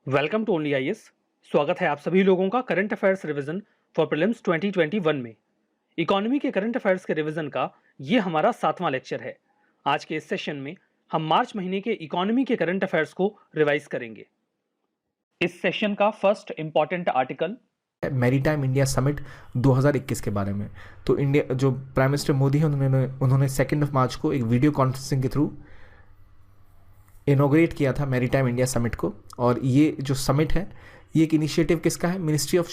Welcome to only IAS. स्वागत है आप सभी लोगों का current affairs revision for prelims 2021 में। इकोनॉमी के करंट अफेयर्स के रिवीजन का ये हमारा 7वां लेक्चर है। आज के इस सेशन में हम मार्च महीने के इकोनॉमी के करंट अफेयर्स को रिवाइज करेंगे। इस सेशन का first important article maritime India summit 2021 के बारे में। तो इंडिया जो प्राइम मिनिस्टर मोदी है उन्होंने 2 मार्च को एक वीडियो कॉन्फ्रेंसिंग के थ्रू इनॉग्रेट किया था मैरीटाइम इंडिया समिट को। और ये जो समिट है ये एक इनिशिएटिव किसका है? मिनिस्ट्री ऑफ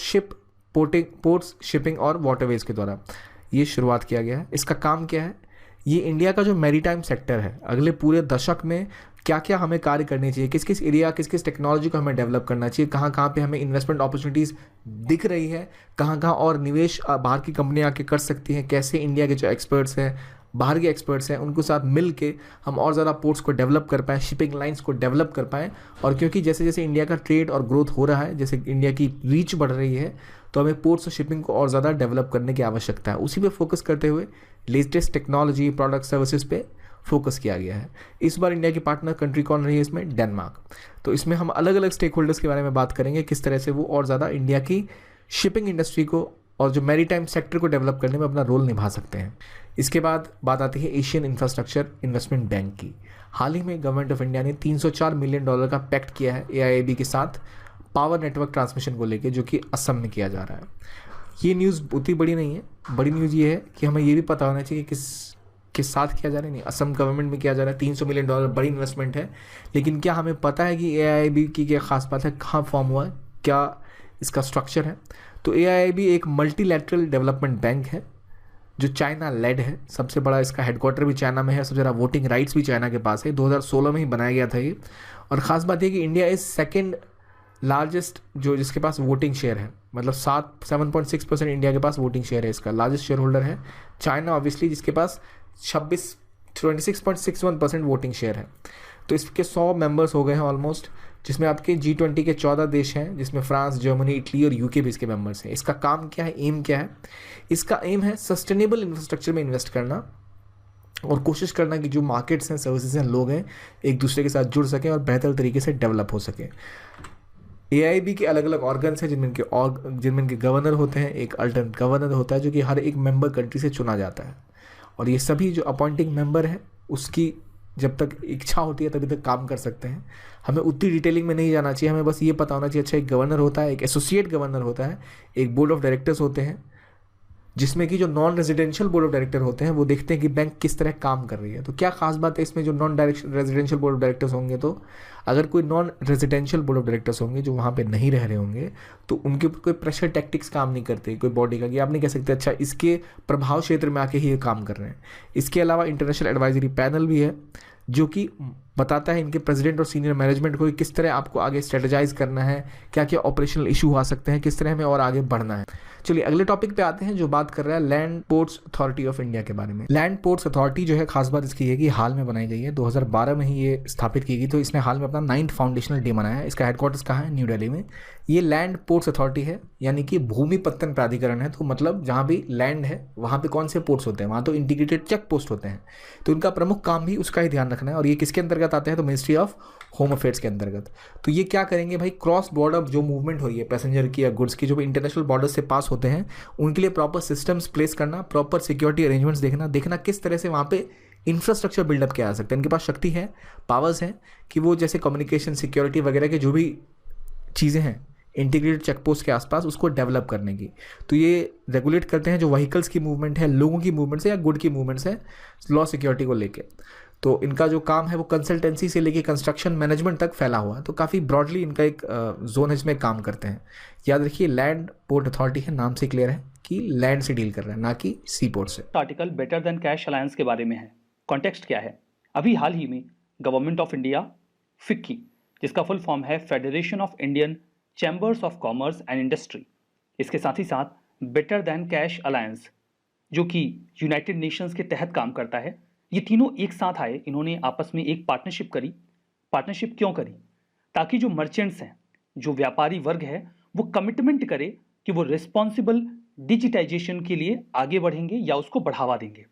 पोर्ट्स, शिपिंग और वाटरवेज के द्वारा ये शुरुआत किया गया है। इसका काम क्या है? ये इंडिया का जो मैरीटाइम सेक्टर है अगले पूरे दशक में क्या क्या हमें कार्य करने चाहिए, किस किस एरिया, किस किस टेक्नोलॉजी को हमें डेवलप करना चाहिए, कहाँ कहाँ पे हमें इन्वेस्टमेंट अपॉर्चुनिटीज़ दिख रही है, कहाँ कहाँ और निवेश बाहर की कंपनियाँ आके कर सकती हैं, कैसे इंडिया के जो एक्सपर्ट्स हैं, बाहर के एक्सपर्ट्स हैं, उनको साथ मिल के हम और ज़्यादा पोर्ट्स को डेवलप कर पाएँ, शिपिंग लाइंस को डेवलप कर पाएँ। और क्योंकि जैसे जैसे इंडिया का ट्रेड और ग्रोथ हो रहा है, जैसे इंडिया की रीच बढ़ रही है, तो हमें पोर्ट्स और शिपिंग को और ज़्यादा डेवलप करने की आवश्यकता है। उसी पे फोकस करते हुए लेटेस्ट टेक्नोलॉजी, प्रोडक्ट, सर्विसेज पे फोकस किया गया है। इस बार इंडिया की पार्टनर कंट्री कौन रही है इसमें? डेनमार्क। तो इसमें हम अलग अलग स्टेक होल्डर्स के बारे में बात करेंगे, किस तरह से वो और ज़्यादा इंडिया की शिपिंग इंडस्ट्री को और जो मैरीटाइम सेक्टर को डेवलप करने में अपना रोल निभा सकते हैं। इसके बाद बात आती है एशियन इंफ्रास्ट्रक्चर इन्वेस्टमेंट बैंक की। हाल ही में गवर्नमेंट ऑफ इंडिया ने $304 मिलियन का पैक्ट किया है AIIB के साथ पावर नेटवर्क ट्रांसमिशन को लेकर, जो कि असम में किया जा रहा है। ये न्यूज़ उतनी बड़ी नहीं है। बड़ी न्यूज़ ये है कि हमें ये भी पता होना चाहिए कि किस साथ किया जा रहा है। नहीं, असम गवर्नमेंट में किया जा रहा है। $300 मिलियन बड़ी इन्वेस्टमेंट है, लेकिन क्या हमें पता है कि AIIB की क्या खास बात है, कहाँ फॉर्म हुआ है, क्या इसका स्ट्रक्चर है? तो AIIB एक मल्टीलैटरल डेवलपमेंट बैंक है जो चाइना लेड है। सबसे बड़ा इसका हेडक्वार्टर भी चाइना में है, सबसे ज़्यादा वोटिंग राइट्स भी चाइना के पास है। 2016 में ही बनाया गया था ये। और ख़ास बात है कि इंडिया इज सेकेंड लार्जेस्ट जो जिसके पास वोटिंग शेयर है, मतलब 7.6% इंडिया के पास वोटिंग शेयर है। इसका लार्जेस्ट शेयर होल्डर है चाइना ऑब्वियसली, जिसके पास 26.61% वोटिंग शेयर है। तो इसके 100 मेंबर्स हो गए हैं ऑलमोस्ट, जिसमें आपके G20 के 14 देश हैं, जिसमें फ्रांस, जर्मनी, इटली और UK भी इसके मेंबर्स हैं। इसका काम क्या है, एम क्या है? इसका एम है सस्टेनेबल इंफ्रास्ट्रक्चर में इन्वेस्ट करना और कोशिश करना कि जो मार्केट्स हैं, सर्विसेज हैं, लोग हैं, एक दूसरे के साथ जुड़ सकें और बेहतर तरीके से डेवलप हो सकें। AIIB के अलग अलग ऑर्गन्स हैं जिनमें इनके गवर्नर होते हैं। एक अल्टरनेट गवर्नर होता है जो कि हर एक मेंबर कंट्री से चुना जाता है। और ये सभी जो अपॉइंटिंग मेंबर हैं उसकी जब तक इच्छा होती है तभी तक काम कर सकते हैं। हमें उतनी डिटेलिंग में नहीं जाना चाहिए, हमें बस ये पता होना चाहिए अच्छा एक गवर्नर होता है, एक एसोसिएट गवर्नर होता है, एक बोर्ड ऑफ डायरेक्टर्स होते हैं, जिसमें कि जो non residential board of director होते हैं वो देखते हैं कि बैंक किस तरह काम कर रही है। तो क्या खास बात है इसमें? जो non residential board of directors होंगे, तो अगर कोई non residential board of directors होंगे जो वहाँ पे नहीं रह रहे होंगे, तो उनके ऊपर कोई प्रेशर टैक्टिक्स काम नहीं करते कोई बॉडी का, कि आप नहीं कह सकते अच्छा इसके प्रभाव क्षेत्र में आके ही ये काम कर रहे हैं। इसके अलावा इंटरनेशनल एडवाइजरी पैनल भी है जो कि बताता है इनके प्रेसिडेंट और सीनियर मैनेजमेंट को कि किस तरह आपको आगे स्ट्रेटेजाइज करना है, क्या क्या ऑपरेशनल इशू आ सकते हैं, किस तरह हमें और आगे बढ़ना है। चलिए अगले टॉपिक पे आते हैं जो बात कर रहा है land ports authority of India के बारे में। लैंड पोर्ट्स अथॉरिटी जो है खास बात इसकी है कि हाल में बनाई गई है, 2012 में ही ये स्थापित की गई। तो इसने हाल में अपना 9th फाउंडेशनल डे मनाया है। इसका हेडक्वार्टर्स कहाँ है? न्यू दिल्ली में। ये लैंड पोर्ट्स अथॉरिटी है, यानी कि भूमि पत्तन प्राधिकरण है। तो मतलब जहाँ भी लैंड है वहाँ पे कौन से पोर्ट्स होते हैं? वहाँ तो इंटीग्रेटेड चेक पोस्ट होते हैं। तो इनका प्रमुख काम भी उसका ही ध्यान रखना है। और ये किसके अंतर्गत आते हैं? तो मिनिस्ट्री ऑफ होम अफेयर्स के अंतर्गत। तो ये क्या करेंगे भाई? क्रॉस बॉर्डर जो मूवमेंट हो रही है पैसेंजर की या गुड्स की, जो इंटरनेशनल बॉर्डर से पास होते हैं, उनके लिए प्रॉपर सिस्टम्स प्लेस करना, प्रॉपर सिक्योरिटी अरेंजमेंट्स देखना किस तरह से वहाँ पे इंफ्रास्ट्रक्चर बिल्डअप किया जा सकता है। इनके पास शक्ति है, पावर्स हैं कि वो जैसे कम्युनिकेशन, सिक्योरिटी वगैरह के जो भी चीज़ें हैं इंटीग्रेटेड चेक पोस्ट के आसपास उसको डेवलप करने की। तो ये रेगुलेट करते हैं जो व्हीकल्स की मूवमेंट है, लोगों की मूवमेंट से या गुड की मूवमेंट से, लॉ सिक्योरिटी को लेके। तो इनका जो काम है वो कंसल्टेंसी से लेके कंस्ट्रक्शन मैनेजमेंट तक फैला हुआ है। तो काफ़ी ब्रॉडली इनका एक जोन है इसमें काम करते हैं। याद रखिए लैंड पोर्ट अथॉरिटी है, नाम से क्लियर है कि लैंड से डील कर रहा है, ना कि सी पोर्ट से। Article better than cash alliance के बारे में है। कॉन्टेक्स्ट क्या है? अभी हाल ही में गवर्नमेंट ऑफ इंडिया फिक्की, जिसका फुल फॉर्म है federation of Indian chambers of commerce and industry, इसके साथ ही साथ बेटर दैन कैश अलायंस जो कि यूनाइटेड नेशंस के तहत काम करता है, ये तीनों एक साथ आए। इन्होंने आपस में एक पार्टनरशिप करी। पार्टनरशिप क्यों करी? ताकि जो मर्चेंट्स हैं, जो व्यापारी वर्ग है, वो कमिटमेंट करे कि वो रिस्पॉन्सिबल डिजिटाइजेशन के लिए आगे बढ़ेंगे या उसको बढ़ावा देंगे।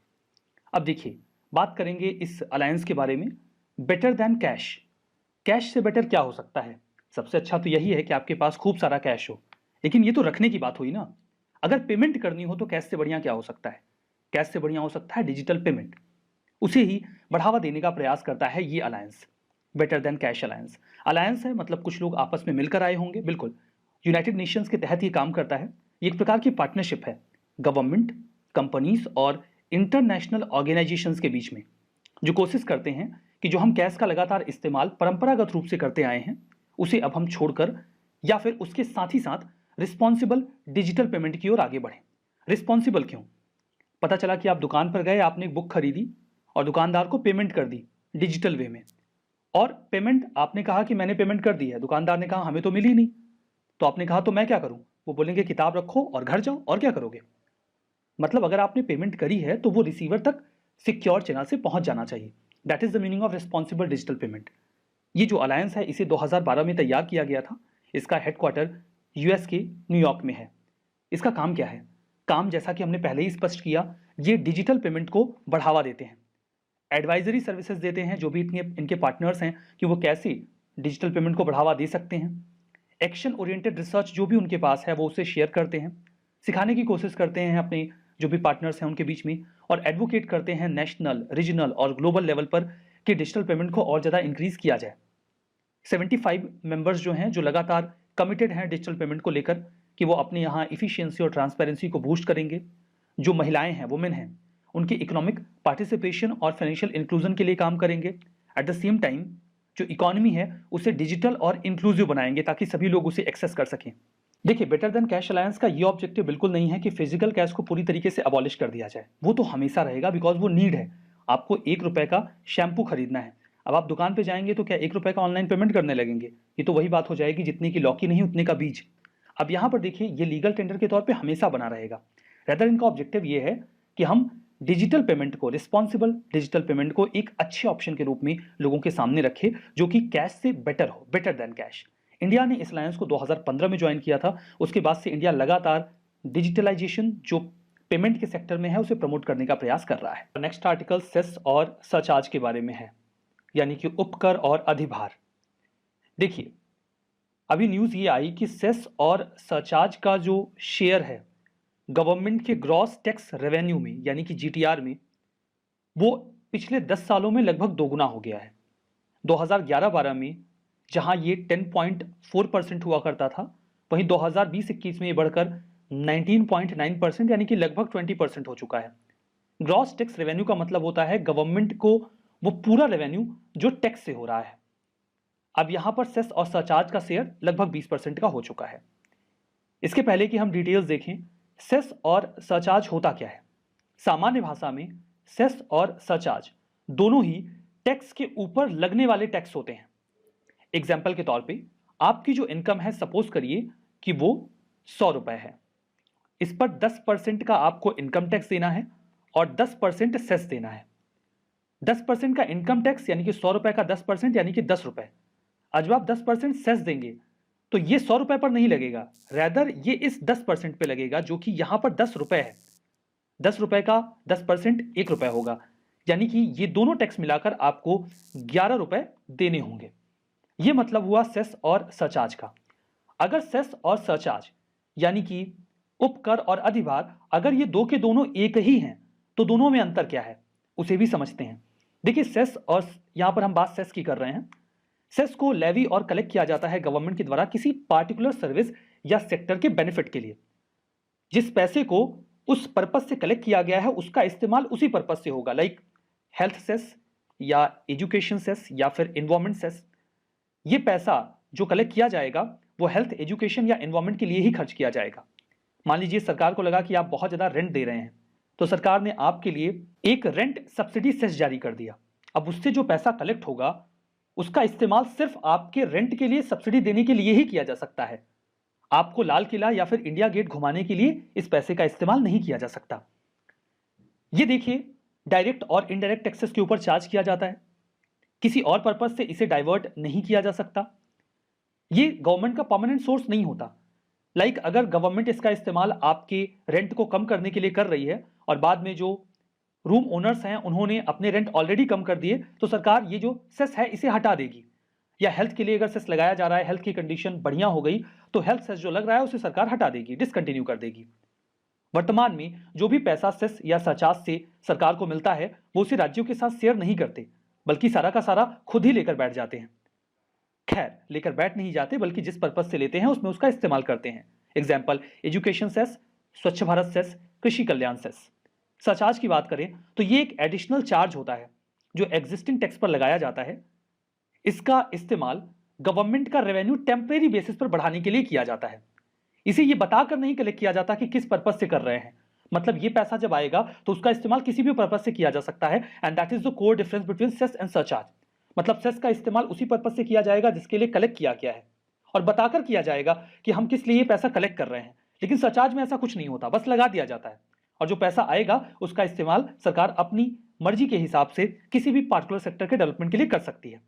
अब देखिए, बात करेंगे इस अलायंस के बारे में। बेटर दैन कैश, कैश से बेटर क्या हो सकता है? सबसे अच्छा तो यही है कि आपके पास खूब सारा कैश हो, लेकिन ये तो रखने की बात हुई ना। अगर पेमेंट करनी हो तो कैश से बढ़िया क्या हो सकता है? कैश से बढ़िया हो सकता है डिजिटल पेमेंट। उसे ही बढ़ावा देने का प्रयास करता है ये alliance, better than cash alliance. Alliance है मतलब कुछ लोग आपस में मिलकर आए होंगे, बिल्कुल। यूनाइटेड नेशंस के तहत ये काम करता है। ये एक प्रकार की पार्टनरशिप है गवर्नमेंट, कंपनीज और इंटरनेशनल ऑर्गेनाइजेशंस के बीच में, जो कोशिश करते हैं कि जो हम कैश का लगातार इस्तेमाल परंपरागत रूप से करते आए हैं उसे अब हम छोड़कर या फिर उसके साथ ही साथ रिस्पॉन्सिबल डिजिटल पेमेंट की ओर आगे बढ़ें। रिस्पॉन्सिबल क्यों? पता चला कि आप दुकान पर गए, आपने एक बुक खरीदी और दुकानदार को पेमेंट कर दी डिजिटल वे में, और पेमेंट आपने कहा कि मैंने पेमेंट कर दी है, दुकानदार ने कहा हमें तो मिली नहीं। तो आपने कहा तो मैं क्या करूं? वो बोलेंगे किताब रखो और घर जाओ, और क्या करोगे? मतलब अगर आपने पेमेंट करी है तो वो रिसीवर तक सिक्योर चैनल से पहुंच जाना चाहिए। That is the meaning of responsible digital payment. ये जो अलायंस है इसे 2012 में तैयार किया गया था। इसका हेडक्वार्टर यूएस के न्यूयॉर्क में है। इसका काम क्या है? काम जैसा कि हमने पहले ही स्पष्ट किया, ये डिजिटल पेमेंट को बढ़ावा देते हैं, एडवाइजरी सर्विसेज देते हैं जो भी इनके पार्टनर्स हैं कि वो कैसे डिजिटल पेमेंट को बढ़ावा दे सकते हैं। एक्शन ओरिएंटेड रिसर्च जो भी उनके पास है वो उसे शेयर करते हैं, सिखाने की कोशिश करते हैं अपने जो भी पार्टनर्स हैं उनके बीच में, और एडवोकेट करते हैं नेशनल, रीजनल और ग्लोबल लेवल पर कि डिजिटल पेमेंट को और ज़्यादा इंक्रीज किया जाए। 75 मेंबर्स जो हैं जो लगातार कमिटेड हैं डिजिटल पेमेंट को लेकर कि वो अपने यहाँ इफिशियंसी और ट्रांसपेरेंसी को बूस्ट करेंगे। जो महिलाएं हैं, वुमेन हैं, उनकी इकोनॉमिक पार्टिसिपेशन और फाइनेंशियल इंक्लूजन के लिए काम करेंगे। एट द सेम टाइम जो इकोनॉमी है उसे डिजिटल और इंक्लूसिव बनाएंगे ताकि सभी लोग उसे एक्सेस कर सकें। देखिए, बेटर देन कैश अलायंस का ये ऑब्जेक्टिव बिल्कुल नहीं है कि फिजिकल कैश को पूरी तरीके से अबॉलिश कर दिया जाए। वो तो हमेशा रहेगा, बिकॉज वो नीड है। आपको 1 रुपए का शैम्पू खरीदना है, अब आप दुकान पे जाएंगे तो क्या 1 रुपए का ऑनलाइन पेमेंट करने लगेंगे? ये तो वही बात हो जाएगी, जितने की लौकी नहीं उतने का बीज। अब यहाँ पर देखिए, ये लीगल टेंडर के तौर पे हमेशा बना रहेगा। रेदर इनका ऑब्जेक्टिव ये है कि हम डिजिटल पेमेंट को, रिस्पॉन्सिबल डिजिटल पेमेंट को एक अच्छे ऑप्शन के रूप में लोगों के सामने रखे जो कि कैश से बेटर हो, बेटर देन कैश। इंडिया ने इस अलायंस को 2015 में ज्वाइन किया था। उसके बाद से इंडिया लगातार डिजिटलाइजेशन जो पेमेंट के सेक्टर में है उसे प्रमोट करने का प्रयास कर रहा है। नेक्स्ट आर्टिकल सेस और सरचार्ज के बारे में है, यानी कि उपकर और अधिभार। देखिए, अभी न्यूज़ ये आई कि सेस और सरचार्ज का जो शेयर है गवर्नमेंट के ग्रॉस टैक्स रेवेन्यू में, यानी कि जीटीआर में, वो पिछले 10 सालों में लगभग दोगुना हो गया है। 2011-12 में जहां ये 10.4% हुआ करता था, वहीं 2020-21 में ये बढ़कर 19.9% यानी कि लगभग 20% हो चुका है। ग्रॉस टैक्स रेवेन्यू का मतलब होता है गवर्नमेंट को वो पूरा रेवेन्यू जो टैक्स से हो रहा है। अब यहां पर सेस और सरचार्ज का शेयर लगभग 20% का हो चुका है। इसके पहले कि हम डिटेल्स देखें, सेस और सरचार्ज होता क्या है? सामान्य भाषा में सेस और सरचार्ज दोनों ही टैक्स के ऊपर लगने वाले टैक्स होते हैं। एग्जाम्पल के तौर पे आपकी जो इनकम है, सपोज करिए कि वो 100 रुपए है, इस पर 10% का आपको इनकम टैक्स देना है और 10% सेस देना है। 10% का इनकम टैक्स यानी कि 100 रुपए का 10% यानी कि 10 रुपए। आज जब आप 10% सेस देंगे तो ये 100 रुपए पर नहीं लगेगा, रेदर ये इस 10% पे लगेगा जो कि यहां पर 10 रुपए है। 10 रुपए का 10% 1 रुपए होगा, यानी कि ये दोनों टैक्स मिलाकर आपको 11 रुपए देने होंगे। ये मतलब हुआ सेस और सरचार्ज का। अगर सेस और सरचार्ज यानी कि उपकर और अधिभार, अगर ये दो के दोनों एक ही हैं तो दोनों में अंतर क्या है उसे भी समझते हैं। देखिए, सेस और यहां पर हम बात सेस की कर रहे हैं। सेस को लेवी और कलेक्ट किया जाता है गवर्नमेंट के द्वारा किसी पार्टिकुलर सर्विस या सेक्टर के बेनिफिट के लिए। जिस पैसे को उस पर्पस से कलेक्ट किया गया है उसका इस्तेमाल उसी पर्पस से होगा, लाइक हेल्थ सेस या एजुकेशन सेस या फिर एनवायरमेंट सेस। ये पैसा जो कलेक्ट किया जाएगा वो हेल्थ, एजुकेशन या एनवायरमेंट के लिए ही खर्च किया जाएगा। मान लीजिए सरकार को लगा कि आप बहुत ज्यादा रेंट दे रहे हैं, तो सरकार ने आपके लिए एक रेंट सब्सिडी सेस जारी कर दिया। अब उससे जो पैसा कलेक्ट होगा उसका इस्तेमाल सिर्फ आपके रेंट के लिए, सब्सिडी देने के लिए ही किया जा सकता है। आपको लाल किला या फिर इंडिया गेट घुमाने के लिए इस पैसे का इस्तेमाल नहीं किया जा सकता। ये देखिए, डायरेक्ट और इनडायरेक्ट टैक्सेस के ऊपर चार्ज किया जाता है, किसी और पर्पस से इसे डाइवर्ट नहीं किया जा सकता। ये गवर्नमेंट का परमानेंट सोर्स नहीं होता। लाइक अगर गवर्नमेंट इसका इस्तेमाल आपके रेंट को कम करने के लिए कर रही है और बाद में जो रूम ओनर्स हैं उन्होंने अपने रेंट ऑलरेडी कम कर दिए, तो सरकार ये जो सेस है इसे हटा देगी। या हेल्थ के लिए अगर सेस लगाया जा रहा है, हेल्थ की कंडीशन बढ़िया हो गई तो हेल्थ सेस जो लग रहा है उसे सरकार हटा देगी, डिसकंटिन्यू कर देगी। वर्तमान में जो भी पैसा सेस या सरचार्ज से सरकार को मिलता है वो उसे राज्यों के साथ शेयर नहीं करते, बल्कि सारा का सारा खुद ही लेकर बैठ जाते हैं। खैर, लेकर बैठ नहीं जाते बल्कि जिस पर्पज से लेते हैं उसमें उसका इस्तेमाल करते हैं। एग्जाम्पल, एजुकेशन सेस, स्वच्छ भारत सेस, कृषि कल्याण सेस। सरचार्ज की बात करें तो ये एक एडिशनल चार्ज होता है जो एग्जिस्टिंग टैक्स पर लगाया जाता है। इसका इस्तेमाल गवर्नमेंट का रेवेन्यू टेम्परेरी बेसिस पर बढ़ाने के लिए किया जाता है। इसे ये बताकर नहीं कलेक्ट किया जाता कि किस पर्पज से कर रहे हैं, मतलब ये पैसा जब आएगा तो उसका इस्तेमाल किसी भी पर्पज से किया जा सकता है, and that is the core difference between cess and surcharge. मतलब सेस का इस्तेमाल उसी पर्पज से किया जाएगा जिसके लिए कलेक्ट किया गया है, और बताकर किया जाएगा कि हम किस लिए पैसा कलेक्ट कर रहे हैं। लेकिन सरचार्ज में ऐसा कुछ नहीं होता, बस लगा दिया जाता है, और जो पैसा आएगा उसका इस्तेमाल सरकार अपनी मर्जी के हिसाब से किसी भी पार्टिकुलर सेक्टर के डेवलपमेंट के लिए कर सकती है।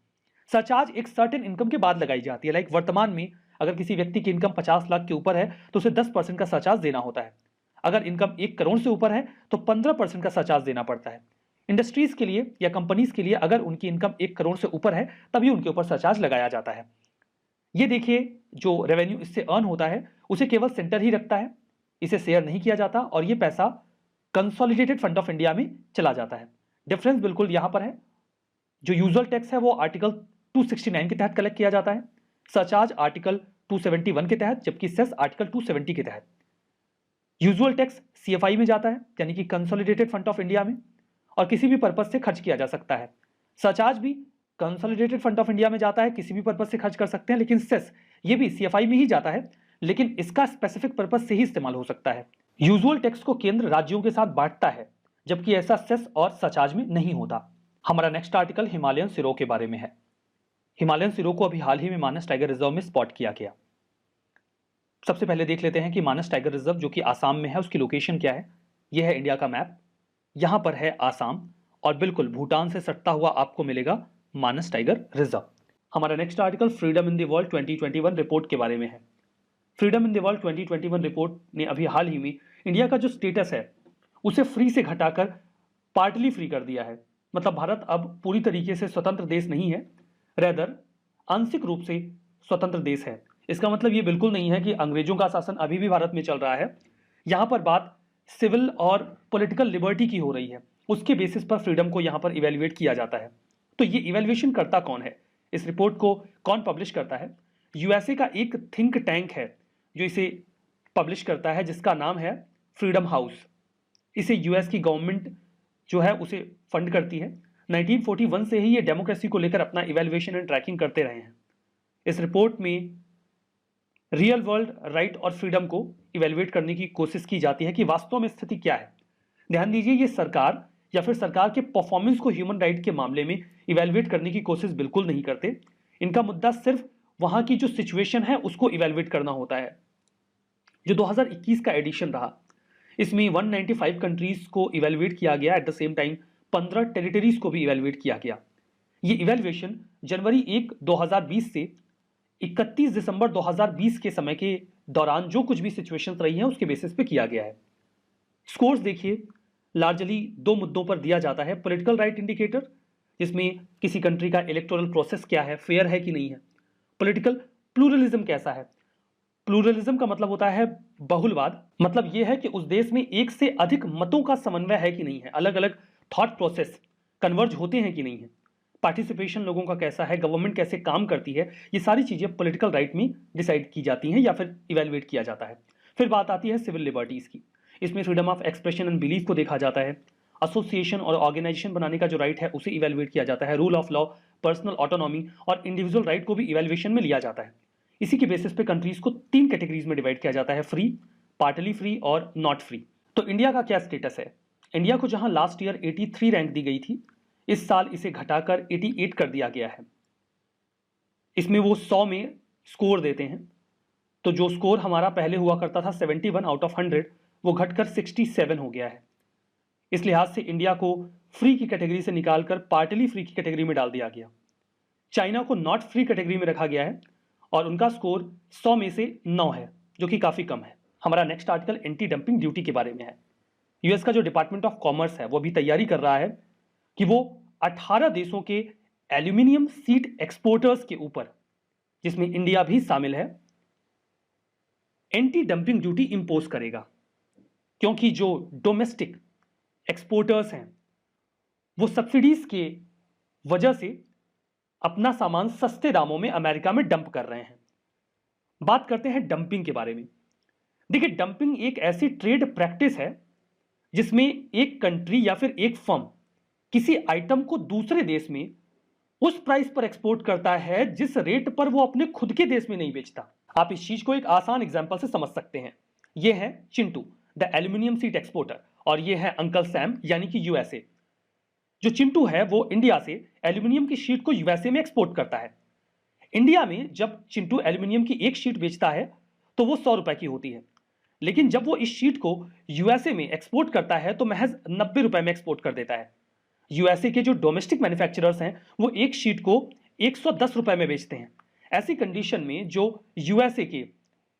सरचार्ज एक सर्टेन इनकम के बाद लगाई जाती है। लाइक वर्तमान में अगर किसी व्यक्ति की इनकम 50 लाख के ऊपर है तो उसे 10% का सरचार्ज देना होता है। अगर इनकम 1 करोड़ से ऊपर है तो 15% का सरचार्ज देना पड़ता है। इंडस्ट्रीज के लिए या कंपनीज के लिए अगर उनकी इनकम 1 करोड़ से ऊपर है तभी उनके ऊपर सरचार्ज लगाया जाता है। ये देखिए, जो रेवेन्यू इससे अर्न होता है उसे केवल सेंटर ही रखता है, इसे शेयर नहीं किया जाता, और ये पैसा कंसोलिडेटेड फंड ऑफ इंडिया में चला जाता है। डिफरेंस बिल्कुल यहां पर है। जो यूजुअल टैक्स है वो आर्टिकल 269 के तहत कलेक्ट किया जाता है, सरचार्ज आर्टिकल 271 के तहत, जबकि सेस आर्टिकल 270 के तहत। यूजुअल टैक्स सीएफआई में जाता है, यानी कि कंसोलिडेटेड फंड ऑफ इंडिया में, और किसी भी पर्पज से खर्च किया जा सकता है। सरचार्ज भी कंसोलिडेटेड फंड ऑफ इंडिया में जाता है, किसी भी पर्पज से खर्च कर सकते हैं, लेकिन सेस ये भी सीएफआई में ही जाता है, लेकिन इसका स्पेसिफिक पर्पज से ही इस्तेमाल हो सकता है। यूजुअल टैक्स को केंद्र राज्यों के साथ बांटता है, जबकि ऐसा सेस और सरचार्ज में नहीं होता। हमारा नेक्स्ट आर्टिकल हिमालयन सिरों के बारे में है। हिमालयन सिरों को अभी हाल ही में मानस टाइगर रिजर्व में स्पॉट किया गया। सबसे पहले देख लेते हैं कि मानस टाइगर रिजर्व जो कि आसाम में है उसकी लोकेशन क्या है। यह है इंडिया का मैप, यहां पर है आसाम, और बिल्कुल भूटान से सटता हुआ आपको मिलेगा मानस टाइगर रिजर्व। हमारा next article freedom in the world 2021 report के बारे में है। Freedom in the world 2021 report ने अभी हाल ही में इंडिया का जो स्टेटस है उसे फ्री से घटाकर पार्टली फ्री कर दिया है। मतलब भारत अब पूरी तरीके से स्वतंत्र देश नहीं है, रेदर आंशिक रूप से स्वतंत्र देश है। इसका मतलब ये बिल्कुल नहीं है कि अंग्रेजों का शासन अभी भी भारत में चल रहा है। यहां पर बात सिविल और पॉलिटिकल लिबर्टी की हो रही है, उसके बेसिस पर फ्रीडम को यहां पर इवेल्युएट किया जाता है। तो ये इवेल्युएशन करता कौन है, इस रिपोर्ट को कौन पब्लिश करता है? यूएसए का एक थिंक टैंक है जो इसे पब्लिश करता है, जिसका नाम है फ्रीडम हाउस। इसे यूएस की गवर्नमेंट जो है उसे फंड करती है। 1941 से ही ये डेमोक्रेसी को लेकर अपना इवेल्युएशन एंड ट्रैकिंग करते रहे हैं। इस रिपोर्ट में रियल वर्ल्ड राइट और फ्रीडम को इवेल्युएट करने की कोशिश की जाती है कि वास्तव में स्थिति क्या है। ध्यान दीजिए, ये सरकार या फिर सरकार के परफॉर्मेंस को ह्यूमन राइट के मामले में इवेल्युएट करने की कोशिश बिल्कुल नहीं करते। इनका मुद्दा सिर्फ वहां की जो सिचुएशन है उसको इवेल्युएट करना होता है। जो 2021 का एडिशन रहा, इसमें 195 कंट्रीज को इवेल्युएट किया गया। At the same time 15 territories को भी इवेल्युएट किया गया। ये इवेल्युएशन जनवरी 1, 2020 से 31 दिसंबर 2020 के समय के दौरान जो कुछ भी सिचुएशंस रही हैं उसके बेसिस पे किया गया है। स्कोर्स देखिए, लार्जली 2 मुद्दों पर दिया जाता है। पॉलिटिकल राइट इंडिकेटर, जिसमें किसी कंट्री का इलेक्टोरल प्रोसेस क्या है, फेयर है कि नहीं है। पॉलिटिकल प्लूरलिज्म कैसा है। प्लूरलिज्म का मतलब होता है बहुलवाद, मतलब यह है कि उस देश में एक से अधिक मतों का समन्वय है कि नहीं है, अलग अलग थॉट प्रोसेस कन्वर्ज होते हैं कि नहीं है, पार्टिसिपेशन लोगों का कैसा है, गवर्नमेंट कैसे काम करती है। ये सारी चीजें पॉलिटिकल राइट में डिसाइड की जाती हैं या फिर इवेल्युएट किया जाता है। फिर बात आती है सिविल लिबर्टीज की। इसमें freedom of expression and belief को देखा जाता है। एसोसिएशन और ऑर्गेनाइजेशन बनाने का जो राइट है उसे इवेल्युएट किया जाता है। Rule of law, personal autonomy और इंडिविजुअल राइट को भी इवेल्युएशन में लिया जाता है। इसी के बेसिस पे कंट्रीज को 3 कैटेगरीज में डिवाइड किया जाता है, फ्री, पार्टली फ्री और नॉट फ्री। तो इंडिया का क्या स्टेटस है? इंडिया को जहां लास्ट ईयर 83 रैंक दी गई थी, इस साल इसे घटाकर 88 कर दिया गया है। इसमें वो 100 में स्कोर देते हैं, तो जो स्कोर हमारा पहले हुआ करता था 71 आउट ऑफ 100, वो घटकर 67 हो गया है। इस लिहाज से इंडिया को फ्री की कैटेगरी से निकालकर पार्टली फ्री की कैटेगरी में डाल दिया गया। चाइना को नॉट फ्री कैटेगरी में रखा गया है और उनका स्कोर 100 में से 9 है, जो कि काफी कम है। हमारा next article anti dumping duty के बारे में है। यूएस का जो डिपार्टमेंट ऑफ कॉमर्स है वो भी तैयारी कर रहा है कि वो 18 देशों के एल्यूमिनियम सीट एक्सपोर्टर्स के ऊपर, जिसमें इंडिया भी शामिल है, एंटी डंपिंग ड्यूटी इंपोज करेगा, क्योंकि जो डोमेस्टिक एक्सपोर्टर्स हैं वो सब्सिडीज के वजह से अपना सामान सस्ते दामों में अमेरिका में डंप कर रहे हैं। बात करते हैं डंपिंग के बारे में। देखिए, डंपिंग एक ऐसी ट्रेड प्रैक्टिस है जिसमें एक कंट्री या फिर एक फर्म किसी आइटम को दूसरे देश में उस प्राइस पर एक्सपोर्ट करता है जिस रेट पर वो अपने खुद के देश में नहीं बेचता। आप इस चीज को एक आसान एग्जांपल से समझ सकते हैं। ये है Chintu, the aluminium seat exporter, और ये है अंकल सैम यानी कि यूएसए। जो चिंटू है वो इंडिया से एल्यूमिनियम की शीट को यूएसए में एक्सपोर्ट करता है। इंडिया में जब चिंटू एल्यूमिनियम की एक शीट बेचता है तो वो 100 रुपए की होती है, लेकिन जब वो इस शीट को यूएसए में एक्सपोर्ट करता है तो महज 90 रुपए में एक्सपोर्ट कर देता है। यूएसए के जो डोमेस्टिक मैन्युफैक्चरर्स हैं वो एक शीट को 110 रुपए में बेचते हैं। ऐसी कंडीशन में जो यूएसए के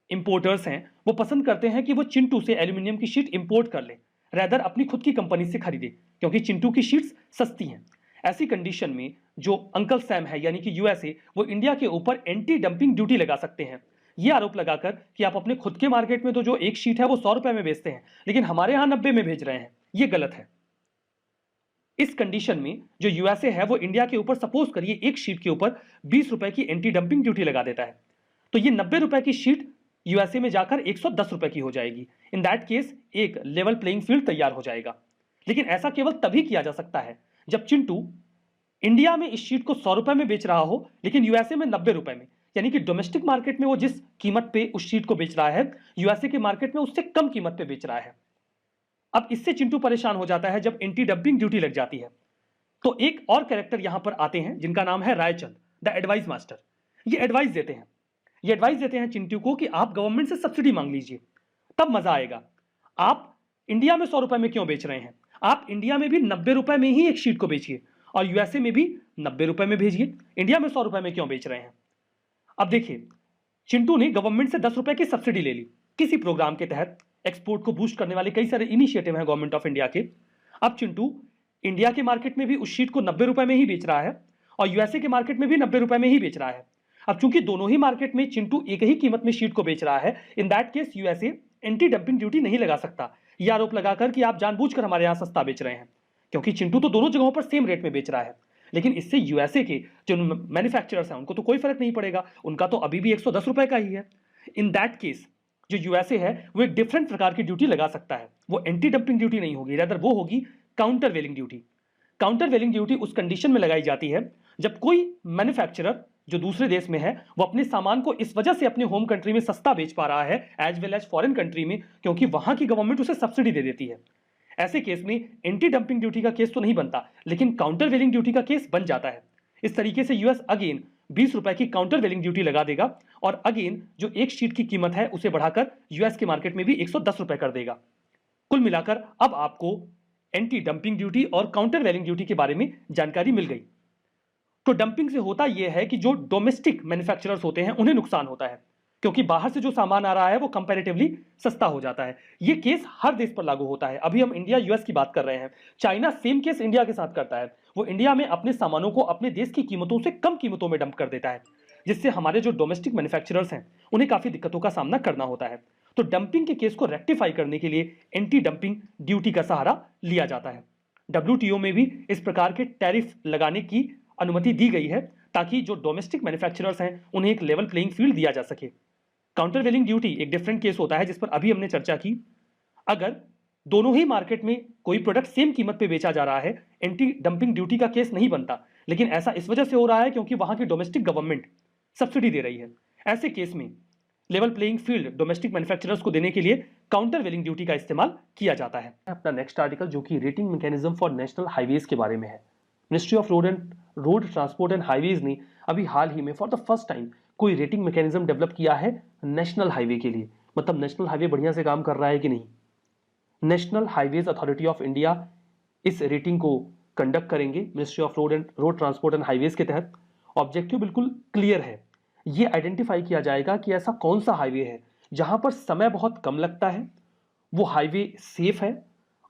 इंपोर्टर्स हैं वो पसंद करते हैं कि वो चिंटू से एल्यूमिनियम की शीट इंपोर्ट कर ले, रेदर अपनी खुद की कंपनी से खरीदे, क्योंकि चिंटू की शीट्स सस्ती हैं। ऐसी कंडीशन में जो अंकल सैम है यानी कि यूएसए, वो इंडिया के ऊपर एंटी डंपिंग ड्यूटी लगा सकते हैं, ये आरोप लगाकर कि आप अपने खुद के मार्केट में तो जो एक शीट है वो 100 रुपए में बेचते हैं, लेकिन हमारे यहां 90 में भेज रहे हैं, ये गलत है। इस कंडीशन में जो यूएसए है वो इंडिया के ऊपर सपोज करिए एक शीट के ऊपर 20 रुपए की एंटी डंपिंग ड्यूटी लगा देता है, तो ये 90 रुपए की शीट यूएसए में जाकर 110 रुपए की हो जाएगी। इन दैट केस एक लेवल प्लेइंग फील्ड तैयार हो जाएगा। लेकिन ऐसा केवल तभी किया जा सकता है जब चिंटू इंडिया में इस शीट को 100 रुपए में बेच रहा हो, लेकिन यूएसए में 90 रुपए में, यानी कि डोमेस्टिक मार्केट में वो जिस कीमत पे उस शीट को बेच रहा है, यूएसए के मार्केट में उससे कम कीमत पे बेच रहा है। अब इससे चिंटू परेशान हो जाता है जब एंटी डंपिंग ड्यूटी लग जाती है। तो एक और कैरेक्टर यहां पर आते हैं जिनका नाम है रायचंद, द एडवाइस मास्टर। ये एडवाइस देते हैं चिंटू को कि आप गवर्नमेंट से सब्सिडी मांग लीजिए, तब मजा आएगा। आप इंडिया में 100 रुपए में क्यों बेच रहे हैं? आप इंडिया में भी 90 रुपए में ही एक शीट को बेचिए और यूएसए में भी 90 रुपए में भेजिए। इंडिया में 100 रुपए में क्यों बेच रहे हैं? अब देखिए, चिंटू ने गवर्नमेंट से 10 रुपए की सब्सिडी ले ली किसी प्रोग्राम के तहत। एक्सपोर्ट को बूस्ट करने वाले कई सारे इनिशिएटिव हैं गवर्नमेंट ऑफ इंडिया के। अब चिंटू इंडिया के मार्केट में भी उस शीट को 90 रुपए में ही बेच रहा है और यूएसए के मार्केट में भी 90 रुपए में ही बेच रहा है। अब चूंकि दोनों ही मार्केट में चिंटू एक ही कीमत में शीट को बेच रहा है, in that case USA anti dumping duty नहीं लगा सकता, यह आरोप लगाकर कि आप जानबूझकर हमारे यहां सस्ता बेच रहे हैं, क्योंकि चिंटू तो दोनों जगहों पर सेम रेट में बेच रहा है। लेकिन इससे यूएसए के जो मैन्युफैक्चरर्स हैं उनको तो कोई फर्क नहीं पड़ेगा, उनका तो अभी भी 110 रुपए का ही है। इन दैट केस जो यूएसए है वो एक डिफरेंट प्रकार की ड्यूटी लगा सकता है। वो एंटी डंपिंग ड्यूटी नहीं होगी, रेदर वो होगी काउंटर वेलिंग ड्यूटी। काउंटर वेलिंग ड्यूटी उस कंडीशन में लगाई जाती है जब कोई मैन्युफैक्चरर जो दूसरे देश में है वो अपने सामान को इस वजह से अपने होम कंट्री में सस्ता बेच पा रहा है as well as foreign country में, क्योंकि वहां की गवर्नमेंट उसे सब्सिडी दे देती है। ऐसे केस में एंटी डंपिंग ड्यूटी का केस तो नहीं बनता, लेकिन काउंटर वेलिंग ड्यूटी का केस बन जाता है। इस तरीके से यूएस अगेन 20 रुपए की काउंटर वेलिंग ड्यूटी लगा देगा और अगेन जो एक शीट की कीमत है उसे बढ़ाकर यूएस के मार्केट में भी 110 रुपए कर देगा। कुल मिलाकर अब आपको एंटी डंपिंग ड्यूटी और काउंटर वेलिंग ड्यूटी के बारे में जानकारी मिल गई। तो डंपिंग से होता यह है कि जो डोमेस्टिक मैन्युफैक्चरर्स होते हैं उन्हें नुकसान होता है, क्योंकि बाहर से जो सामान आ रहा है वो कंपैरेटिवली सस्ता हो जाता है। ये केस हर देश पर लागू होता है। अभी हम इंडिया यूएस की बात कर रहे हैं, चाइना सेम केस इंडिया के साथ करता है। वो इंडिया में अपने सामानों को अपने देश की कीमतों से कम कीमतों में डंप कर देता है, जिससे हमारे जो डोमेस्टिक मैन्युफैक्चरर्स हैं उन्हें काफी दिक्कतों का सामना करना होता है। तो डंपिंग के केस को रेक्टिफाई करने के लिए एंटी डंपिंग ड्यूटी का सहारा लिया जाता है। डब्ल्यूटीओ में भी इस प्रकार के टैरिफ लगाने की अनुमति दी गई है ताकि जो डोमेस्टिक मैन्युफैक्चरर्स हैं उन्हें एक लेवल प्लेइंग फील्ड दिया जा सके। काउंटर वेलिंग ड्यूटी एक डिफरेंट केस होता है जिस पर अभी हमने चर्चा की। अगर दोनों ही मार्केट में कोई प्रोडक्ट सेम कीमत पे बेचा जा रहा है, एंटी डंपिंग ड्यूटी का केस नहीं बनता, लेकिन ऐसा इस वजह से हो रहा है क्योंकि वहां की डोमेस्टिक गवर्नमेंट सब्सिडी दे रही है। ऐसे केस में level playing field domestic manufacturers को देने के लिए काउंटर वेलिंग ड्यूटी का इस्तेमाल किया जाता है। अपना नेक्स्ट आर्टिकल जो कि rating mechanism for national highways के बारे में है। Ministry of road transport and highways ने अभी हाल ही में फॉर द फर्स्ट टाइम कोई रेटिंग मैकेनिज्म डेवलप किया है नेशनल हाईवे के लिए। मतलब नेशनल हाईवे बढ़िया से काम कर रहा है कि नहीं। National highways authority of India इस रेटिंग को कंडक्ट करेंगे ministry of road transport and highways के तहत। ऑब्जेक्टिव बिल्कुल क्लियर है, ये आइडेंटिफाई किया जाएगा कि ऐसा कौन सा हाईवे है जहां पर समय बहुत कम लगता है, वो हाईवे सेफ है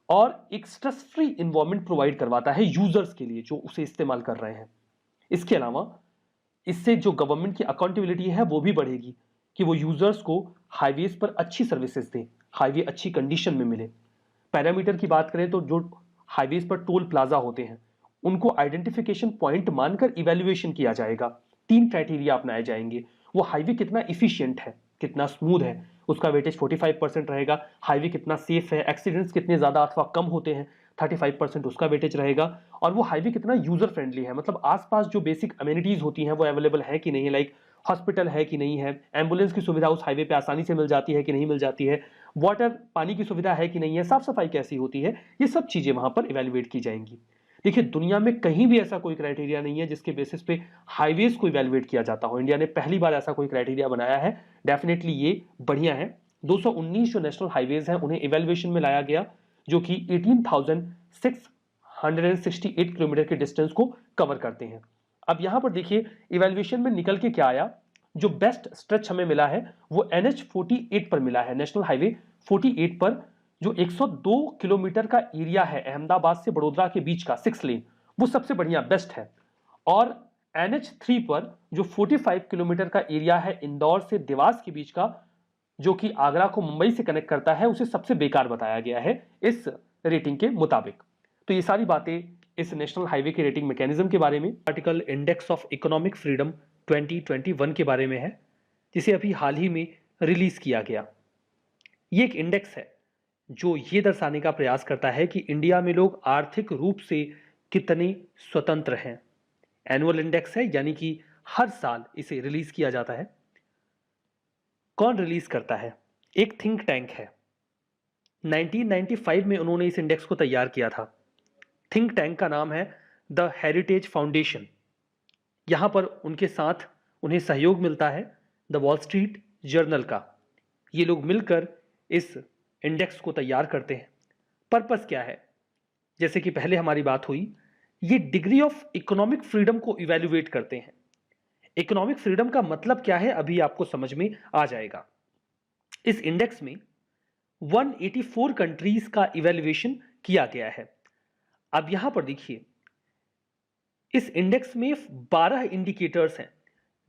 और एक स्ट्रेस फ्री इन्वायरमेंट प्रोवाइड करवाता है यूजर्स के लिए जो उसे इस्तेमाल कर रहे हैं। इसके अलावा इससे जो गवर्नमेंट की अकाउंटेबिलिटी है वो भी बढ़ेगी कि वो यूजर्स को हाईवेज पर अच्छी सर्विसेज दें, हाईवे अच्छी कंडीशन में मिले। पैरामीटर की बात करें तो जो हाईवेज पर टोल प्लाजा होते हैं उनको आइडेंटिफिकेशन पॉइंट मानकर इवैल्यूएशन किया जाएगा। 3 क्राइटेरिया अपनाए जाएंगे। वो हाईवे कितना इफिशिएंट है, कितना स्मूथ है, उसका वेटेज 45% रहेगा। हाईवे कितना सेफ है, एक्सीडेंट्स कितने ज्यादा अथवा कम होते हैं, 35% उसका वेटेज रहेगा। और वो हाईवे कितना यूजर फ्रेंडली है, मतलब आसपास जो बेसिक अमेनिटीज होती हैं वो अवेलेबल है कि नहीं है, लाइक हॉस्पिटल है कि नहीं है, एम्बुलेंस की सुविधा उस हाईवे पे आसानी से मिल जाती है कि नहीं मिल जाती है, वाटर पानी की सुविधा है कि नहीं है, साफ सफाई कैसी होती है, ये सब चीजें वहां पर इवेल्युएट की जाएंगी। देखिए दुनिया में कहीं भी ऐसा कोई क्राइटेरिया नहीं है जिसके बेसिस पे हाईवेज को इवेल्युएट किया जाता हो। इंडिया ने पहली बार ऐसा कोई क्राइटेरिया बनाया है, डेफिनेटली ये बढ़िया है। 219 जो नेशनल हाईवेज हैं उन्हें इवेल्युएशन में लाया गया, जो कि 18,668 किलोमीटर के डिस्टेंस को कवर करते हैं। अब यहां पर देखिए इवेल्युएशन में निकल के क्या आया। जो बेस्ट स्ट्रेच हमें मिला है वो NH48 पर मिला है, नेशनल हाईवे 48 पर, जो 102 किलोमीटर का एरिया है अहमदाबाद से बड़ोदरा के बीच का 6 लेन, वो सबसे बढ़िया बेस्ट है। और NH3 पर जो 45 किलोमीटर का एरिया है इंदौर से देवास के बीच का, जो कि आगरा को मुंबई से कनेक्ट करता है, उसे सबसे बेकार बताया गया है इस रेटिंग के मुताबिक। तो ये सारी बातें इस नेशनल हाईवे के रेटिंग मैकेनिज्म के बारे में। Article index of economic freedom 2021 के बारे में है, जिसे अभी हाल ही में रिलीज किया गया। ये एक इंडेक्स है जो ये दर्शाने का प्रयास करता है कि इंडिया में लोग आर्थिक रूप से कितने स्वतंत्र हैं। एनुअल इंडेक्स है, यानी कि हर साल इसे रिलीज किया जाता है। कौन रिलीज करता है? एक थिंक टैंक है। 1995 में उन्होंने इस इंडेक्स को तैयार किया था। थिंक टैंक का नाम है द हेरिटेज फाउंडेशन। यहां पर उनके साथ उन्हें सहयोग मिलता है द वॉल स्ट्रीट जर्नल का। ये लोग मिलकर इस इंडेक्स को तैयार करते हैं। पर्पस क्या है? जैसे कि पहले हमारी बात हुई, ये डिग्री ऑफ इकोनॉमिक फ्रीडम को इवैल्यूएट करते हैं। इकोनॉमिक फ्रीडम का मतलब क्या है अभी आपको समझ में आ जाएगा। इस इंडेक्स में 184 कंट्रीज का इवैल्यूएशन किया गया है। अब यहां पर देखिए, इस इंडेक्स में 12 इंडिकेटर्स हैं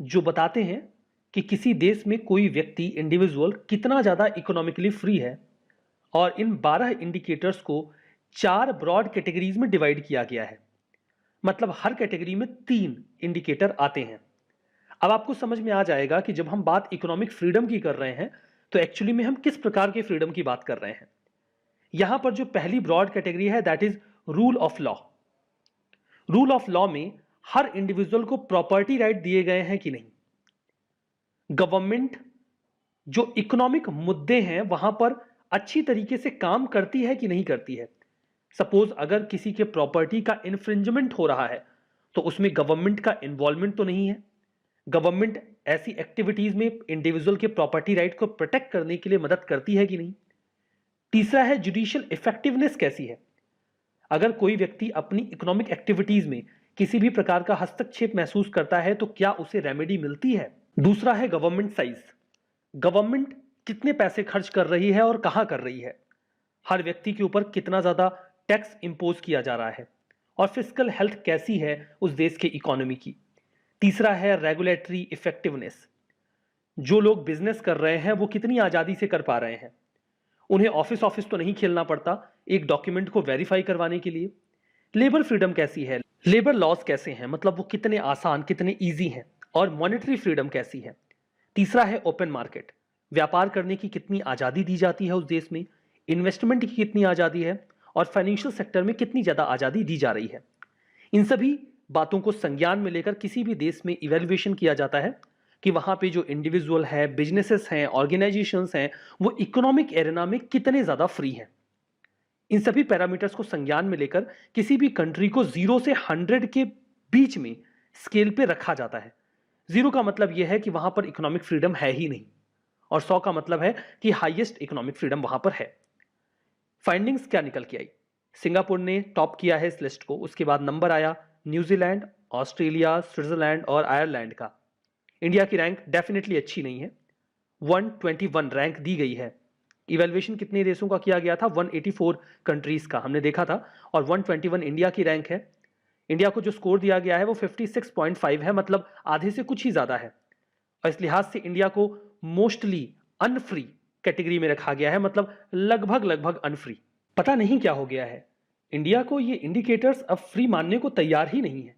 जो बताते हैं कि किसी देश में कोई व्यक्ति, इंडिविजुअल कितना ज्यादा इकोनॉमिकली फ्री है। और इन 12 इंडिकेटर्स को 4 ब्रॉड कैटेगरीज में डिवाइड किया गया है। मतलब हर कैटेगरी में 3 इंडिकेटर आते हैं। अब आपको समझ में आ जाएगा कि जब हम बात इकोनॉमिक फ्रीडम की कर रहे हैं तो एक्चुअली में हम किस प्रकार के फ्रीडम की बात कर रहे हैं। यहां पर जो पहली ब्रॉड कैटेगरी है that is rule of law. Rule of law में हर इंडिविजुअल को प्रॉपर्टी राइट दिए गए हैं कि नहीं। गवर्नमेंट जो इकोनॉमिक मुद्दे हैं वहां पर अच्छी तरीके से काम करती है कि नहीं करती है। सपोज अगर किसी के प्रॉपर्टी का इन्फ्रिंजमेंट हो रहा है तो उसमें गवर्नमेंट का इन्वॉल्वमेंट तो नहीं है। गवर्नमेंट ऐसी एक्टिविटीज में इंडिविजुअल के प्रॉपर्टी राइट को प्रोटेक्ट करने के लिए मदद करती है कि नहीं। तीसरा है जुडिशियल इफेक्टिवनेस कैसी है। अगर कोई व्यक्ति अपनी इकोनॉमिक एक्टिविटीज में किसी भी प्रकार का हस्तक्षेप महसूस करता है तो क्या उसे रेमेडी मिलती है। दूसरा है गवर्नमेंट साइज। गवर्नमेंट कितने पैसे खर्च कर रही है और कहां कर रही है। हर व्यक्ति के ऊपर कितना ज्यादा टैक्स इंपोज किया जा रहा है। और फिस्कल हेल्थ कैसी है उस देश के इकोनॉमी की। तीसरा है रेगुलेटरी इफेक्टिवनेस। जो लोग बिजनेस कर रहे हैं वो कितनी आजादी से कर पा रहे हैं। उन्हें ऑफिस तो नहीं खेलना पड़ता एक डॉक्यूमेंट को वेरीफाई करवाने के लिए। लेबर फ्रीडम कैसी है, लेबर लॉज कैसे हैं, मतलब वो कितने आसान, कितने ईजी हैं। और मॉनेटरी फ्रीडम कैसी है। तीसरा है ओपन मार्केट। व्यापार करने की कितनी आजादी दी जाती है उस देश में, इन्वेस्टमेंट की कितनी आजादी है और फाइनेंशियल सेक्टर में कितनी ज्यादा आजादी दी जा रही है। इन सभी बातों को संज्ञान में लेकर किसी भी देश में इवैल्यूएशन किया जाता है कि वहां पे जो इंडिविजुअल है, बिजनेसेस हैं, ऑर्गेनाइजेशंस हैं, वो इकोनॉमिक एरेना में कितने ज्यादा फ्री हैं। इन सभी पैरामीटर्स को संज्ञान में लेकर किसी भी कंट्री को 0 से 100 के बीच में स्केल पे रखा जाता है। 0 का मतलब यह है कि वहां पर इकोनॉमिक फ्रीडम है ही नहीं, और 100 का मतलब है कि हाईएस्ट इकोनॉमिक फ्रीडम वहां पर है। फाइंडिंग्स क्या निकल के आई? सिंगापुर ने टॉप किया है इस लिस्ट को। उसके बाद नंबर आया न्यूजीलैंड, ऑस्ट्रेलिया, स्विट्जरलैंड और आयरलैंड का। इंडिया की रैंक डेफिनेटली अच्छी नहीं है। 121 रैंक दी गई है। इवैल्यूएशन कितने देशों का किया गया था? 184 कंट्रीज का हमने देखा था, और 121 इंडिया की रैंक है। इंडिया को जो स्कोर दिया गया है वो 56.5 है, मतलब आधे से कुछ ही ज्यादा है। और इस लिहाज से इंडिया को मोस्टली अनफ्री कैटेगरी में रखा गया है, मतलब लगभग अनफ्री। पता नहीं क्या हो गया है, इंडिया को ये इंडिकेटर्स अब फ्री मानने को तैयार ही नहीं है।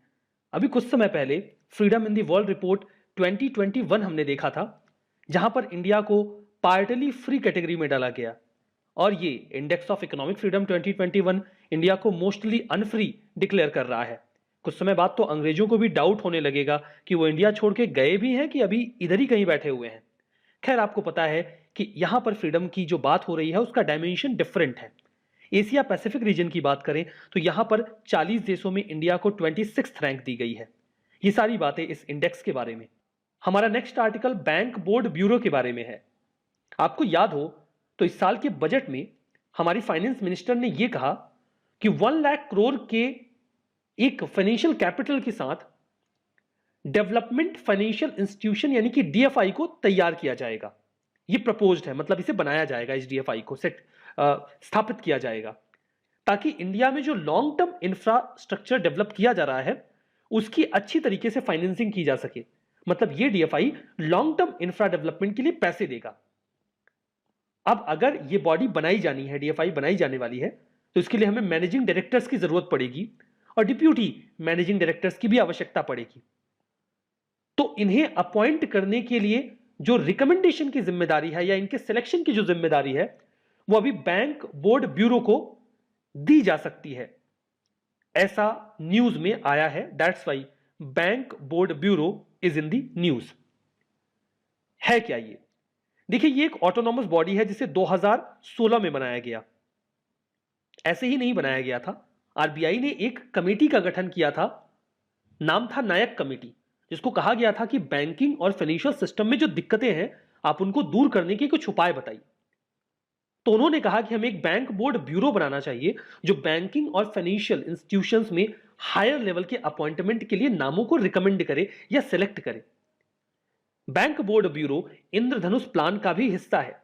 अभी कुछ समय पहले freedom in the world report 2021 हमने देखा था, जहां पर इंडिया को पार्टली फ्री कैटेगरी में डाला गया, और ये index of economic freedom 2021 India को मोस्टली अनफ्री डिक्लेयर कर रहा है। कुछ समय बाद तो अंग्रेजों को भी डाउट होने लगेगा कि वो इंडिया छोड़ के गए भी हैं कि अभी इधर ही कहीं बैठे हुए हैं। खैर, आपको पता है कि यहां पर फ्रीडम की जो बात हो रही है उसका डायमेंशन डिफरेंट है। एशिया पैसिफिक रीजन की बात करें तो यहां पर 40 देशों में इंडिया को 26th रैंक दी गई है। ये सारी बातें इस इंडेक्स के बारे में। हमारा next article bank board bureau के बारे में है। आपको याद हो तो इस साल के बजट में हमारी फाइनेंस मिनिस्टर ने यह कहा कि 1 लाख करोड़ के एक फाइनेंशियल कैपिटल के साथ डेवलपमेंट फाइनेंशियल इंस्टीट्यूशन यानी कि डीएफआई को तैयार किया जाएगा। ये प्रपोज्ड है, मतलब इसे बनाया जाएगा, इस डीएफआई को स्थापित किया जाएगा, ताकि इंडिया में जो लॉन्ग टर्म इंफ्रास्ट्रक्चर डेवलप किया जा रहा है उसकी अच्छी तरीके से फाइनेंसिंग की जा सके। मतलब ये DFI long term infra development के लिए पैसे देगा। अब अगर ये बॉडी बनाई जानी है, डीएफआई बनाई जाने वाली है, तो इसके लिए हमें मैनेजिंग डायरेक्टर्स की जरूरत पड़ेगी और डिप्यूटी मैनेजिंग डायरेक्टर्स की भी आवश्यकता पड़ेगी। तो इन्हें अपॉइंट करने के लिए जो रिकमेंडेशन की जिम्मेदारी है या इनके सिलेक्शन की जो जिम्मेदारी है वो अभी बैंक बोर्ड ब्यूरो को दी जा सकती है, ऐसा न्यूज में आया है। That's why bank board bureau is in the news. है क्या ये? देखिए, ये एक ऑटोनॉमस बॉडी है जिसे 2016 में बनाया गया। ऐसे ही नहीं बनाया गया था। आरबीआई ने एक कमेटी का गठन किया था, नाम था नायक कमेटी, जिसको कहा गया था कि बैंकिंग और फाइनेंशियल सिस्टम में जो दिक्कतें हैं आप उनको दूर करने के कुछ उपाय बताइए। तो उन्होंने कहा कि हमें एक बैंक बोर्ड ब्यूरो बनाना चाहिए जो बैंकिंग और फाइनेंशियल इंस्टीट्यूशंस में हायर लेवल के अपॉइंटमेंट के लिए नामों को रिकमेंड करे या सिलेक्ट करे। बैंक बोर्ड ब्यूरो इंद्रधनुष प्लान का भी हिस्सा है।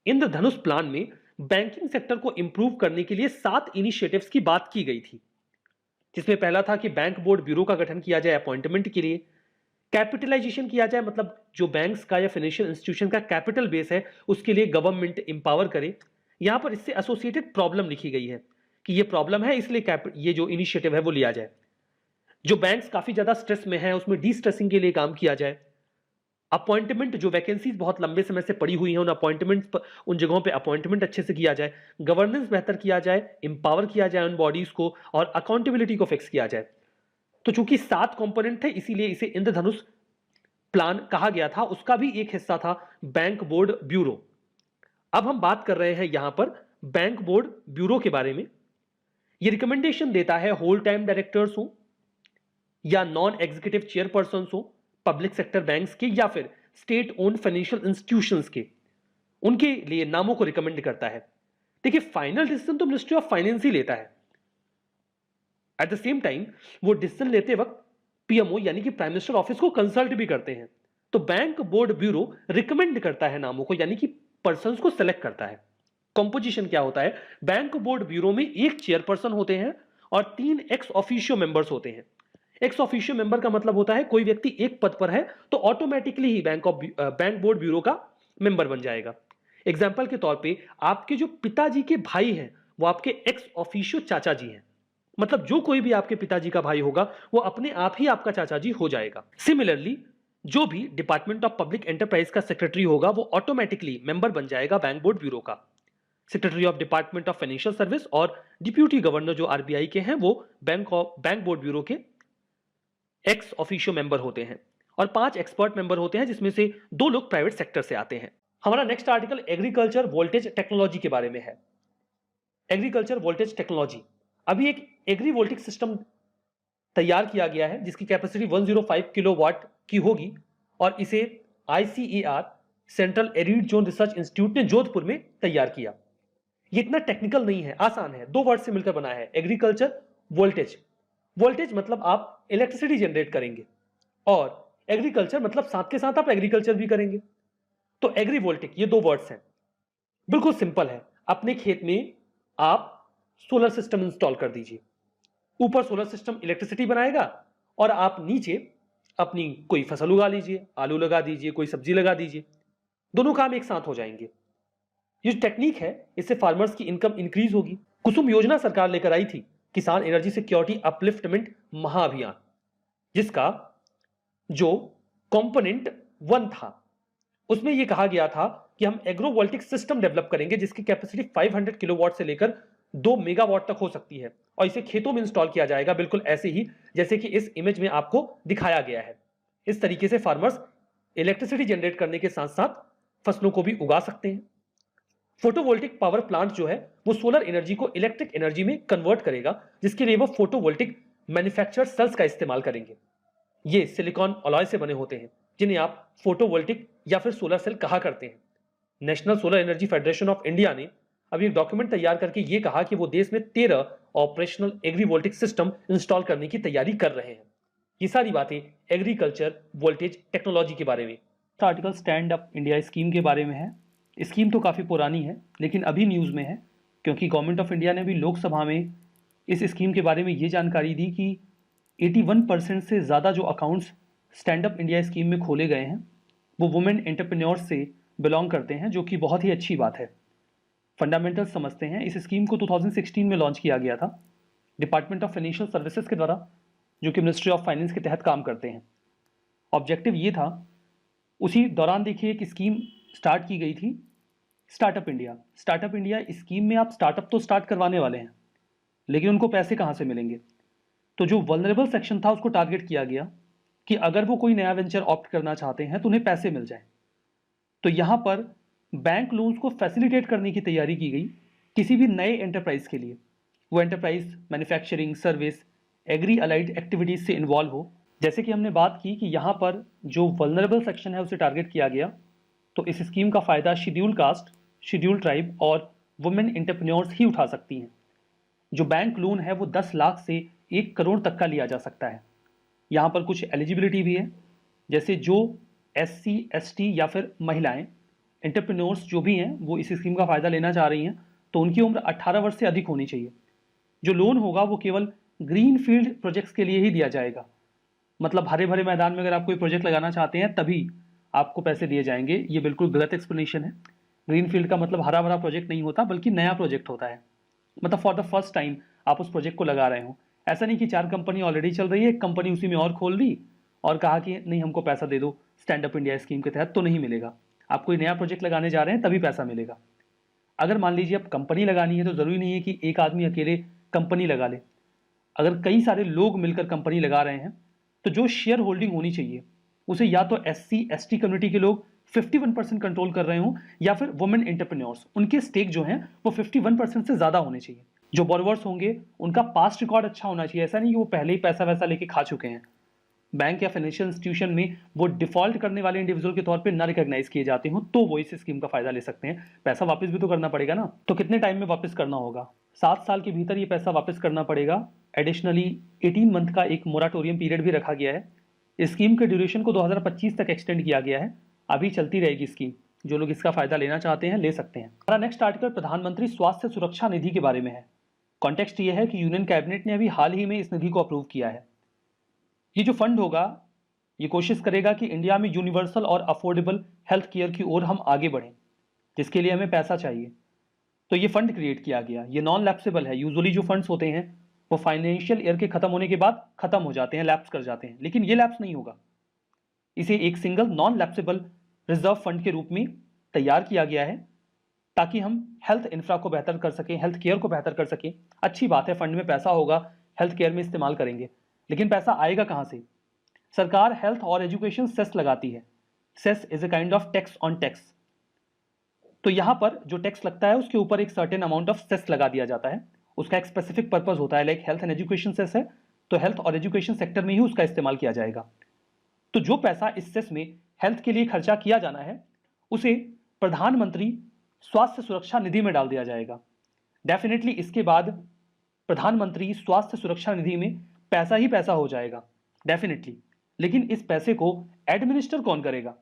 इंद्रधनुष प्लान में बैंकिंग सेक्टर को इंप्रूव करने के लिए 7 इनिशिएटिव्स की बात की गई थी, जिसमें पहला था कि बैंक बोर्ड ब्यूरो का गठन किया जाए अपॉइंटमेंट के लिए, कैपिटलाइजेशन किया जाए, मतलब जो बैंक्स का या फाइनेंशियल इंस्टीट्यूशन का कैपिटल बेस है उसके लिए गवर्नमेंट इंपावर करे। यहां पर इससे एसोसिएटेड प्रॉब्लम लिखी गई है कि ये प्रॉब्लम है, इसलिए ये जो इनिशिएटिव है वो लिया जाए। जो बैंक्स काफी ज्यादा स्ट्रेस में है उसमें डी स्ट्रेसिंग के लिए काम किया जाए। अपॉइंटमेंट, जो वैकेंसीज बहुत लंबे समय से पड़ी हुई हैं उन अपॉइंटमेंट, उन जगहों पे अपॉइंटमेंट अच्छे से किया जाए, गवर्नेंस बेहतर किया जाए, इंपावर किया जाए उन बॉडीज को, और अकाउंटेबिलिटी को फिक्स किया जाए। तो चूंकि 7 कंपोनेंट थे इसीलिए इसे इंद्रधनुष प्लान कहा गया था। उसका भी एक हिस्सा था बैंक बोर्ड ब्यूरो। अब हम बात कर रहे हैं यहां पर बैंक बोर्ड ब्यूरो के बारे में। यह रिकमेंडेशन देता है होल टाइम डायरेक्टर्स हो या नॉन एग्जीक्यूटिव चेयरपर्सन हो पब्लिक सेक्टर बैंक्स के या फिर स्टेट ओन फाइनेंशियल इंस्टीट्यूशंस के, उनके लिए नामों को रिकमेंड करता है। देखिए, फाइनल डिसीजन तो मिनिस्ट्री ऑफ फाइनेंस ही लेता है। एट द सेम टाइम वो डिसीजन लेते वक्त पीएमओ यानी कि प्राइम मिनिस्टर ऑफिस को कंसल्ट भी करते हैं। तो बैंक बोर्ड ब्यूरो रिकमेंड करता है नामों को, यानी कि पर्संस को सेलेक्ट करता है। कंपोजिशन क्या होता है? बैंक बोर्ड ब्यूरो में एक चेयरपर्सन होते हैं और 3 एक्स ऑफिशियो मेंबर्स होते हैं। एक्स ऑफिशियो मेंबर का मतलब होता है कोई व्यक्ति एक पद पर है तो ऑटोमेटिकली ही बैंक बोर्ड ब्यूरो का मेंबर बन जाएगा। एग्जाम्पल के तौर पे आपके जो पिताजी के भाई हैं वो आपके एक्स ऑफिशियो चाचा जी हैं। मतलब जो कोई भी आपके पिताजी का भाई होगा वो अपने आप ही आपका चाचा जी हो जाएगा। सिमिलरली जो भी डिपार्टमेंट ऑफ पब्लिक एंटरप्राइज का सेक्रेटरी होगा वो ऑटोमेटिकली मेंबर बन जाएगा बैंक बोर्ड ब्यूरो का। Secretary of department of financial service और डिप्यूटी गवर्नर जो आरबीआई के हैं वो बैंक बोर्ड ब्यूरो के एक्स ऑफिशियो मेंबर होते हैं, और 5 एक्सपर्ट मेंबर होते हैं जिसमें से 2 लोग प्राइवेट सेक्टर से आते हैं। हमारा next article agriculture voltage technology के बारे में है। एग्रीकल्चर वोल्टेज टेक्नोलॉजी, अभी एक एग्री वोल्टिक सिस्टम तैयार किया गया है जिसकी कैपेसिटी 105 किलोवाट की होगी, और इसे ICAR central arid zone research institute ने जोधपुर में तैयार किया। ये इतना टेक्निकल नहीं है, आसान है, 2 वर्ड से मिलकर बना है, एग्रीकल्चर वोल्टेज। वोल्टेज मतलब आप इलेक्ट्रिसिटी जनरेट करेंगे, और एग्रीकल्चर मतलब साथ के साथ आप एग्रीकल्चर भी करेंगे। तो एग्री वोल्टिक, ये 2 वर्ड्स हैं, बिल्कुल सिंपल है। अपने खेत में आप सोलर सिस्टम इंस्टॉल कर दीजिए, ऊपर सोलर सिस्टम इलेक्ट्रिसिटी बनाएगा और आप नीचे अपनी कोई फसल उगा लीजिए, आलू लगा दीजिए, कोई सब्जी लगा दीजिए, दोनों काम एक साथ हो जाएंगे। ये जो टेक्निक है इससे फार्मर्स की इनकम इंक्रीज होगी। कुसुम योजना सरकार लेकर आई थी, किसान एनर्जी सिक्योरिटी अपलिफ्टमेंट महाअभियान, जिसका जो कंपोनेंट 1 था उसमें यह कहा गया था कि हम एग्रोवोल्टिक सिस्टम डेवलप करेंगे जिसकी कैपेसिटी 500 किलोवाट से लेकर 2 मेगावाट तक हो सकती है और इसे खेतों में इंस्टॉल किया जाएगा, बिल्कुल ऐसे ही जैसे कि इस इमेज में आपको दिखाया गया है। इस तरीके से फार्मर्स इलेक्ट्रिसिटी जनरेट करने के साथ साथ फसलों को भी उगा सकते हैं। फोटोवोल्टिक पावर प्लांट जो है वो सोलर एनर्जी को इलेक्ट्रिक एनर्जी में कन्वर्ट करेगा, जिसके लिए वो फोटोवोल्टिक मैन्युफैक्चर्ड सेल्स का इस्तेमाल करेंगे। ये सिलिकॉन अलॉय से बने होते हैं जिन्हें आप फोटोवोल्टिक या फिर सोलर सेल कहा करते हैं। National solar energy federation of India ने अभी एक डॉक्यूमेंट तैयार करके ये कहा कि वो देश में 13 ऑपरेशनल एग्रीवोल्टिक सिस्टम इंस्टॉल करने की तैयारी कर रहे हैं। ये सारी बातें एग्रीकल्चर वोल्टेज टेक्नोलॉजी के बारे में। Article stand up India scheme के बारे में है। स्कीम तो काफ़ी पुरानी है लेकिन अभी न्यूज़ में है क्योंकि गवर्नमेंट ऑफ इंडिया ने भी लोकसभा में इस स्कीम के बारे में ये जानकारी दी कि 81% से ज़्यादा जो accounts stand up India scheme में खोले गए हैं वो वुमेन एंटरप्रेन्योर्स से बिलोंग करते हैं, जो कि बहुत ही अच्छी बात है। फंडामेंटल्स समझते हैं। इस स्कीम को 2016 में लॉन्च किया गया था डिपार्टमेंट ऑफ फाइनेंशियल सर्विसेज के द्वारा, जो कि मिनिस्ट्री ऑफ फाइनेंस के तहत काम करते हैं। ऑब्जेक्टिव ये था, उसी दौरान देखिए एक स्कीम स्टार्ट की गई थी, startup India. Startup India scheme में आप स्टार्टअप तो स्टार्ट करवाने वाले हैं लेकिन उनको पैसे कहाँ से मिलेंगे? तो जो वल्नरेबल सेक्शन था उसको टारगेट किया गया कि अगर वो कोई नया वेंचर ऑप्ट करना चाहते हैं तो उन्हें पैसे मिल जाए। तो यहाँ पर बैंक लोन्स को फैसिलिटेट करने की तैयारी की गई किसी भी नए एंटरप्राइज के लिए। वो enterprise manufacturing, service, agri allied activities से इन्वॉल्व हो। जैसे कि हमने बात की कि यहाँ पर जो वल्नरेबल सेक्शन है उसे टारगेट किया गया, तो इस स्कीम का फायदा शेड्यूल कास्ट, शेड्यूल ट्राइब और वुमेन एंटरप्रेन्योर्स ही उठा सकती हैं। जो बैंक लोन है वो 10 लाख से 1 करोड़ तक का लिया जा सकता है। यहाँ पर कुछ एलिजिबिलिटी भी है, जैसे जो SC, ST या फिर महिलाएं एंटरप्रेन्योर्स जो भी हैं वो इस स्कीम का फ़ायदा लेना चाह रही हैं तो उनकी उम्र 18 वर्ष से अधिक होनी चाहिए। जो लोन होगा वो केवल ग्रीन फील्ड प्रोजेक्ट्स के लिए ही दिया जाएगा, मतलब हरे भरे मैदान में अगर आप कोई प्रोजेक्ट लगाना चाहते हैं तभी आपको पैसे दिए जाएंगे। ये बिल्कुल गलत एक्सप्लेनेशन है। ग्रीन फील्ड का मतलब हरा भरा प्रोजेक्ट नहीं होता बल्कि नया प्रोजेक्ट होता है, मतलब फॉर द फर्स्ट टाइम आप उस प्रोजेक्ट को लगा रहे हो। ऐसा नहीं कि 4 कंपनी ऑलरेडी चल रही है, एक कंपनी उसी में और खोल दी और कहा कि नहीं हमको पैसा दे दो स्टैंड अप इंडिया स्कीम के तहत, तो नहीं मिलेगा। आप कोई नया प्रोजेक्ट लगाने जा रहे हैं तभी पैसा मिलेगा। अगर मान लीजिए अब कंपनी लगानी है तो ज़रूरी नहीं है कि एक आदमी अकेले कंपनी लगा ले। अगर कई सारे लोग मिलकर कंपनी लगा रहे हैं तो जो शेयर होल्डिंग होनी चाहिए उसे या तो SC, ST कम्युनिटी के लोग 51% कंट्रोल कर रहे हों या फिर वुमेन एंटरप्रेन्योर्स, उनके स्टेक जो हैं वो 51% से ज़्यादा होने चाहिए। जो बोरोवर्स होंगे उनका पास्ट रिकॉर्ड अच्छा होना चाहिए, ऐसा नहीं कि वो पहले ही पैसा वैसा लेके खा चुके हैं। बैंक या फाइनेंशियल इंस्टीट्यूशन में वो डिफॉल्ट करने वाले इंडिविजुअल के तौर पे ना रिकॉग्नाइज किए जाते हो तो वो इस स्कीम का फायदा ले सकते हैं। पैसा वापस भी तो करना पड़ेगा ना, तो कितने टाइम में वापस करना होगा? 7 साल के भीतर ये पैसा वापस करना पड़ेगा। एडिशनली 18 मंथ का एक मोराटोरियम पीरियड भी रखा गया है। इस स्कीम के ड्यूरेशन को 2025 तक एक्सटेंड किया गया है। अभी चलती रहेगी स्कीम, जो लोग इसका फायदा लेना चाहते हैं ले सकते हैं। हमारा नेक्स्ट आर्टिकल प्रधानमंत्री स्वास्थ्य सुरक्षा निधि के बारे में है। कॉन्टेक्स्ट ये है कि यूनियन कैबिनेट ने अभी हाल ही में इस निधि को अप्रूव किया है। ये जो फंड होगा ये कोशिश करेगा कि इंडिया में यूनिवर्सल और अफोर्डेबल हेल्थ केयर की ओर हम आगे बढ़ें, जिसके लिए हमें पैसा चाहिए। तो ये फंड क्रिएट किया गया। ये नॉन लैप्सेबल है। यूजुअली जो फंड्स होते हैं वो फाइनेंशियल ईयर के खत्म होने के बाद खत्म हो जाते हैं, लैप्स कर जाते हैं, लेकिन ये लैप्स नहीं होगा। इसे एक single non lapsable reserve fund के रूप में तैयार किया गया है ताकि हम हेल्थ इंफ्रा को बेहतर कर सकें, हेल्थ केयर को बेहतर कर सकें। अच्छी बात है, फंड में पैसा होगा, हेल्थ केयर में इस्तेमाल करेंगे, लेकिन पैसा आएगा कहाँ से? सरकार हेल्थ और एजुकेशन सेस लगाती है। Cess is a kind of tax on tax. तो यहाँ पर जो टैक्स लगता है उसके ऊपर एक सर्टेन अमाउंट ऑफ सेस लगा दिया जाता है। उसका एक स्पेसिफिक पर्पस होता है, like health and education cess है तो हेल्थ और एजुकेशन सेक्टर में ही उसका इस्तेमाल किया जाएगा। तो जो पैसा इस सेस में हेल्थ के लिए खर्चा किया जाना है उसे प्रधानमंत्री स्वास्थ्य सुरक्षा निधि में डाल दिया जाएगा। डेफिनेटली इसके बाद प्रधानमंत्री स्वास्थ्य सुरक्षा निधि में पैसा ही पैसा हो जाएगा डेफिनेटली, लेकिन इस पैसे को एडमिनिस्टर कौन करेगा?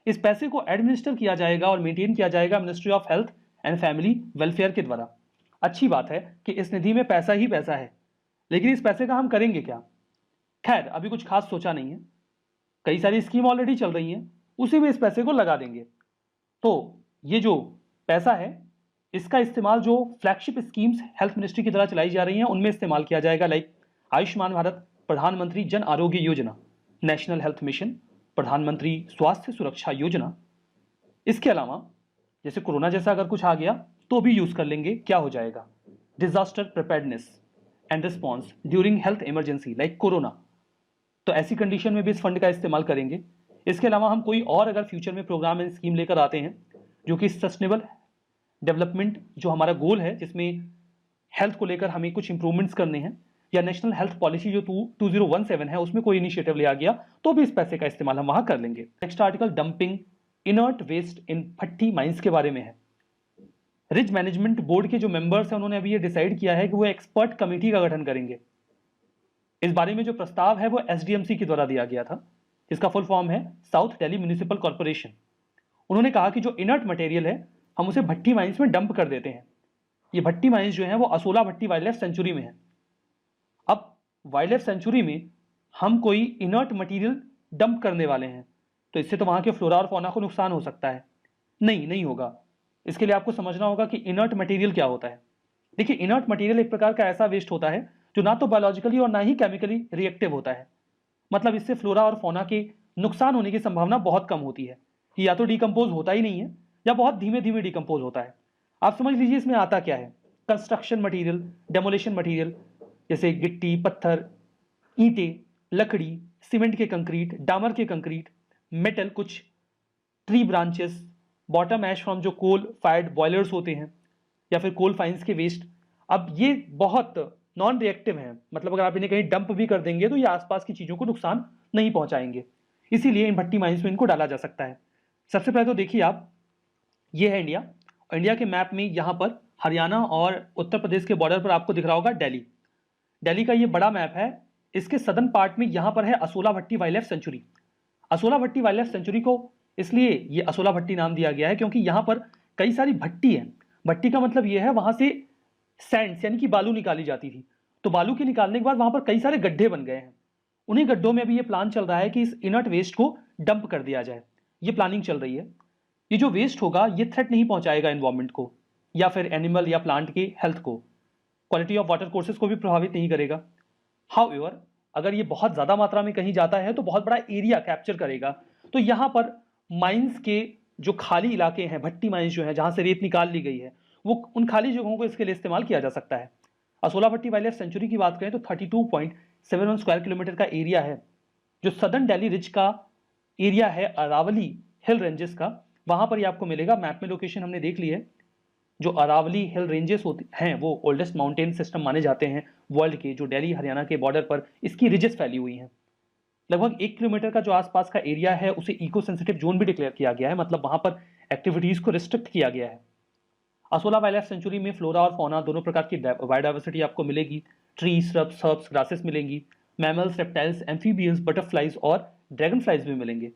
इस पैसे को एडमिनिस्टर किया जाएगा और मेंटेन किया जाएगा ministry of health and family welfare के द्वारा। अच्छी बात है कि इस निधि में पैसा ही पैसा है, लेकिन इस पैसे का हम करेंगे क्या? खैर अभी कुछ खास सोचा नहीं है, कई सारी स्कीम ऑलरेडी चल रही हैं, उसी में इस पैसे को लगा देंगे। तो ये जो पैसा है इसका इस्तेमाल जो फ्लैगशिप स्कीम्स हेल्थ मिनिस्ट्री की तरह चलाई जा रही हैं उनमें इस्तेमाल किया जाएगा, लाइक आयुष्मान भारत, प्रधानमंत्री Jan Arogya Yojana, national health mission, प्रधानमंत्री स्वास्थ्य सुरक्षा योजना। इसके अलावा जैसे कोरोना जैसा अगर कुछ आ गया तो भी यूज कर लेंगे। क्या हो जाएगा? Disaster preparedness and response during health emergency like corona, तो ऐसी कंडीशन में भी इस फंड का इस्तेमाल करेंगे। इसके अलावा हम कोई और अगर फ्यूचर में प्रोग्राम एंड स्कीम लेकर आते हैं जो कि सस्टेनेबल डेवलपमेंट जो हमारा गोल है, जिसमें हेल्थ को लेकर हमें कुछ इंप्रूवमेंट्स करने हैं, या नेशनल हेल्थ पॉलिसी जो 2017 है उसमें कोई इनिशिएटिव लिया गया तो भी इस पैसे का इस्तेमाल हम वहां कर लेंगे। Next article dumping inert waste in Bhatti mines के बारे में है। रिज मैनेजमेंट बोर्ड के जो मेंबर्स हैं उन्होंने अभी ये डिसाइड किया है कि वो एक्सपर्ट कमेटी का गठन करेंगे। इस बारे में जो प्रस्ताव है वो एसडीएमसी के द्वारा दिया गया था, जिसका फुल फॉर्म है साउथ दिल्ली म्युनिसिपल कॉर्पोरेशन। उन्होंने कहा कि जो इनर्ट मटेरियल है हम उसे भट्टी माइंस में डंप कर देते हैं। ये भट्टी माइंस जो है वो असोला भट्टी वाइल्ड लाइफ सेंचुरी में है। अब वाइल्ड लाइफ सेंचुरी में हम कोई इनर्ट मटेरियल डंप करने वाले हैं तो इससे तो वहां के फ्लोरा और फौना को नुकसान हो सकता है। नहीं होगा। इसके लिए आपको समझना होगा कि इनर्ट मटेरियल क्या होता है। देखिए, इनर्ट मटेरियल एक प्रकार का ऐसा वेस्ट होता है जो ना तो बायोलॉजिकली और ना ही केमिकली रिएक्टिव होता है। मतलब इससे फ्लोरा और फौना के नुकसान होने की संभावना बहुत कम होती है कि या तो डिकम्पोज होता ही नहीं है या बहुत धीमे धीमे डिकम्पोज होता है। आप समझ लीजिए इसमें आता क्या है। कंस्ट्रक्शन मटेरियल, डेमोलेशन मटेरियल जैसे गिट्टी, पत्थर, ईंटें, लकड़ी, सीमेंट के कंक्रीट, डामर के कंक्रीट, मेटल, कुछ tree branches, bottom ash from जो कोल फायर्ड बॉयलर्स होते हैं या फिर कोल फाइंस के वेस्ट। अब ये बहुत नॉन रिएक्टिव हैं, मतलब अगर आप इन्हें कहीं डंप भी कर देंगे तो ये आसपास की चीज़ों को नुकसान नहीं पहुंचाएंगे, इसीलिए इन भट्टी माइंस में इनको डाला जा सकता है। सबसे पहले तो देखिए आप, ये है इंडिया, और इंडिया के मैप में यहाँ पर हरियाणा और उत्तर प्रदेश के बॉर्डर पर आपको दिख रहा होगा दिल्ली। दिल्ली का ये बड़ा मैप है। इसके सदर्न पार्ट में यहाँ पर है असोला भट्टी वाइल्ड लाइफ सेंचुरी। असोला भट्टी वाइल्ड लाइफ सेंचुरी को इसलिए ये असोला भट्टी नाम दिया गया है क्योंकि यहाँ पर कई सारी भट्टी है। भट्टी का मतलब ये है वहां से सैंड्स यानी कि बालू निकाली जाती थी, तो बालू के निकालने के बाद वहां पर कई सारे गड्ढे बन गए हैं। उन्हीं गड्ढों में भी ये प्लान चल रहा है कि इस इनर्ट वेस्ट को डंप कर दिया जाए। ये प्लानिंग चल रही है। ये जो वेस्ट होगा ये थ्रेट नहीं पहुंचाएगा एनवायरमेंट को या फिर एनिमल या प्लांट के हेल्थ को, क्वालिटी ऑफ वाटर कोर्सेज को भी प्रभावित नहीं करेगा। हाउएवर अगर ये बहुत ज़्यादा मात्रा में कहीं जाता है तो बहुत बड़ा एरिया कैप्चर करेगा। तो यहाँ पर माइंस के जो खाली इलाके हैं, भट्टी माइंस जो है जहाँ से रेत निकाल ली गई है, वो उन खाली जगहों को इसके लिए इस्तेमाल किया जा सकता है। असोला भट्टी वाइल्ड लाइफ सेंचुरी की बात करें तो 32.71 स्क्वायर किलोमीटर का एरिया है। जो सदर्न दिल्ली रिज का एरिया है अरावली हिल रेंजेस का, वहाँ पर ये आपको मिलेगा। मैप में लोकेशन हमने देख ली है। जो अरावली हिल रेंजेस होते हैं वो ओल्डेस्ट माउंटेन सिस्टम माने जाते हैं वर्ल्ड के, जो दिल्ली हरियाणा के बॉर्डर पर इसकी रिजेस फैली हुई हैं। लगभग 1 किलोमीटर का जो आसपास का एरिया है उसे इको सेंसिटिव जोन भी डिक्लेयर किया गया है, मतलब वहां पर एक्टिविटीज को रिस्ट्रिक्ट किया गया है। असोला वाइल्ड लाइफ सेंचुरी में फ्लोरा और फौना दोनों प्रकार की बायोडाइवर्सिटी आपको मिलेगी। ट्री, श्रब्स, हर्ब्स, ग्रासेस मिलेंगी। मैमल्स, रेप्टाइल्स, एम्फीबियंस, बटरफ्लाइज और ड्रैगन फ्लाइज भी मिलेंगे।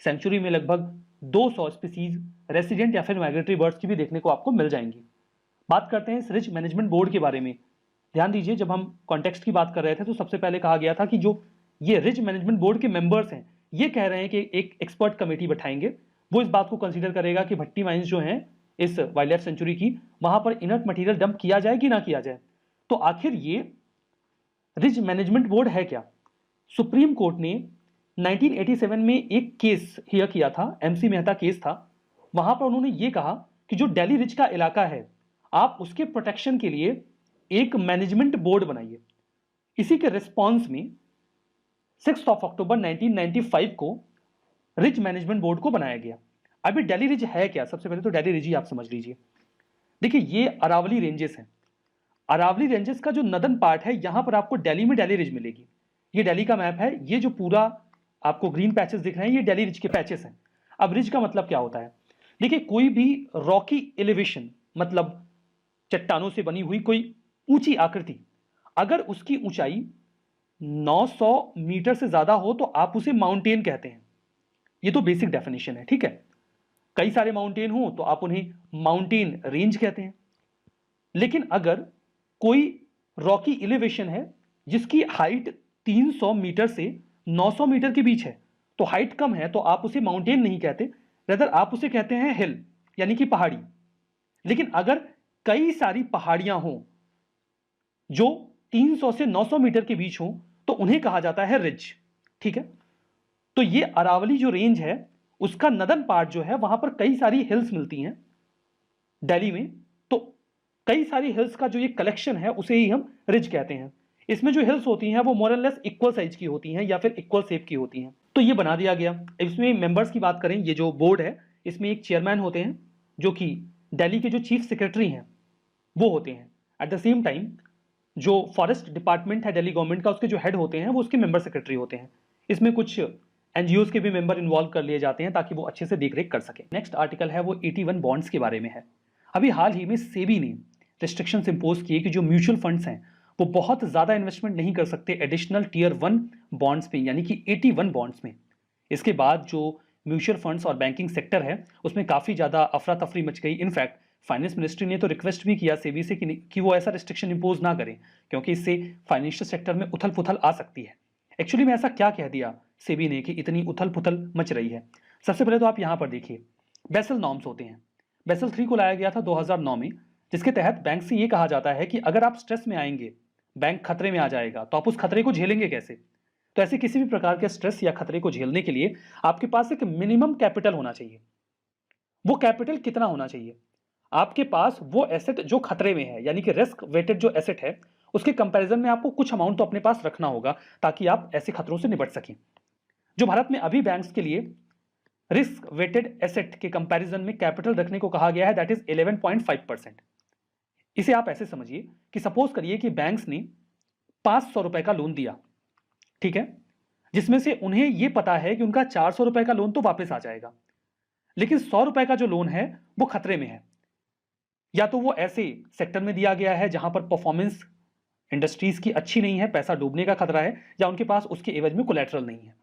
सेंचुरी में लगभग 200 स्पीसीज रेसिडेंट या फिर माइग्रेटरी बर्ड्स की भी देखने को आपको मिल जाएंगी। बात करते हैं इस रिज मैनेजमेंट बोर्ड के बारे में। ध्यान दीजिए, जब हम कॉन्टेक्स्ट की बात कर रहे थे तो सबसे पहले कहा गया था कि जो ये रिज मैनेजमेंट बोर्ड के मेंबर्स हैं ये कह रहे हैं कि एक एक्सपर्ट कमेटी बैठाएंगे, वो इस बात को कंसीडर करेगा कि भट्टी माइंस जो हैं इस वाइल्ड लाइफ सेंचुरी की, वहां पर इनर्ट मटेरियल डंप किया जाए कि ना किया जाए। तो आखिर ये रिज मैनेजमेंट बोर्ड है क्या? सुप्रीम कोर्ट ने 1987 में एक केस हियर किया था, एमसी मेहता केस था। वहां पर उन्होंने ये कहा कि जो दिल्ली रिज का इलाका है आप उसके प्रोटेक्शन के लिए एक मैनेजमेंट बोर्ड बनाइए। इसी के रिस्पॉन्स में 6 अक्टूबर 1995 को रिज मैनेजमेंट बोर्ड को बनाया गया। अभी दिल्ली रिज है क्या? सबसे पहले तो दिल्ली रिज ही आप समझ लीजिए। देखिए, ये अरावली रेंजेस हैं। अरावली रेंजेस का जो नदन पार्ट है यहां पर आपको दिल्ली में दिल्ली रिज मिलेगी। ये दिल्ली का मैप है। ये जो पूरा आपको ग्रीन पैचेस दिख रहे हैं ये दिल्ली रिज के पैचेस हैं। अब रिज का मतलब क्या होता है? देखिए, कोई भी रॉकी एलिवेशन मतलब चट्टानों से बनी हुई कोई ऊंची आकृति, अगर उसकी ऊंचाई 900 मीटर से ज्यादा हो तो आप उसे माउंटेन कहते हैं। ये तो बेसिक डेफिनेशन है, ठीक है। कई सारे माउंटेन हो तो आप उन्हें माउंटेन रेंज कहते हैं। लेकिन अगर कोई रॉकी एलिवेशन है जिसकी हाइट 300 मीटर से 900 मीटर के बीच है, तो हाइट कम है तो आप उसे माउंटेन नहीं कहते, रदर आप उसे कहते हैं हिल, यानी कि पहाड़ी। लेकिन अगर कई सारी पहाड़ियां हों जो 300 से 900 मीटर के बीच हों तो उन्हें कहा जाता है रिज। ठीक है, तो ये अरावली जो रेंज है उसका नदन पार्ट जो है वहां पर कई सारी हिल्स मिलती हैं दिल्ली में, तो कई सारी हिल्स का जो ये कलेक्शन है उसे ही हम रिज कहते हैं। इसमें जो हिल्स होती हैं वो more and less equal size की होती हैं या फिर इक्वल शेप की होती हैं। तो ये बना दिया गया। इसमें मेंबर्स की बात करें, ये जो बोर्ड है इसमें एक चेयरमैन होते हैं जो कि दिल्ली के जो चीफ सेक्रेटरी हैं वो होते हैं। एट द सेम टाइम जो फॉरेस्ट डिपार्टमेंट है दिल्ली गवर्नमेंट का, उसके जो हेड होते हैं वो उसके मेंबर सेक्रेटरी होते हैं। इसमें कुछ एनजीओज के भी मेंबर इन्वॉल्व कर लिए जाते हैं ताकि वो अच्छे से देख रेख कर सके। नेक्स्ट आर्टिकल है वो 81 बॉन्ड्स के बारे में है। अभी हाल ही में सेबी ने रिस्ट्रिक्शंस इंपोज किए कि जो म्यूचुअल फंड्स हैं वो बहुत ज़्यादा इन्वेस्टमेंट नहीं कर सकते एडिशनल टीयर 1 बॉन्ड्स में, यानी कि 81 बॉन्ड्स में। इसके बाद जो म्यूचुअल फंड्स और बैंकिंग सेक्टर है उसमें काफ़ी ज़्यादा अफरा तफरी मच गई। इनफैक्ट फाइनेंस मिनिस्ट्री ने तो रिक्वेस्ट भी किया सेबी से कि वो ऐसा रिस्ट्रिक्शन इंपोज ना करें, क्योंकि इससे फाइनेंशियल सेक्टर में उथल पुथल आ सकती है। एक्चुअली में ऐसा क्या कह दिया सेबी ने कि इतनी उथल पुथल मच रही है? सबसे पहले तो आप यहाँ पर देखिए, बेसल नॉर्म्स होते हैं। बेसल 3 को लाया गया था 2009 में, जिसके तहत बैंक से ये कहा जाता है कि अगर आप स्ट्रेस में आएंगे, बैंक खतरे में आ जाएगा, तो आप उस खतरे को झेलेंगे कैसे? तो ऐसे किसी भी प्रकार के स्ट्रेस या खतरे को झेलने के लिए आपके पास एक मिनिमम कैपिटल होना चाहिए। वो कैपिटल कितना होना चाहिए? आपके पास वो एसेट जो खतरे में है, यानी कि रिस्क वेटेड जो एसेट है, उसके कंपैरिजन में आपको कुछ अमाउंट तो अपने पास रखना होगा ताकि आप ऐसे खतरों से निपट सकें। जो भारत में अभी बैंक्स के लिए रिस्क वेटेड एसेट के कंपैरिजन में कैपिटल रखने को कहा गया है, दैट इज 11.5%। इसे आप ऐसे समझिए कि सपोज करिए कि बैंक्स ने 500 रुपए का लोन दिया, ठीक है, जिसमें से उन्हें यह पता है कि उनका 400 रुपए का लोन तो वापस आ जाएगा, लेकिन 100 रुपए का जो लोन है वो खतरे में है। या तो वो ऐसे सेक्टर में दिया गया है जहां पर परफॉर्मेंस इंडस्ट्रीज की अच्छी नहीं है, पैसा डूबने का खतरा है, या उनके पास उसके एवज में कोलैटरल नहीं है।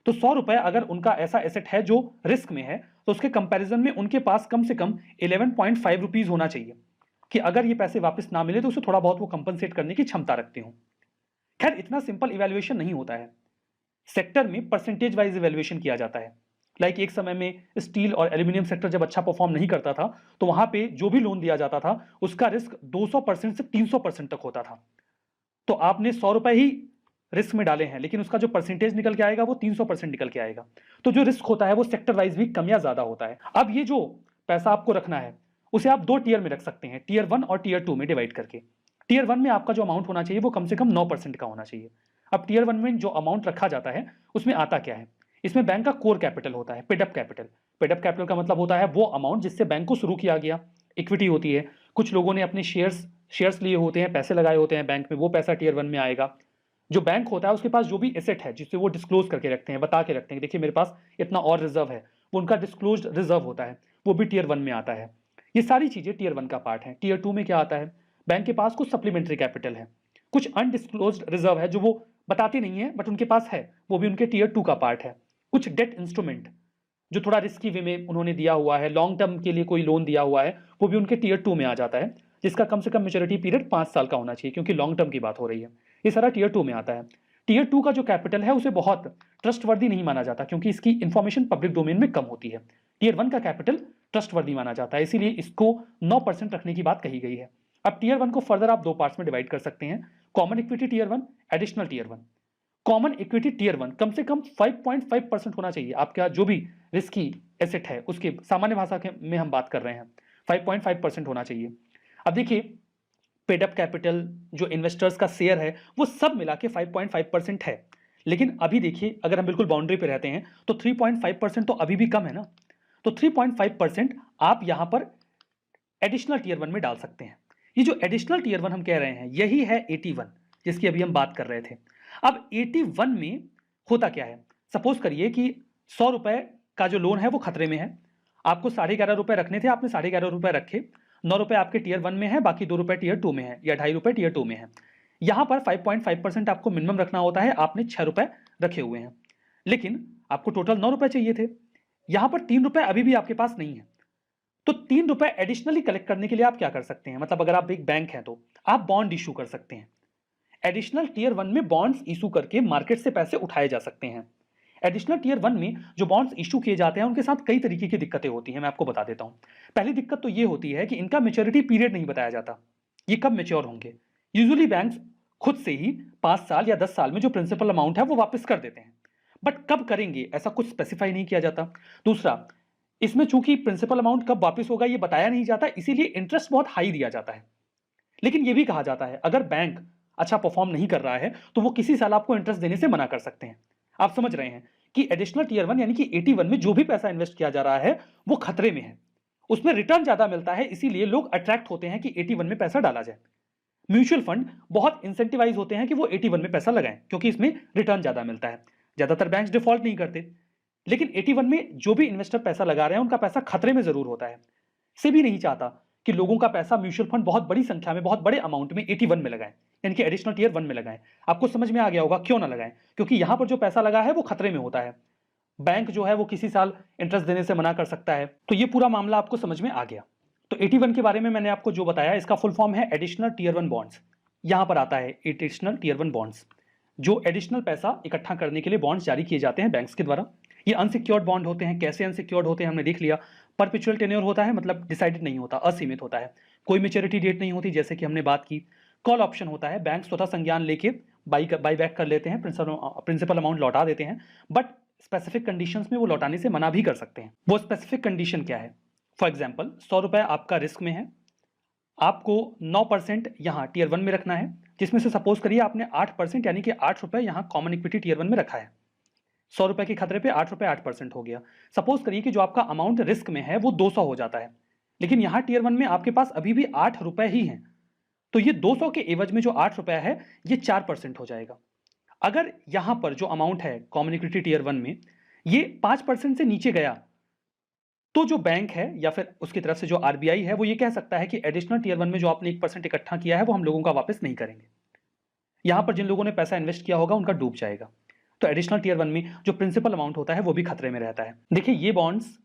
तो 100 रुपए अगर उनका ऐसा एसेट है जो रिस्क में है, तो उसके कंपैरिजन में उनके पास कम से कम 11.5 रुपीज होना चाहिए कि अगर ये पैसे वापस ना मिले तो उसे थोड़ा बहुत वो कंपनसेट करने की क्षमता रखते हो। खैर, इतना सिंपल इवैल्यूएशन नहीं होता है। सेक्टर में परसेंटेज वाइज इवैल्यूएशन किया जाता है। लाइक एक समय में स्टील और एल्यूमिनियम सेक्टर जब अच्छा परफॉर्म नहीं करता था तो वहां पे जो भी लोन दिया जाता था उसका रिस्क 200% से 300% तक होता था। तो आपने 100 रुपए ही रिस्क में डाले हैं, लेकिन उसका जो परसेंटेज निकल के आएगा वो 300% निकल के आएगा। तो जो रिस्क होता है वो सेक्टर वाइज भी कम या ज्यादा होता है। अब ये जो पैसा आपको रखना है उसे आप 2 टीयर में रख सकते हैं, टीयर 1 और टीयर 2 में डिवाइड करके। टीयर 1 में आपका जो अमाउंट होना चाहिए वो कम से कम 9% का होना चाहिए। अब टीयर 1 में जो अमाउंट रखा जाता है उसमें आता क्या है? इसमें बैंक का कोर कैपिटल होता है, paid up capital. Paid up capital का मतलब होता है वो अमाउंट जिससे बैंक को शुरू किया गया। इक्विटी होती है, कुछ लोगों ने अपने शेयर्स लिए होते हैं, पैसे लगाए होते हैं बैंक में, वो पैसा टीयर 1 में आएगा। जो बैंक होता है उसके पास जो भी एसेट है जिससे वो डिस्क्लोज करके रखते हैं, बता के रखते हैं, देखिए मेरे पास इतना और रिजर्व है, वो उनका डिस्क्लोज रिजर्व होता है, वो भी टीयर 1 में आता है। ये सारी चीजें टीयर 1 का पार्ट है। टीयर 2 में क्या आता है? बैंक के पास कुछ सप्लीमेंट्री कैपिटल है, कुछ अनडिस्क्लोज्ड रिजर्व है जो वो बताते नहीं है बट उनके पास है, वो भी उनके टीयर 2 का पार्ट है। कुछ डेट इंस्ट्रूमेंट जो थोड़ा रिस्की वे में उन्होंने दिया हुआ है, लॉन्ग टर्म के लिए कोई लोन दिया हुआ है, वो भी उनके टीयर 2 में आ जाता है, जिसका कम से कम मैच्योरिटी पीरियड 5 साल का होना चाहिए, क्योंकि लॉन्ग टर्म की बात हो रही है। ये सारा टीयर 2 में आता है। टीयर 2 का जो कैपिटल है उसे बहुत ट्रस्टवर्दी नहीं माना जाता, क्योंकि इसकी इंफॉर्मेशन पब्लिक डोमेन में कम होती है। टीयर 1 का कैपिटल ट्रस्टवर्दी माना जाता है, इसीलिए इसको 9% रखने की बात कही गई है। अब टीयर 1 को फर्दर आप 2 पार्ट्स में डिवाइड कर सकते हैं, common equity tier 1, additional tier 1। Common equity tier 1 कम से कम 5.5% होना चाहिए। आपका जो भी रिस्की एसेट है उसके सामान्य भाषा में हम बात कर रहे हैं, 5.5% होना चाहिए। अब देखिए, पेड अप कैपिटल जो इन्वेस्टर्स का शेयर है वो सब मिला के 5.5% है, लेकिन अभी देखिए अगर हम बिल्कुल बाउंड्री पे रहते हैं तो 3.5% तो अभी भी कम है ना। तो 3.5% आप यहां पर एडिशनल टीयर 1 में डाल सकते हैं। ये जो एडिशनल टीयर 1 हम कह रहे हैं यही है 81 जिसकी अभी हम बात कर रहे थे। अब 81 में होता क्या है? सपोज करिए कि 100 रुपए का जो लोन है वो खतरे में है, आपको 11.5 रुपए रखने थे, आपने 11.5 रुपए रखे, 9 रुपए आपके टीयर 1 में है, बाकी 2 रुपए टीयर 2 में है, या 2.5 रुपए टीयर 2 में है। यहां पर 5.5% आपको मिनिमम रखना होता है, आपने 6 रुपए रखे हुए हैं, लेकिन आपको टोटल 9 रुपए चाहिए थे। यहां पर 3 रुपए अभी भी आपके पास नहीं है, तो 3 रुपए एडिशनली कलेक्ट करने के लिए आप क्या कर सकते हैं? मतलब अगर आप एक बैंक है तो आप बॉन्ड इशू कर सकते हैं। एडिशनल टीयर 1 में बॉन्ड्स इशू करके मार्केट से पैसे उठाए जा सकते हैं। एडिशनल टीयर 1 में जो बॉन्ड्स इशू किए जाते हैं उनके साथ कई तरीके की दिक्कतें होती हैं, मैं आपको बता देता हूं। पहली दिक्कत तो ये होती है कि इनका मैच्योरिटी पीरियड नहीं बताया जाता, ये कब मैच्योर होंगे। यूजुअली बैंक्स खुद से ही 5 साल या 10 साल में जो प्रिंसिपल अमाउंट है वो वापस कर देते हैं, बट कब करेंगे ऐसा कुछ स्पेसिफाई नहीं किया जाता। दूसरा, इसमें चूंकि प्रिंसिपल अमाउंट कब वापस होगा ये बताया नहीं जाता, इसीलिए इंटरेस्ट बहुत हाई दिया जाता है। लेकिन ये भी कहा जाता है अगर बैंक अच्छा परफॉर्म नहीं कर रहा है तो वो किसी साल आपको इंटरेस्ट देने से मना कर सकते हैं। आप समझ रहे हैं कि एडिशनल टीयर 1 यानी कि 81 में जो भी पैसा इन्वेस्ट किया जा रहा है वो खतरे में है, उसमें रिटर्न ज्यादा मिलता है, इसीलिए लोग अट्रैक्ट होते हैं कि 81 में पैसा डाला जाए। म्यूचुअल फंड बहुत इंसेंटिवाइज होते हैं कि वो 81 में पैसा लगाएं क्योंकि इसमें रिटर्न ज्यादा मिलता है। ज्यादातर बैंक्स डिफॉल्ट नहीं करते, लेकिन 81 में जो भी इन्वेस्टर पैसा लगा रहे हैं उनका पैसा खतरे में जरूर होता है। सेबी नहीं चाहता कि लोगों का पैसा म्यूचुअल फंड बहुत बड़ी संख्या में, बहुत बड़े अमाउंट में 81 में लगाएं, यानी कि एडिशनल टीयर 1 में लगाएं। आपको समझ में आ गया होगा क्यों ना लगाएं, क्योंकि यहां पर जो पैसा लगा है वो खतरे में होता है। बैंक जो है वो किसी साल इंटरेस्ट देने से मना कर सकता है। तो ये पूरा मामला आपको समझ में आ गया। तो 81 के बारे में मैंने आपको जो बताया इसका फुल फॉर्म है एडिशनल टीयर 1 बॉन्ड्स। यहां पर आता है एडिशनल टीयर 1 बॉन्ड्स, जो एडिशनल पैसा इकट्ठा करने के लिए बॉन्ड्स जारी किए जाते हैं बैंक्स के द्वारा। ये अनसिक्योर्ड बॉन्ड होते हैं। कैसे अनसिक्योर्ड होते हैं हमने देख लिया। परपेचुअल टेन्योर होता है, मतलब डिसाइडेड नहीं होता, असीमित होता है, कोई मैच्योरिटी डेट नहीं होती जैसे कि हमने बात की। कॉल ऑप्शन होता है, बैंक स्वतः संज्ञान लेके बाई बैक कर लेते हैं, प्रिंसिपल अमाउंट लौटा देते हैं, बट स्पेसिफिक कंडीशंस में वो लौटाने से मना भी कर सकते हैं। वो स्पेसिफिक कंडीशन क्या है? फॉर एग्जाम्पल 100 रुपए आपका रिस्क में है, आपको 9% यहाँ टीयर 1 में रखना है, जिसमें से सपोज करिए आपने 8% यानी कि 8 रुपए यहाँ कॉमन इक्विटी टीयर 1 में रखा है। 100 रुपए के खतरे पे 8 रुपए 8% हो गया। सपोज करिए कि जो आपका अमाउंट रिस्क में है वो 200 हो जाता है, लेकिन यहाँ टीयर 1 में आपके पास अभी भी 8 रुपए ही हैं, तो ये 200 के एवज में जो 8 रुपए है ये 4% हो जाएगा। अगर यहां पर जो अमाउंट है कॉमन इक्विटी टीयर 1 में ये 5% से नीचे गया तो जो बैंक है या फिर उसकी तरफ से जो आरबीआई है वो ये कह सकता है कि एडिशनल टीयर 1 में जो आपने 1% इकट्ठा किया है वो हम लोगों का वापस नहीं करेंगे। यहां पर जिन लोगों ने पैसा इन्वेस्ट किया होगा उनका डूब जाएगा। तो एडिशनल टीयर 1 में जो प्रिंसिपल अमाउंट होता है वो भी खतरे में रहता है। देखिए, ये बॉन्ड्स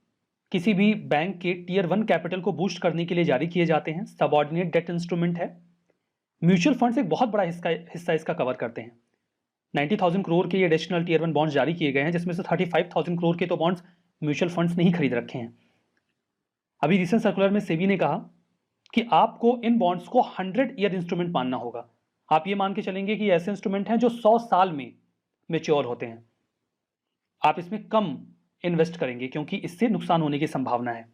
किसी भी बैंक के टीयर 1 कैपिटल को बूस्ट करने के लिए जारी किए जाते हैं। सबऑर्डिनेट डेट इंस्ट्रूमेंट है। म्यूचुअल फंड्स एक बहुत बड़ा हिस्सा इसका कवर करते हैं। 90,000 करोड़ के ये एडिशनल टीयर 1 बॉन्ड्स जारी किए गए हैं, जिसमें से 35,000 करोड़ के तो बॉन्ड्स म्यूचुअल फंड्स ने ही खरीद रखे हैं। अभी रिसेंट सर्कुलर में सेबी ने कहा कि आपको इन बॉन्ड्स को 100 ईयर इंस्ट्रूमेंट मानना होगा। आप ये मान के चलेंगे कि ऐसे इंस्ट्रूमेंट हैं जो 100 साल में मैच्योर होते हैं। आप इसमें कम इन्वेस्ट करेंगे क्योंकि इससे नुकसान होने की संभावना है,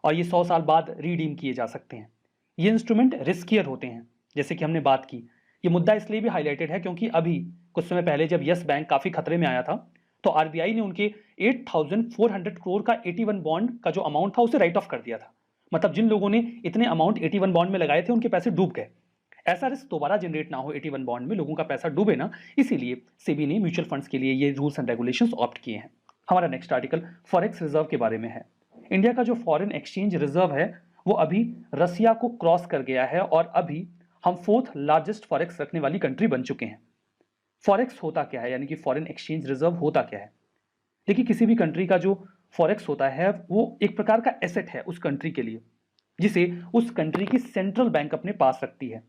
और ये 100 साल बाद रिडीम किए जा सकते हैं। ये इंस्ट्रूमेंट रिस्कियर होते हैं, जैसे कि हमने बात की। ये मुद्दा इसलिए भी हाईलाइटेड है क्योंकि अभी कुछ समय पहले जब यस बैंक काफी खतरे में आया था तो आरबीआई ने उनके 8,400 करोड़ का 81 बॉन्ड का जो अमाउंट था उसे राइट ऑफ कर दिया था। मतलब जिन लोगों ने इतने अमाउंट 81 बॉन्ड में लगाए थे उनके पैसे डूब गए। ऐसा रिस्क दोबारा जनरेट ना हो, 81 बॉन्ड में लोगों का पैसा डूबे ना, इसीलिए सेबी ने म्यूचुअल फंड्स के लिए ये रूल्स एंड रेगुलेशंस ऑप्ट किए हैं। हमारा नेक्स्ट आर्टिकल फॉरेक्स रिजर्व के बारे में है। इंडिया का जो फॉरेन एक्सचेंज रिजर्व है वो अभी रसिया को क्रॉस कर गया है और अभी हम 4th लार्जेस्ट फॉरेक्स रखने वाली कंट्री बन चुके हैं। फॉरेक्स होता क्या है, यानी कि फॉरेन एक्सचेंज रिजर्व होता क्या है? देखिए, किसी भी कंट्री का जो फॉरेक्स होता है वो एक प्रकार का एसेट है उस कंट्री के लिए, जिसे उस कंट्री की सेंट्रल बैंक अपने पास रखती है।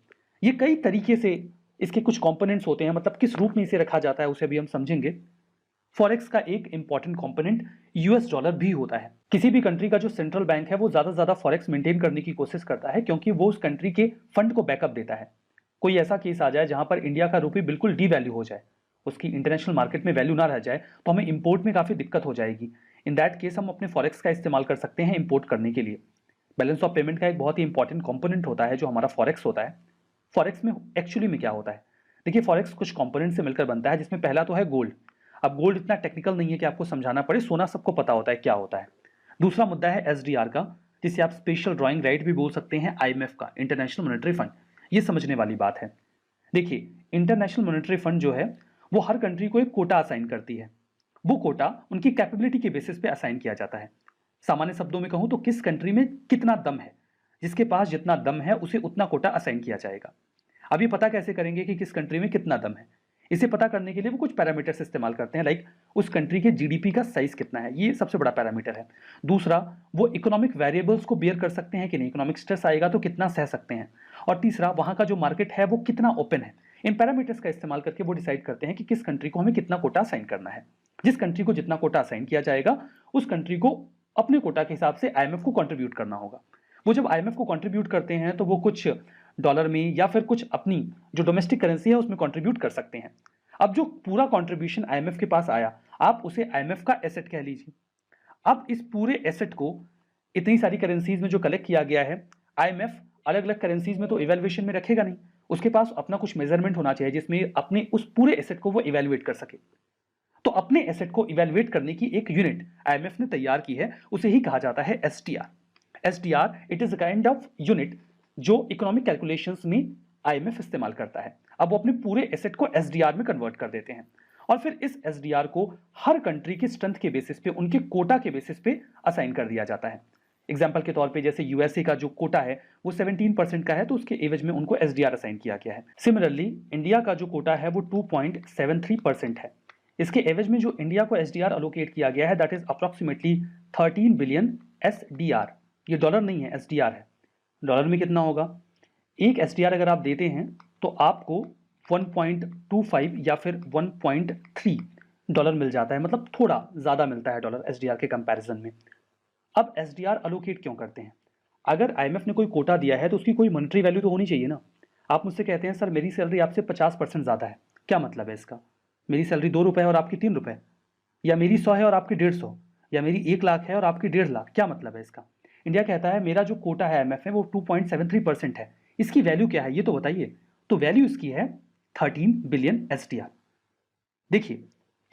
ये कई तरीके से इसके कुछ कंपोनेंट्स होते हैं, मतलब किस रूप में इसे रखा जाता है उसे भी हम समझेंगे। फॉरेक्स का एक इंपॉर्टेंट कंपोनेंट यूएस डॉलर भी होता है। किसी भी कंट्री का जो सेंट्रल बैंक है वो ज्यादा से ज्यादा फॉरेक्स मेंटेन करने की कोशिश करता है क्योंकि वो उस कंट्री के फंड को बैकअप देता है। कोई ऐसा केस आ जाए जहां पर इंडिया का रुपये बिल्कुल डीवैल्यू हो जाए, उसकी इंटरनेशनल मार्केट में वैल्यू ना रह जाए, तो हमें इंपोर्ट में काफी दिक्कत हो जाएगी। इन दैट केस हम अपने फॉरेक्स का इस्तेमाल कर सकते हैं इंपोर्ट करने के लिए। बैलेंस ऑफ पेमेंट का एक बहुत ही इंपॉर्टेंट कंपोनेंट होता है जो हमारा फॉरेक्स होता है। फॉरेक्स में एक्चुअली में क्या होता है? देखिए, फॉरेक्स कुछ कंपोनेंट से मिलकर बनता है, जिसमें पहला तो है गोल्ड। अब गोल्ड इतना टेक्निकल नहीं है कि आपको समझाना पड़े, सोना सबको पता होता है क्या होता है। दूसरा मुद्दा है एसडीआर का, जिसे आप स्पेशल ड्राइंग राइट भी बोल सकते हैं, आईएमएफ का, इंटरनेशनल मॉनेटरी फंड। ये समझने वाली बात है। देखिए, इंटरनेशनल मॉनेटरी फंड जो है वो हर कंट्री को एक कोटा असाइन करती है। वो कोटा उनकी कैपेबिलिटी के बेसिस पे असाइन किया जाता है। सामान्य शब्दों में कहूं तो किस कंट्री में कितना दम है, जिसके पास जितना दम है उसे उतना कोटा असाइन किया जाएगा। अब ये पता कैसे करेंगे कि किस कंट्री में कितना दम है? इसे पता करने के लिए वो कुछ पैरामीटर्स इस्तेमाल करते हैं, लाइक उस कंट्री के जीडीपी का साइज कितना है, ये सबसे बड़ा पैरामीटर है। दूसरा, वो इकोनॉमिक वेरिएबल्स को बियर कर सकते हैं कि नहीं, इकोनॉमिक स्ट्रेस आएगा तो कितना सह सकते हैं। और तीसरा, वहां का जो मार्केट है वो कितना ओपन है, इन पैरामीटर्स का इस्तेमाल करके वो डिसाइड करते हैं कि किस कंट्री को हमें कितना कोटा असाइन करना है। जिस कंट्री को जितना कोटा असाइन किया जाएगा उस कंट्री को अपने कोटा के हिसाब से आईएमएफ को कंट्रीब्यूट करना होगा। वो जब आईएमएफ को कंट्रीब्यूट करते हैं तो वो कुछ डॉलर में या फिर कुछ अपनी जो डोमेस्टिक करेंसी है उसमें कंट्रीब्यूट कर सकते हैं। अब जो पूरा कंट्रीब्यूशन आईएमएफ के पास आया, आप उसे आईएमएफ का एसेट कह लीजिए। अब इस पूरे एसेट को इतनी सारी करेंसीज में जो कलेक्ट किया गया है, आईएमएफ अलग अलग करेंसीज में तो इवैल्यूएशन में रखेगा नहीं, उसके पास अपना कुछ मेजरमेंट होना चाहिए जिसमें अपने उस पूरे एसेट को वो इवैल्यूएट कर सके। तो अपने एसेट को इवैल्यूएट करने की एक यूनिट आईएमएफ ने तैयार की है, उसे ही कहा जाता है SDR. SDR it is a kind of unit जो इकोनॉमिक कैलकुलेशंस में आईएमएफ इस्तेमाल करता है। अब वो अपने पूरे एसेट को एसडीआर में कन्वर्ट कर देते हैं और फिर इस एसडीआर को हर कंट्री की स्ट्रेंथ के बेसिस पे, उनके कोटा के बेसिस पे असाइन कर दिया जाता है। एग्जाम्पल के तौर पे जैसे यूएसए का जो कोटा है वो 17% का है, तो उसके एवज में उनको एसडीआर असाइन किया गया है। सिमिलरली इंडिया का जो कोटा है वो 2.73% है। इसके एवज में जो इंडिया को एसडीआर अलोकेट किया गया है that is approximately 13 billion SDR. ये डॉलर नहीं है, एसडीआर है। डॉलर में कितना होगा? एक एसडीआर अगर आप देते हैं तो आपको 1.25 या फिर 1.3 डॉलर मिल जाता है, मतलब थोड़ा ज़्यादा मिलता है डॉलर एसडीआर के कंपैरिजन में। अब एसडीआर अलोकेट क्यों करते हैं? अगर आईएमएफ ने कोई कोटा दिया है तो उसकी कोई मॉनेटरी वैल्यू तो होनी चाहिए ना। आप मुझसे कहते हैं सर मेरी सैलरी आपसे 50% ज़्यादा है, क्या मतलब है इसका? मेरी सैलरी 2 रुपये है और आपकी 3 रुपये, या मेरी 100 है और आपकी 150, या मेरी 1 लाख है और आपकी 1.5 लाख, क्या मतलब है इसका? इंडिया कहता है मेरा जो कोटा है आईएमएफ में वो 2.73% है, इसकी वैल्यू क्या है ये तो बताइए। तो वैल्यू इसकी है 13 बिलियन एसडीआर। देखिए,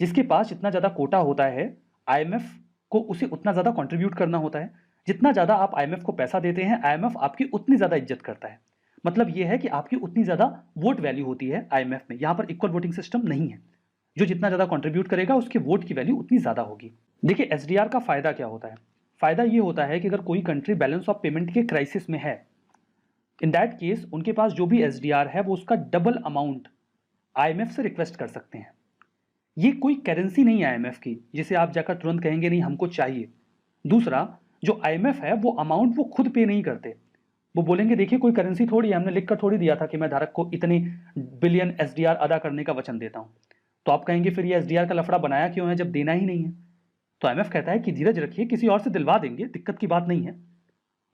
जिसके पास जितना ज़्यादा कोटा होता है आईएमएफ को उसे उतना ज़्यादा कंट्रीब्यूट करना होता है। जितना ज़्यादा आप आईएमएफ को पैसा देते हैं आईएमएफ आपकी उतनी ज़्यादा इज्जत करता है। मतलब ये है कि आपकी उतनी ज़्यादा वोट वैल्यू होती है आईएमएफ में। यहाँ पर इक्वल वोटिंग सिस्टम नहीं है, जो जितना ज़्यादा कंट्रीब्यूट करेगा उसके वोट की वैल्यू उतनी ज़्यादा होगी। देखिए एसडीआर का फ़ायदा क्या होता है? फ़ायदा ये होता है कि अगर कोई कंट्री बैलेंस ऑफ पेमेंट के क्राइसिस में है, इन दैट केस उनके पास जो भी एसडीआर है वो उसका डबल अमाउंट आईएमएफ से रिक्वेस्ट कर सकते हैं। ये कोई करेंसी नहीं है आईएमएफ की जिसे आप जाकर तुरंत कहेंगे नहीं हमको चाहिए। दूसरा, जो आईएमएफ है वो अमाउंट वो खुद पे नहीं करते, वो बोलेंगे देखिए कोई करेंसी थोड़ी है, हमने लिखकर थोड़ी दिया था कि मैं धारक को इतने बिलियन एसडीआर अदा करने का वचन देता हूं। तो आप कहेंगे फिर ये एसडीआर का लफड़ा बनाया क्यों है जब देना ही नहीं है? तो आईएमएफ कहता है कि धीरज रखिए, किसी और से दिलवा देंगे, दिक्कत की बात नहीं है।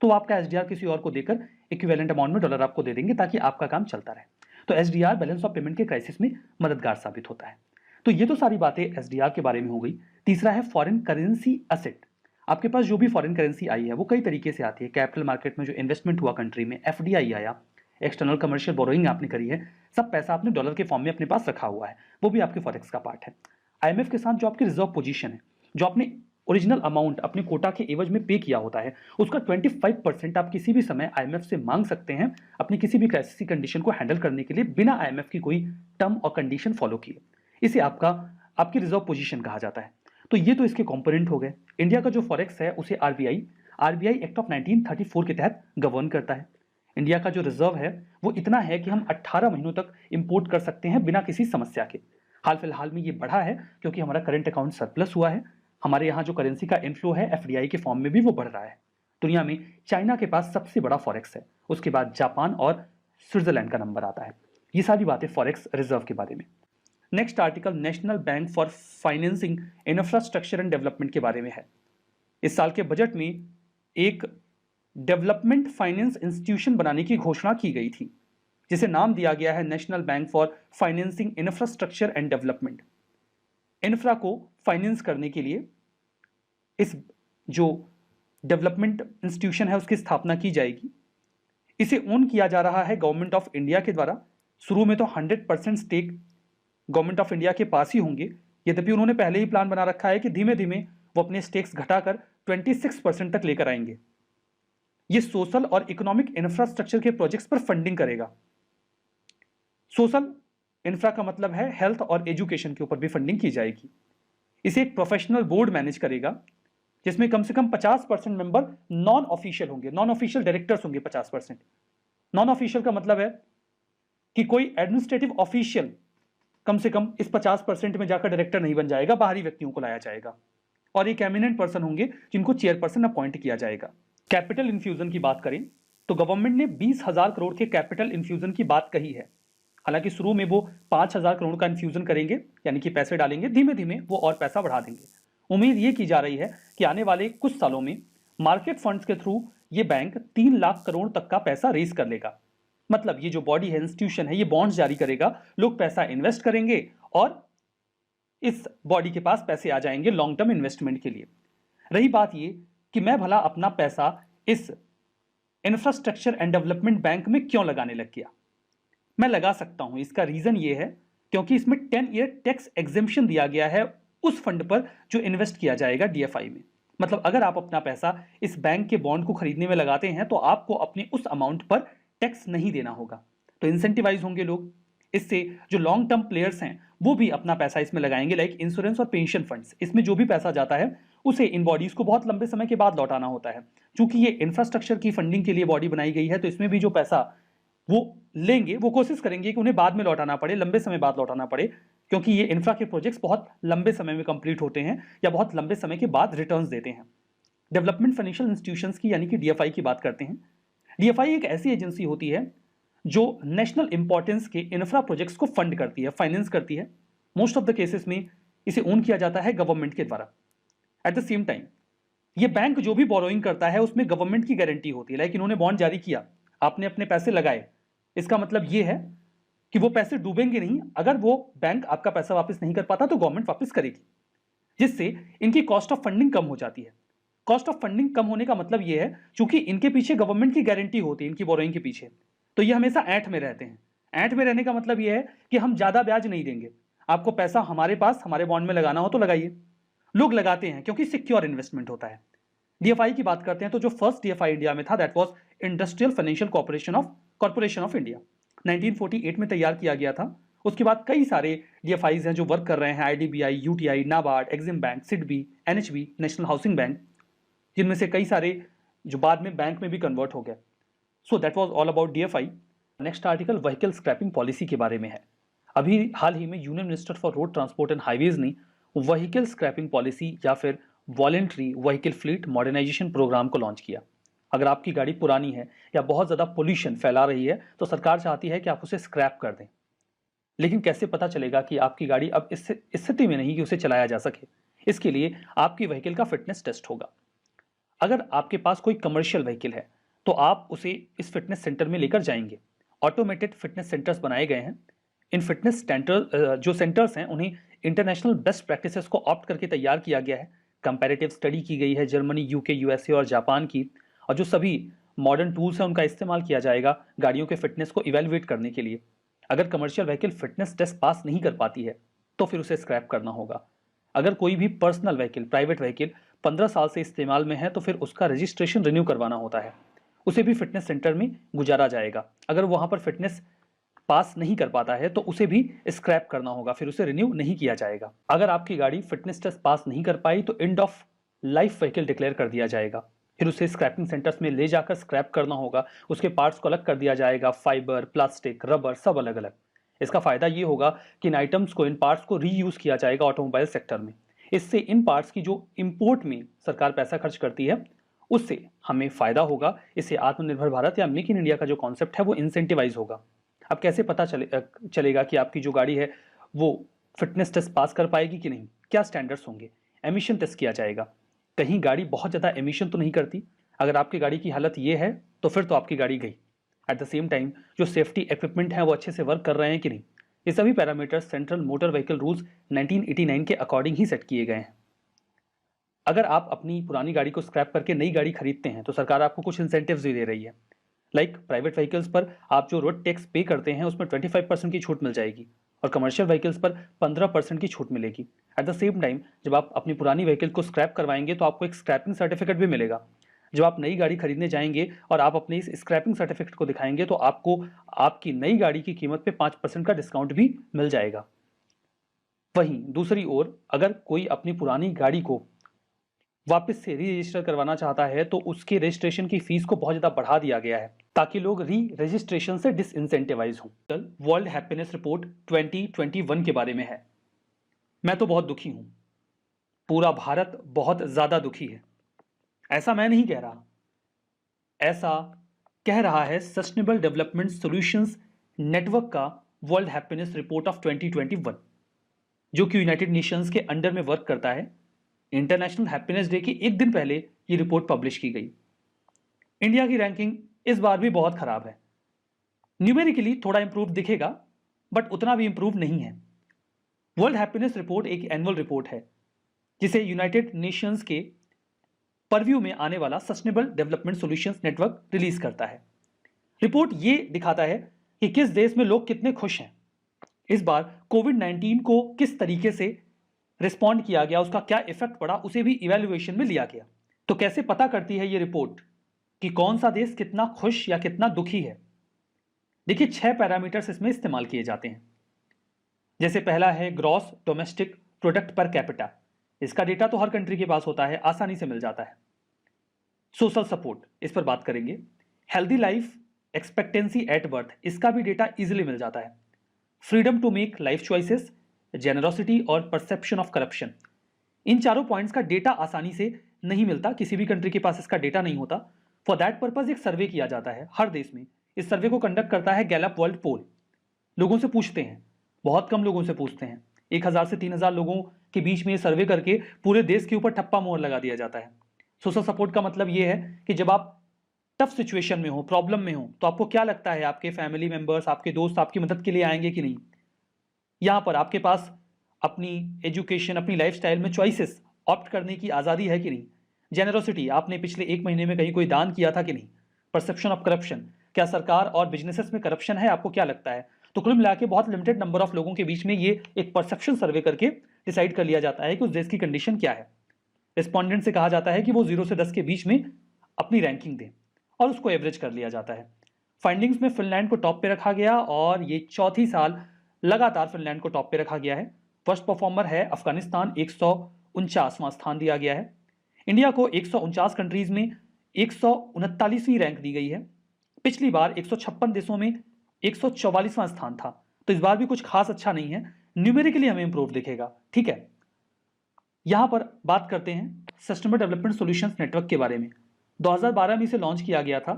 तो आपका एसडीआर किसी और को देकर इक्विवेलेंट अमाउंट में डॉलर आपको दे देंगे ताकि आपका काम चलता रहे। तो एसडीआर बैलेंस ऑफ पेमेंट के क्राइसिस में मददगार साबित होता है। तो ये तो सारी बातें एसडीआर के बारे में हो गई। तीसरा है फॉरेन करेंसी एसेट। आपके पास जो भी फॉरेन करेंसी आई है वो कई तरीके से आती है। कैपिटल मार्केट में जो इन्वेस्टमेंट हुआ कंट्री में, एफडीआई आया, एक्सटर्नल कमर्शियल बोरोइंग आपने करी है, सब पैसा आपने डॉलर के फॉर्म में अपने पास रखा हुआ है, वो भी आपके फॉरेक्स का पार्ट है। आईएमएफ के साथ जो आपकी रिजर्व पोजीशन है, जो आपने ओरिजिनल अमाउंट अपने कोटा के एवज में पे किया होता है, उसका 25% आप किसी भी समय आईएमएफ से मांग सकते हैं अपनी किसी भी क्राइसिस कंडीशन को हैंडल करने के लिए बिना आईएमएफ की कोई टर्म और कंडीशन फॉलो किए। इसे आपकी रिजर्व पोजीशन कहा जाता है। तो ये तो इसके कंपोनेंट हो गए। इंडिया का जो फॉरेक्स है उसे आरबीआई एक्ट ऑफ 1934 के तहत गवर्न करता है। इंडिया का जो रिजर्व है वो इतना है कि हम 18 महीनों तक इंपोर्ट कर सकते हैं बिना किसी समस्या के। हाल फिलहाल में ये बढ़ा है क्योंकि हमारा करंट अकाउंट सरप्लस हुआ है। हमारे यहाँ जो करेंसी का इनफ्लो है एफडीआई के फॉर्म में भी वो बढ़ रहा है। दुनिया में चाइना के पास सबसे बड़ा फॉरेक्स है, उसके बाद जापान और स्विट्जरलैंड का नंबर आता है। ये सारी बातें फॉरेक्स रिजर्व के बारे में। Next article national bank for financing infrastructure and development के बारे में है। इस साल के बजट में एक डेवलपमेंट फाइनेंस इंस्टीट्यूशन बनाने की घोषणा की गई थी जिसे नाम दिया गया है national bank for financing infrastructure and development. Infra को फाइनेंस करने के लिए इस जो डेवलपमेंट इंस्टीट्यूशन है उसकी स्थापना की जाएगी। इसे ओन किया जा रहा है गवर्नमेंट ऑफ इंडिया के द्वारा। शुरू में तो 100% स्टेक गवर्नमेंट ऑफ इंडिया के पास ही होंगे, यद्यपि उन्होंने पहले ही प्लान बना रखा है कि धीमे धीमे वो अपने स्टेक्स घटाकर 26% तक लेकर आएंगे। ये सोशल और इकोनॉमिक इंफ्रास्ट्रक्चर के प्रोजेक्ट्स पर फंडिंग करेगा। सोशल इंफ्रा का मतलब है हेल्थ और एजुकेशन के ऊपर भी फंडिंग की जाएगी। इसे एक प्रोफेशनल बोर्ड मैनेज करेगा जिसमें कम से कम 50% मेंबर नॉन ऑफिशियल होंगे, नॉन ऑफिशियल डायरेक्टर्स होंगे 50%। नॉन ऑफिशियल का मतलब है कि कोई एडमिनिस्ट्रेटिव ऑफिशियल कम से कम इस 50% में जाकर डायरेक्टर नहीं बन जाएगा, बाहरी व्यक्तियों को लाया जाएगा। और एक एमिनेंट पर्सन होंगे जिनको चेयरपर्सन अपॉइंट किया जाएगा। कैपिटल इन्फ्यूजन की बात करें तो गवर्नमेंट ने 20,000 करोड़ के कैपिटल इन्फ्यूजन की बात कही है। हालांकि शुरू में वो 5,000 करोड़ का इन्फ्यूजन करेंगे, यानी कि पैसे डालेंगे, धीमे धीमे वो और पैसा बढ़ा देंगे। उम्मीद ये की जा रही है कि आने वाले कुछ सालों में मार्केट फंड्स के थ्रू ये बैंक 3 लाख करोड़ तक का पैसा रेज कर लेगा। मतलब ये जो बॉडी है, इंस्टीट्यूशन है, ये बॉन्ड्स जारी करेगा, लोग पैसा इन्वेस्ट करेंगे और इस बॉडी के पास पैसे आ जाएंगे लॉन्ग टर्म इन्वेस्टमेंट के लिए। रही बात ये कि मैं भला अपना पैसा इस इंफ्रास्ट्रक्चर एंड डेवलपमेंट बैंक में क्यों लगाने लग गया? मैं लगा सकता हूं, इसका रीजन ये है क्योंकि इसमें 10 ईयर टैक्स एग्जेम्पशन दिया गया है उस फंड पर जो इन्वेस्ट किया जाएगा डीएफआई में। मतलब अगर आप अपना पैसा इस बैंक के बॉन्ड को खरीदने में लगाते हैं तो आपको अपने उस अमाउंट पर टैक्स नहीं देना होगा, तो इंसेंटिवाइज होंगे लोग। इससे जो लॉन्ग टर्म प्लेयर्स हैं वो भी अपना पैसा इसमें लगाएंगे, लाइक इंश्योरेंस और पेंशन फंड्स। इसमें जो भी पैसा जाता है उसे इन बॉडीज को बहुत लंबे समय के बाद लौटाना होता है। चूंकि ये इंफ्रास्ट्रक्चर की फंडिंग के लिए बॉडी बनाई गई है, तो इसमें भी जो पैसा वो लेंगे वो कोशिश करेंगे कि उन्हें बाद में लौटाना पड़े, लंबे समय बाद लौटाना पड़े, क्योंकि ये इंफ्रा के प्रोजेक्ट्स बहुत लंबे समय में कंप्लीट होते हैं या बहुत लंबे समय के बाद रिटर्न्स देते हैं। डेवलपमेंट फाइनेंशियल इंस्टीट्यूशंस की यानी कि डीएफआई की बात करते हैं। डीएफआई एक ऐसी एजेंसी होती है जो नेशनल इंपॉर्टेंस के इंफ्रा प्रोजेक्ट्स को फंड करती है, फाइनेंस करती है। मोस्ट ऑफ द केसेस में इसे ओन किया जाता है गवर्नमेंट के द्वारा। एट द सेम टाइम ये बैंक जो भी बोरोइंग करता है उसमें गवर्नमेंट की गारंटी होती है, लाइक इन्होंने बॉन्ड जारी किया, आपने अपने पैसे लगाए, इसका मतलब ये है कि वो पैसे डूबेंगे नहीं। अगर वो बैंक आपका पैसा वापस नहीं कर पाता तो गवर्नमेंट वापस करेगी, जिससे इनकी कॉस्ट ऑफ फंडिंग कम हो जाती है। कॉस्ट ऑफ फंडिंग कम होने का मतलब ये है चूंकि इनके पीछे गवर्नमेंट की गारंटी होती है, इनकी बोरोइंग के पीछे, तो ये हमेशा ऐंठ में रहते हैं। ऐंठ में रहने का मतलब ये है कि हम ज्यादा ब्याज नहीं देंगे, आपको पैसा हमारे पास हमारे बॉन्ड में लगाना हो तो लगाइए। लोग लगाते हैं क्योंकि सिक्योर इन्वेस्टमेंट होता है। डीएफआई की बात करते हैं तो जो फर्स्ट डीएफआई इंडिया में था that was industrial financial corporation of India, 1948 में तैयार किया गया था। उसके बाद कई सारे डीएफआईज हैं जो वर्क कर रहे हैं, IDBI, UTI, NABARD, Exim bank, SIDBI, NHB, national housing bank, जिनमें से कई सारे जो बाद में बैंक में भी कन्वर्ट हो गए। So that was all about DFI. Next article vehicle scrapping policy के बारे में है। अभी हाल ही में union minister for road transport and highways ने व्हीकल स्क्रैपिंग पॉलिसी या फिर voluntary vehicle fleet modernisation programme को लॉन्च किया। अगर आपकी गाड़ी पुरानी है या बहुत ज़्यादा पोल्यूशन फैला रही है तो सरकार चाहती है कि आप उसे स्क्रैप कर दें। लेकिन कैसे पता चलेगा कि आपकी गाड़ी अब इस स्थिति में नहीं कि उसे चलाया जा सके? इसके लिए आपकी व्हीकल का फिटनेस टेस्ट होगा। अगर आपके पास कोई कमर्शियल व्हीकल है तो आप उसे इस फिटनेस सेंटर में लेकर जाएंगे। ऑटोमेटेड फिटनेस सेंटर्स बनाए गए हैं। इन फिटनेस जो सेंटर्स हैं उन्हें इंटरनेशनल बेस्ट प्रैक्टिसेस को ऑप्ट करके तैयार किया गया है। कंपैरेटिव स्टडी की गई है जर्मनी, यूके, यूएसए और जापान की, और जो सभी मॉडर्न टूल्स हैं उनका इस्तेमाल किया जाएगा गाड़ियों के फिटनेस को इवेलुएट करने के लिए। अगर commercial vehicle fitness test pass नहीं कर पाती है तो फिर उसे स्क्रैप करना होगा। अगर कोई भी पर्सनल व्हीकल, प्राइवेट व्हीकल 15 साल से इस्तेमाल में है तो फिर उसका रजिस्ट्रेशन रिन्यू करवाना होता है, उसे भी फिटनेस सेंटर में गुजारा जाएगा। अगर वहाँ पर फिटनेस पास नहीं कर पाता है तो उसे भी स्क्रैप करना होगा, फिर उसे रिन्यू नहीं किया जाएगा। अगर आपकी गाड़ी फिटनेस टेस्ट पास नहीं कर पाई तो end of life vehicle declare कर दिया जाएगा, फिर उसे स्क्रैपिंग सेंटर्स में ले जाकर स्क्रैप करना होगा। उसके पार्ट्स को अलग कर दिया जाएगा, फाइबर, प्लास्टिक, रबर, सब अलग अलग। इसका फायदा ये होगा कि इन आइटम्स को, इन पार्ट्स को रीयूज किया जाएगा ऑटोमोबाइल सेक्टर में। इससे इन पार्ट्स की जो इंपोर्ट में सरकार पैसा खर्च करती है उससे हमें फायदा होगा। इससे आत्मनिर्भर भारत या मेक इन इंडिया का जो कॉन्सेप्ट है वो इंसेंटिवाइज होगा। अब कैसे पता चलेगा कि आपकी जो गाड़ी है वो फिटनेस टेस्ट पास कर पाएगी कि नहीं? क्या स्टैंडर्ड्स होंगे? एमिशन टेस्ट किया जाएगा। कहीं गाड़ी बहुत ज़्यादा एमिशन तो नहीं करती? अगर आपकी गाड़ी की हालत ये है तो फिर तो आपकी गाड़ी गई। एट द सेम टाइम जो सेफ्टी इक्विपमेंट है वो अच्छे से वर्क कर रहे हैं कि नहीं? ये सभी parameters central motor vehicle rules 1989 के अकॉर्डिंग ही सेट किए गए हैं। अगर आप अपनी पुरानी गाड़ी को स्क्रैप करके नई गाड़ी खरीदते हैं तो सरकार आपको कुछ इंसेंटिव्स भी दे रही है। लाइक प्राइवेट व्हीकल्स पर आप जो रोड टैक्स पे करते हैं उसमें 25% की छूट मिल जाएगी और कमर्शियल व्हीकल्स पर 15% की छूट मिलेगी। एट द सेम टाइम जब आप अपनी पुरानी व्हीकल को स्क्रैप करवाएंगे तो आपको एक स्क्रैपिंग सर्टिफिकेट भी मिलेगा। जब आप नई गाड़ी खरीदने जाएंगे और आप अपने इस स्क्रैपिंग सर्टिफिकेट को दिखाएंगे तो आपको आपकी नई गाड़ी की कीमत पे 5% का डिस्काउंट भी मिल जाएगा। वहीं दूसरी ओर अगर कोई अपनी पुरानी गाड़ी को वापस से री रजिस्टर करवाना चाहता है तो उसके रजिस्ट्रेशन की फीस को बहुत ज़्यादा बढ़ा दिया गया है ताकि लोग री रजिस्ट्रेशन से डिसइंसेंटिवाइज हों। वर्ल्ड हैप्पीनेस रिपोर्ट 2021 के बारे में है। मैं तो बहुत दुखी हूं, पूरा भारत बहुत ज़्यादा दुखी है। ऐसा मैं नहीं कह रहा, ऐसा कह रहा है सस्टेनेबल डेवलपमेंट सॉल्यूशंस नेटवर्क का वर्ल्ड हैप्पीनेस रिपोर्ट ऑफ 2021, जो कि यूनाइटेड नेशंस के अंडर में वर्क करता है। इंटरनेशनल हैप्पीनेस डे के एक दिन पहले ये रिपोर्ट पब्लिश की गई। इंडिया की रैंकिंग इस बार भी बहुत खराब है। न्यूमेरिकली थोड़ा इंप्रूव दिखेगा, बट उतना भी इंप्रूव नहीं है। वर्ल्ड हैप्पीनेस रिपोर्ट एक एनुअल रिपोर्ट है जिसे यूनाइटेड नेशंस के परव्यू में आने वाला sustainable development solutions network release करता है। रिपोर्ट ये दिखाता है कि किस देश में लोग कितने खुश हैं, इस बार कोविड-19 को किस तरीके से रिस्पॉन्ड किया गया, उसका क्या इफेक्ट पड़ा, उसे भी इवैल्यूएशन में लिया गया। तो कैसे पता करती है ये रिपोर्ट कि कौन सा देश कितना खुश या कितना दुखी है? देखिए 6 पैरामीटर्स इसमें इस्तेमाल किए जाते हैं। जैसे पहला है gross domestic product per capita. इसका डेटा तो हर कंट्री के पास होता है, आसानी से मिल जाता है। सोशल सपोर्ट, इस पर बात करेंगे। Healthy life expectancy at birth, इसका भी डेटा इजीली मिल जाता है। Freedom to make life choices, generosity और परसेप्शन ऑफ करप्शन, इन चारों पॉइंट्स का डेटा आसानी से नहीं मिलता, किसी भी कंट्री के पास इसका डेटा नहीं होता। फॉर दैट पर्पज एक सर्वे किया जाता है हर देश में। इस सर्वे को कंडक्ट करता है गैलप वर्ल्ड पोल। लोगों से पूछते हैं, बहुत कम लोगों से पूछते हैं, 1000 से 3000 लोगों के बीच में ये सर्वे करके पूरे देश के ऊपर ठप्पा मोहर लगा दिया जाता है। सोशल सपोर्ट का मतलब ये है कि जब आप टफ सिचुएशन में हो, प्रॉब्लम में हो, तो आपको क्या लगता है आपके फैमिली मेंबर्स, आपके दोस्त आपकी मदद के लिए आएंगे कि नहीं? यहाँ पर आपके पास अपनी एजुकेशन, अपनी लाइफस्टाइल में चॉइसेस ऑप्ट करने की आज़ादी है कि नहीं? जेनरोसिटी, आपने पिछले 1 महीने में कहीं कोई दान किया था कि नहीं? परसेप्शन ऑफ करप्शन, क्या सरकार और बिजनेसेस में करप्शन है, आपको क्या लगता है? तो कुल मिला के बहुत लिमिटेड नंबर ऑफ लोगों के बीच में ये एक परसेप्शन सर्वे करके डिसाइड कर लिया जाता है कि उस देश की कंडीशन क्या है। रिस्पॉन्डेंट से कहा जाता है कि वो 0 से 10 के बीच में अपनी रैंकिंग दें और उसको एवरेज कर लिया जाता है। फाइंडिंग्स में फिनलैंड को टॉप पे रखा गया और ये चौथी साल लगातार फिनलैंड को टॉप पे रखा गया है। फर्स्ट परफॉर्मर है अफगानिस्तान, 149वां स्थान दिया गया है। इंडिया को 149 कंट्रीज में 139वीं रैंक दी गई है। पिछली बार 156 देशों में 144वां स्थान था, तो इस बार भी कुछ खास अच्छा नहीं है। न्यूमेरिकली हमें इंप्रूव दिखेगा, ठीक है। यहां पर बात करते हैं सस्टेनेबल डेवलपमेंट सॉल्यूशंस नेटवर्क के बारे में। 2012 में इसे लॉन्च किया गया था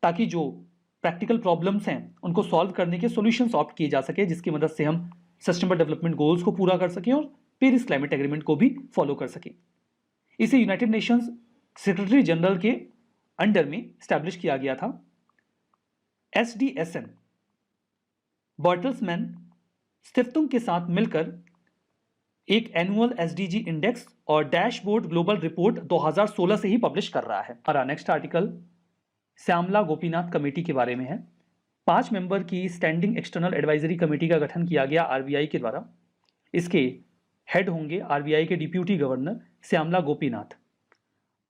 ताकि जो प्रैक्टिकल प्रॉब्लम्स हैं उनको सॉल्व करने के सॉल्यूशंस ऑप्ट किए जा सके, जिसकी मदद से हम सस्टेनेबल डेवलपमेंट गोल्स को पूरा कर सकें और पेरिस क्लाइमेट एग्रीमेंट को भी फॉलो कर सकें। इसे यूनाइटेड नेशंस सेक्रेटरी जनरल के अंडर में स्टैब्लिश किया गया था। SDSN बर्टल्समैन स्टिफ्टुंग के साथ मिलकर एक एनुअल SDG इंडेक्स और डैशबोर्ड ग्लोबल रिपोर्ट 2016 से ही पब्लिश कर रहा है। हमारा next article Shyamala Gopinath committee के बारे में है। 5 मेंबर की स्टैंडिंग एक्सटर्नल एडवाइजरी कमेटी का गठन किया गया RBI के द्वारा। इसके हेड होंगे RBI के डिप्यूटी गवर्नर श्यामला गोपीनाथ।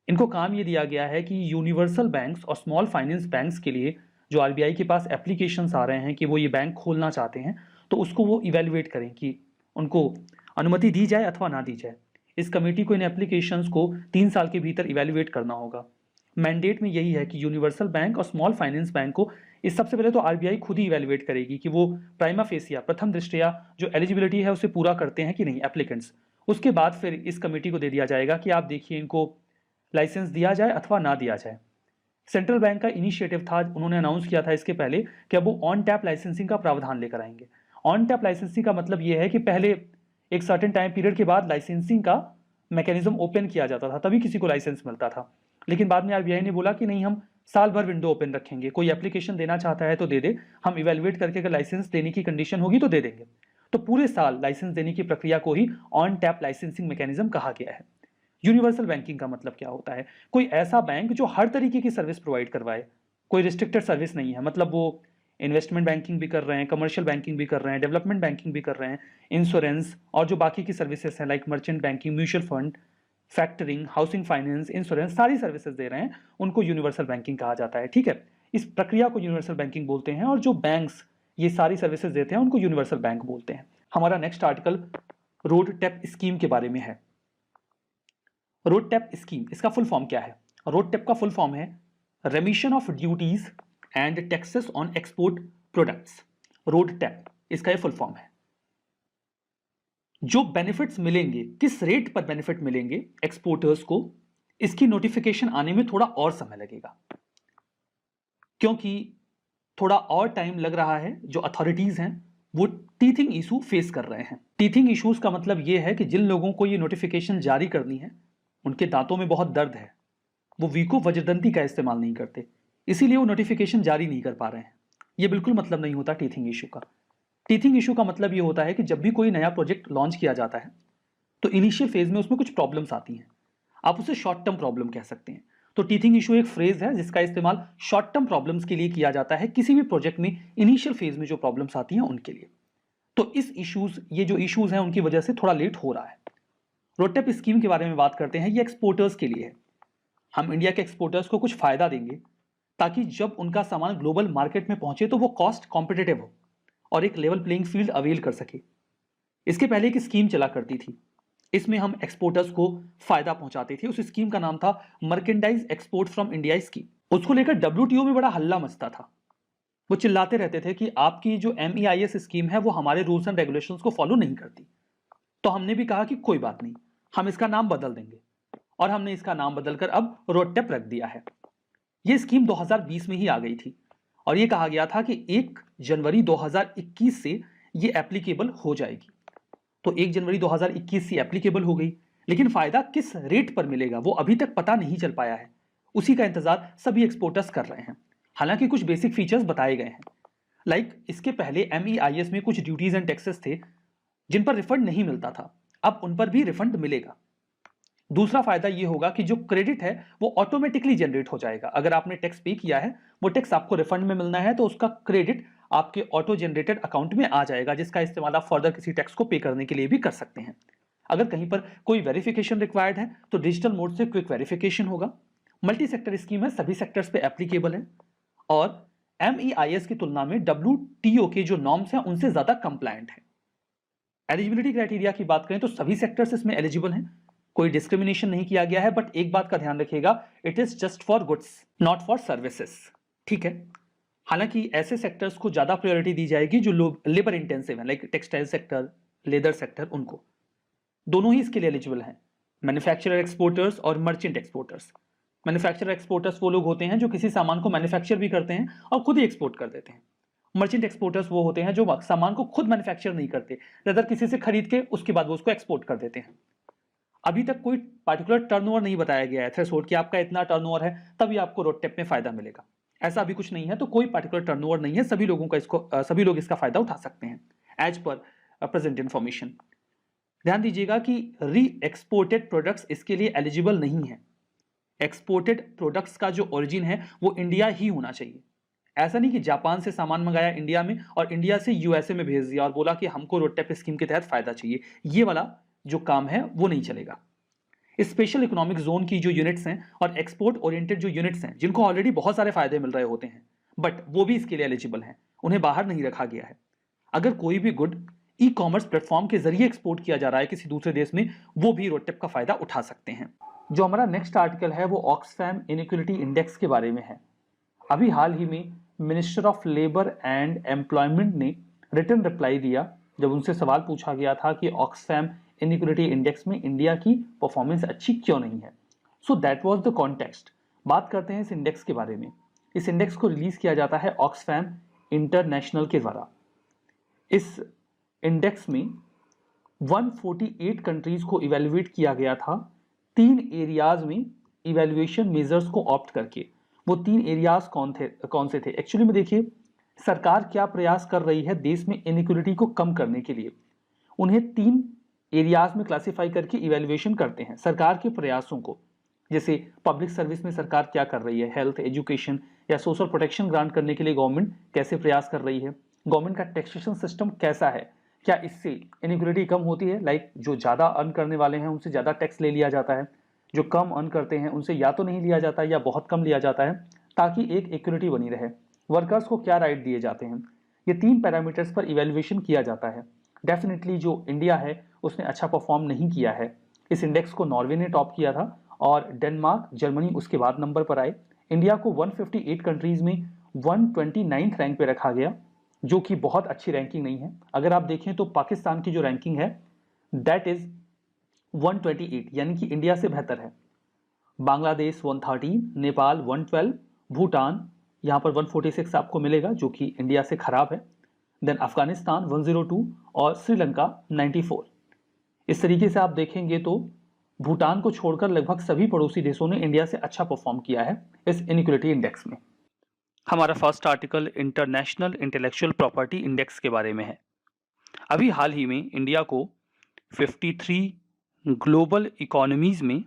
इनको काम ये दिया गया है कि यूनिवर्सल बैंक्स और स्मॉल फाइनेंस बैंक्स के लिए जो RBI के पास एप्लीकेशंस आ रहे हैं कि वो ये बैंक खोलना चाहते हैं, तो उसको वो इवेल्युएट करें कि उनको अनुमति दी जाए अथवा ना दी जाए। इस कमेटी को इन एप्लीकेशंस को 3 साल के भीतर इवेल्युएट करना होगा। मैंडेट में यही है कि यूनिवर्सल बैंक और स्मॉल फाइनेंस बैंक को इस सबसे पहले तो RBI खुद ही इवेल्युएट करेगी कि वो प्राइमा फेसिया, प्रथम दृष्टया जो एलिजिबिलिटी है उसे पूरा करते हैं कि नहीं एप्लीकेंट्स। उसके बाद फिर इस कमेटी को दे दिया जाएगा कि आप देखिए इनको लाइसेंस दिया जाए अथवा ना दिया जाए। सेंट्रल बैंक का इनिशिएटिव था, उन्होंने अनाउंस किया था इसके पहले कि अब वो ऑन टैप लाइसेंसिंग का प्रावधान लेकर आएंगे। ऑन टैप लाइसेंसिंग का मतलब ये है कि पहले एक सर्टेन टाइम पीरियड के बाद लाइसेंसिंग का मैकेनिज्म ओपन किया जाता था, तभी किसी को लाइसेंस मिलता था। लेकिन बाद में RBI ने बोला कि नहीं, हम साल भर विंडो ओपन रखेंगे, कोई एप्लीकेशन देना चाहता है तो दे दे, हम इवेल्युएट करके अगर लाइसेंस देने की कंडीशन होगी तो दे देंगे। तो पूरे साल लाइसेंस देने की प्रक्रिया को ही ऑन टैप लाइसेंसिंग मैकेनिज्म कहा गया है। यूनिवर्सल बैंकिंग का मतलब क्या होता है? कोई ऐसा बैंक जो हर तरीके की सर्विस प्रोवाइड करवाए, कोई रिस्ट्रिक्टेड सर्विस नहीं है। मतलब वो इन्वेस्टमेंट बैंकिंग भी कर रहे हैं, कमर्शियल बैंकिंग भी कर रहे हैं, डेवलपमेंट बैंकिंग भी कर रहे हैं, इंश्योरेंस और जो बाकी की सर्विसेज हैं like merchant banking, mutual fund, factoring, housing finance, insurance, सारी सर्विसेज दे रहे हैं, उनको यूनिवर्सल बैंकिंग कहा जाता है, ठीक है। इस प्रक्रिया को यूनिवर्सल बैंकिंग बोलते हैं और जो बैंक्स ये सारी सर्विसेज देते हैं उनको यूनिवर्सल बैंक बोलते हैं। हमारा next article road tap scheme के बारे में है। रोड टैप स्कीम, इसका फुल फॉर्म क्या है? रोड टैप का फुल फॉर्म है रेमिशन of duties and taxes on export products. Road tap इसका ये फुल फॉर्म है। जो बेनिफिट्स मिलेंगे, किस रेट पर बेनिफिट मिलेंगे एक्सपोर्टर्स को, इसकी नोटिफिकेशन आने में थोड़ा और समय लगेगा, क्योंकि थोड़ा और टाइम लग रहा है। जो अथॉरिटीज हैं वो टीथिंग इशू फेस कर रहे हैं। टीथिंग इश्यूज का मतलब ये है कि जिन लोगों को ये नोटिफिकेशन जारी करनी है उनके दांतों में बहुत दर्द है, वो वीको वज्रदंती का इस्तेमाल नहीं करते, इसीलिए वो नोटिफिकेशन जारी नहीं कर पा रहे हैं। ये बिल्कुल मतलब नहीं होता टीथिंग इशू का। टीथिंग इशू का मतलब ये होता है कि जब भी कोई नया प्रोजेक्ट लॉन्च किया जाता है तो इनिशियल फेज में उसमें कुछ प्रॉब्लम्स आती हैं, आप उसे शॉर्ट टर्म प्रॉब्लम कह सकते हैं। तो टीथिंग इशू एक फ्रेज है जिसका इस्तेमाल शॉर्ट टर्म प्रॉब्लम्स के लिए किया जाता है, किसी भी प्रोजेक्ट में इनिशियल फेज में जो प्रॉब्लम्स आती हैं उनके लिए। तो ये जो इश्यूज हैं उनकी वजह से थोड़ा लेट हो रहा है। रोडटेप स्कीम के बारे में बात करते हैं। ये एक्सपोर्टर्स के लिए है। हम इंडिया के एक्सपोर्टर्स को कुछ फायदा देंगे ताकि जब उनका सामान ग्लोबल मार्केट में पहुंचे तो वो कॉस्ट कॉम्पिटिटिव हो और एक लेवल प्लेइंग फील्ड अवेल कर सके। इसके पहले एक स्कीम चला करती थी, इसमें हम एक्सपोर्टर्स को फायदा पहुंचाते थे। उस स्कीम का नाम था merchandise export from India scheme. उसको लेकर WTO में बड़ा हल्ला मचता था। वो चिल्लाते रहते थे कि आपकी जो MEIS स्कीम है वो हमारे रूल्स एंड रेगुलेशंस को फॉलो नहीं करती। तो हमने भी कहा कि कोई बात नहीं, हम इसका नाम बदल देंगे, और हमने इसका नाम बदलकर अब रोडटेप रख दिया है। ये स्कीम 2020 में ही आ गई थी और ये कहा गया था कि 1 जनवरी 2021 से ये एप्लीकेबल हो जाएगी। तो 1 जनवरी 2021 से एप्लीकेबल हो गई, लेकिन फायदा किस रेट पर मिलेगा वो अभी तक पता नहीं चल पाया है। उसी का इंतजार सभी एक्सपोर्टर्स कर रहे हैं। हालांकि कुछ बेसिक फीचर्स बताए गए हैं, लाइक इसके पहले MEIS में कुछ ड्यूटीज एंड टैक्सेस थे जिन पर रिफंड नहीं मिलता था, अब उन पर भी रिफंड मिलेगा। दूसरा फायदा ये होगा कि जो क्रेडिट है वो ऑटोमेटिकली जनरेट हो जाएगा। अगर आपने टैक्स पे किया है, वो टैक्स आपको रिफंड में मिलना है, तो उसका क्रेडिट आपके ऑटो जनरेटेड अकाउंट में आ जाएगा, जिसका इस्तेमाल आप फर्दर किसी टैक्स को पे करने के लिए भी कर सकते हैं। अगर कहीं पर कोई वेरिफिकेशन रिक्वायर्ड है तो डिजिटल मोड से क्विक वेरिफिकेशन होगा। मल्टी सेक्टर स्कीम है, सभी सेक्टर्स पे एप्लीकेबल है और MEIS की तुलना में WTO के जो नॉर्म्स हैं उनसे ज्यादा कंप्लायंट है। एलिजिबिलिटी क्राइटेरिया की बात करें तो सभी सेक्टर्स इसमें एलिजिबल हैं, कोई डिस्क्रिमिनेशन नहीं किया गया है। बट एक बात का ध्यान रखिएगा, it is just for goods not for services, ठीक है। हालांकि ऐसे सेक्टर्स को ज्यादा प्रायोरिटी दी जाएगी जो लोग लेबर इंटेंसिव है, like textile sector, leather sector, उनको दोनों ही इसके लिए एलिजिबल हैं। मैन्युफैक्चरर एक्सपोर्टर्स और मर्चेंट एक्सपोर्टर्स। मैन्युफैक्चरर एक्सपोर्टर्स वो लोग होते हैं जो किसी सामान को मैन्युफैक्चर भी करते हैं और खुद ही एक्सपोर्ट कर देते हैं। मर्चेंट एक्सपोर्टर्स वो होते हैं जो सामान को खुद मैन्युफैक्चर नहीं करते, रेदर किसी से खरीद के उसके बाद वो उसको एक्सपोर्ट कर देते हैं। अभी तक कोई पार्टिकुलर टर्नओवर नहीं बताया गया है थ्रेशोल्ड कि आपका इतना टर्नओवर है तभी आपको रोडटेप में फायदा मिलेगा, ऐसा अभी कुछ नहीं है। तो कोई पार्टिकुलर टर्नओवर नहीं है, सभी लोग इसका फायदा उठा सकते हैं एज पर प्रेजेंट इंफॉर्मेशन। ध्यान दीजिएगा कि री एक्सपोर्टेड प्रोडक्ट्स इसके लिए एलिजिबल नहीं है। एक्सपोर्टेड प्रोडक्ट्स का जो ओरिजिन है वो इंडिया ही होना चाहिए। ऐसा नहीं कि जापान से सामान मंगाया इंडिया में और इंडिया से USA में भेज दिया और बोला कि हमको रोडटेप स्कीम के तहत फायदा चाहिए, ये वाला जो काम है वो नहीं चलेगा। स्पेशल इकोनॉमिक जोन की जो यूनिट्स हैं और एक्सपोर्ट ओरिएंटेड जो यूनिट्स हैं जिनको ऑलरेडी बहुत सारे फायदे मिल रहे होते हैं बट वो भी इसके लिए एलिजिबल हैं, उन्हें बाहर नहीं रखा गया है। अगर कोई भी गुड ई-कॉमर्स प्लेटफॉर्म के जरिए एक्सपोर्ट किया जा रहा है किसी दूसरे देश में, वो भी रोडटेप का फायदा उठा सकते हैं। जो हमारा नेक्स्ट आर्टिकल है वो ऑक्सफैम इनइक्वालिटी इंडेक्स के बारे में है। अभी हाल ही में minister of labour and employment ने रिटन रिप्लाई दिया जब उनसे सवाल पूछा गया था कि ऑक्सफैम इनइक्वालिटी इंडेक्स में इंडिया की परफॉर्मेंस अच्छी क्यों नहीं है। सो दैट वाज द कॉन्टेक्स्ट। बात करते हैं इस इंडेक्स के बारे में। इस इंडेक्स को रिलीज किया जाता है ऑक्सफैम इंटरनेशनल के द्वारा। इस इंडेक्स में 148 कंट्रीज को इवेल्युएट किया गया था 3 एरियाज में इवेल्युएशन मेजर्स को ऑप्ट करके। वो 3 एरियाज कौन से थे? एक्चुअली में देखिए, सरकार क्या प्रयास कर रही है देश में इनइक्वालिटी को कम करने के लिए। उन्हें 3 एरियाज में क्लासिफाई करके इवेल्युएशन करते हैं सरकार के प्रयासों को। जैसे पब्लिक सर्विस में सरकार क्या कर रही है, हेल्थ, एजुकेशन या सोशल प्रोटेक्शन ग्रांट करने के लिए गवर्नमेंट कैसे प्रयास कर रही है, गवर्नमेंट का टैक्सेशन सिस्टम कैसा है, क्या इससे इनइक्वालिटी कम होती है, लाइक जो ज़्यादा अर्न करने वाले हैं उनसे ज़्यादा टैक्स ले लिया जाता है, जो कम अर्न करते हैं उनसे या तो नहीं लिया जाता या बहुत कम लिया जाता है, ताकि एक इक्विलिटी बनी रहे। वर्कर्स को क्या राइट दिए जाते हैं, ये 3 पैरामीटर्स पर इवेल्युएशन किया जाता है। डेफिनेटली जो इंडिया है उसने अच्छा परफॉर्म नहीं किया है। इस इंडेक्स को नॉर्वे ने टॉप किया था और डेनमार्क, जर्मनी उसके बाद नंबर पर आए। इंडिया को 158 कंट्रीज में 129th रैंक पे रखा गया, जो कि बहुत अच्छी रैंकिंग नहीं है। अगर आप देखें तो पाकिस्तान की जो रैंकिंग है दैट इज 128, यानी कि इंडिया से बेहतर है। बांग्लादेश 113, नेपाल 112, भूटान यहाँ पर 146 आपको मिलेगा, जो कि इंडिया से खराब है। देन अफगानिस्तान 102 और श्रीलंका 94। इस तरीके से आप देखेंगे तो भूटान को छोड़कर लगभग सभी पड़ोसी देशों ने इंडिया से अच्छा परफॉर्म किया है इस इनइक्वलिटी इंडेक्स में। हमारा first article international intellectual property index के बारे में है। अभी हाल ही में इंडिया को 53 ग्लोबल इकोनॉमीज में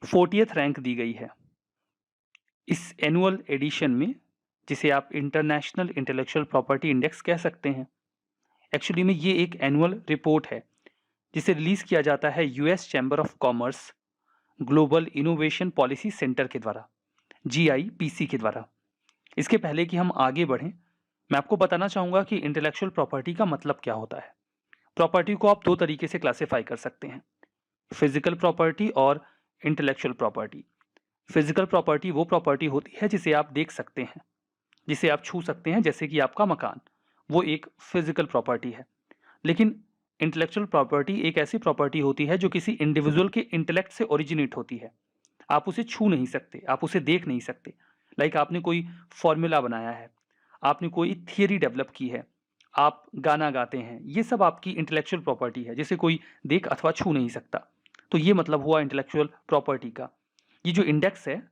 40th रैंक दी गई है। इस एनुअल एडिशन में, जिसे आप इंटरनेशनल इंटेलेक्चुअल प्रॉपर्टी इंडेक्स कह सकते हैं, एक्चुअली में ये एक एनुअल रिपोर्ट है जिसे रिलीज किया जाता है US chamber of commerce global innovation policy centre के द्वारा, GIPC के द्वारा। इसके पहले कि हम आगे बढ़ें, मैं आपको बताना चाहूँगा कि इंटेलेक्चुअल प्रॉपर्टी का मतलब क्या होता है। प्रॉपर्टी को आप दो तरीके से क्लासिफाई कर सकते हैं, फिजिकल प्रॉपर्टी और इंटेलेक्चुअल प्रॉपर्टी। फिजिकल प्रॉपर्टी वो प्रॉपर्टी होती है जिसे आप देख सकते हैं, जिसे आप छू सकते हैं, जैसे कि आपका मकान, वो एक फिजिकल प्रॉपर्टी है। लेकिन इंटेलेक्चुअल प्रॉपर्टी एक ऐसी प्रॉपर्टी होती है जो किसी इंडिविजुअल के इंटेलेक्ट से ओरिजिनेट होती है। आप उसे छू नहीं सकते, आप उसे देख नहीं सकते। लाइक आपने कोई फॉर्मूला बनाया है, आपने कोई थियरी डेवलप की है, आप गाना गाते हैं, ये सब आपकी इंटेलेक्चुअल प्रॉपर्टी है जिसे कोई देख अथवा छू नहीं सकता। तो ये मतलब हुआ इंटेलेक्चुअल प्रॉपर्टी का। ये जो इंडेक्स है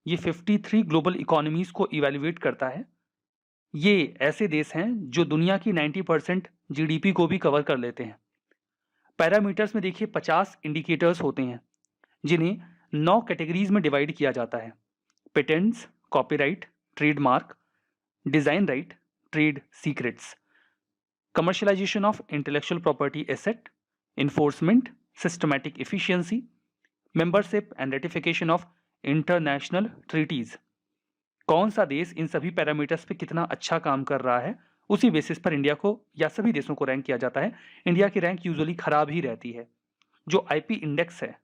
ये 53 ग्लोबल इकोनॉमीज को इवेल्युएट करता है। ये ऐसे देश हैं जो दुनिया की 90% GDP को भी कवर कर लेते हैं। पैरामीटर्स में देखिए 50 इंडिकेटर्स होते हैं जिन्हें 9 कैटेगरीज में डिवाइड किया जाता है। Patents, copyright, trademark, design right, trade secrets, commercialisation of intellectual property asset, enforcement, systematic efficiency, membership and ratification of international treaties. कौन सा देश इन सभी पैरामीटर्स पे कितना अच्छा काम कर रहा है, उसी बेसिस पर इंडिया को या सभी देशों को रैंक किया जाता है। इंडिया की रैंक यूजुअली खराब ही रहती है। जो IP इंडेक्स है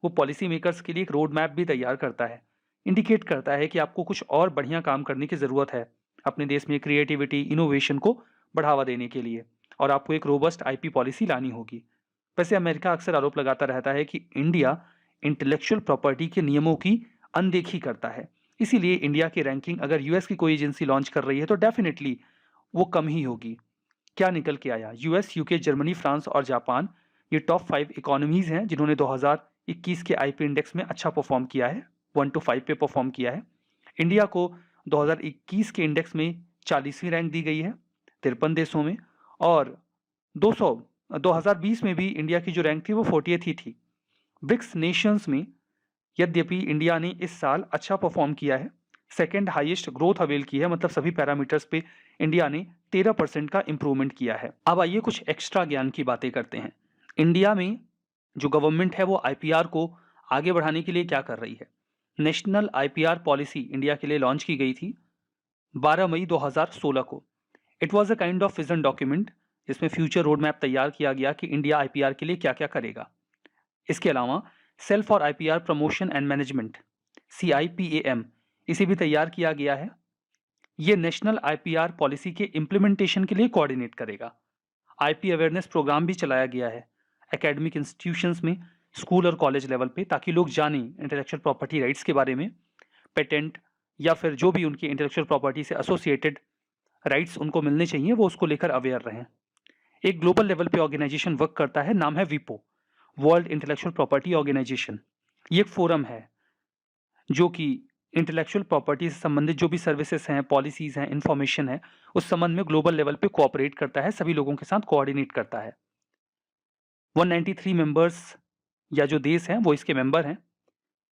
वो पॉलिसी मेकर्स के लिए एक रोड मैप भी तैयार करता है, इंडिकेट करता है कि आपको कुछ और बढ़िया काम करने की ज़रूरत है अपने देश में क्रिएटिविटी, इनोवेशन को बढ़ावा देने के लिए, और आपको एक रोबस्ट IP पॉलिसी लानी होगी। वैसे अमेरिका अक्सर आरोप लगाता रहता है कि इंडिया इंटेलेक्चुअल प्रॉपर्टी के नियमों की अनदेखी करता है, इसीलिए इंडिया की रैंकिंग अगर US की कोई एजेंसी लॉन्च कर रही है तो डेफिनेटली वो कम ही होगी। क्या निकल के आया? US, UK, जर्मनी, फ्रांस और जापान ये टॉप 5 इकोनॉमीज हैं जिन्होंने 2021 के IP इंडेक्स में अच्छा परफॉर्म किया है, 1 to 5 पे परफॉर्म किया है। इंडिया को 2021 के इंडेक्स में 40वीं रैंक दी गई है 53 देशों में, और 2020 में भी इंडिया की जो रैंक थी वो 40th ही थी। ब्रिक्स नेशंस में यद्यपि इंडिया ने इस साल अच्छा परफॉर्म किया है, सेकेंड हाईएस्ट ग्रोथ अवेल की है, मतलब सभी पैरामीटर्स पे इंडिया ने 13% का इंप्रूवमेंट किया है। अब आइए कुछ एक्स्ट्रा ज्ञान की बातें करते हैं। इंडिया में जो गवर्नमेंट है वो IPR को आगे बढ़ाने के लिए क्या कर रही है। नेशनल IPR पॉलिसी इंडिया के लिए लॉन्च की गई थी 12 मई 2016 को। It was a kind of vision document जिसमें फ्यूचर रोड मैप तैयार किया गया कि इंडिया IPR के लिए क्या क्या करेगा। इसके अलावा cell for IPR promotion and management, CIPAM, इसे भी तैयार किया गया है। ये नेशनल IPR पॉलिसी के इम्प्लीमेंटेशन के लिए कोऑर्डिनेट करेगा। IP अवेयरनेस प्रोग्राम भी चलाया गया है एकेडमिक इंस्टीट्यूशंस में, स्कूल और कॉलेज लेवल पे, ताकि लोग जानें इंटेलेक्चुअल प्रॉपर्टी राइट्स के बारे में, पेटेंट या फिर जो भी उनकी इंटेलेक्चुअल प्रॉपर्टी से एसोसिएटेड राइट्स उनको मिलने चाहिए वो उसको लेकर अवेयर रहें। एक ग्लोबल लेवल पे ऑर्गेनाइजेशन वर्क करता है, नाम है WIPO, world intellectual property organisation. ये एक फोरम है जो कि इंटेलेक्चुअल प्रॉपर्टी से संबंधित जो भी सर्विसेज हैं, पॉलिसीज हैं, इंफॉर्मेशन है, उस संबंध में ग्लोबल लेवल पे कोऑपरेट करता है, सभी लोगों के साथ कोऑर्डिनेट करता है। 193 मेंबर्स या जो देश हैं वो इसके मेंबर हैं।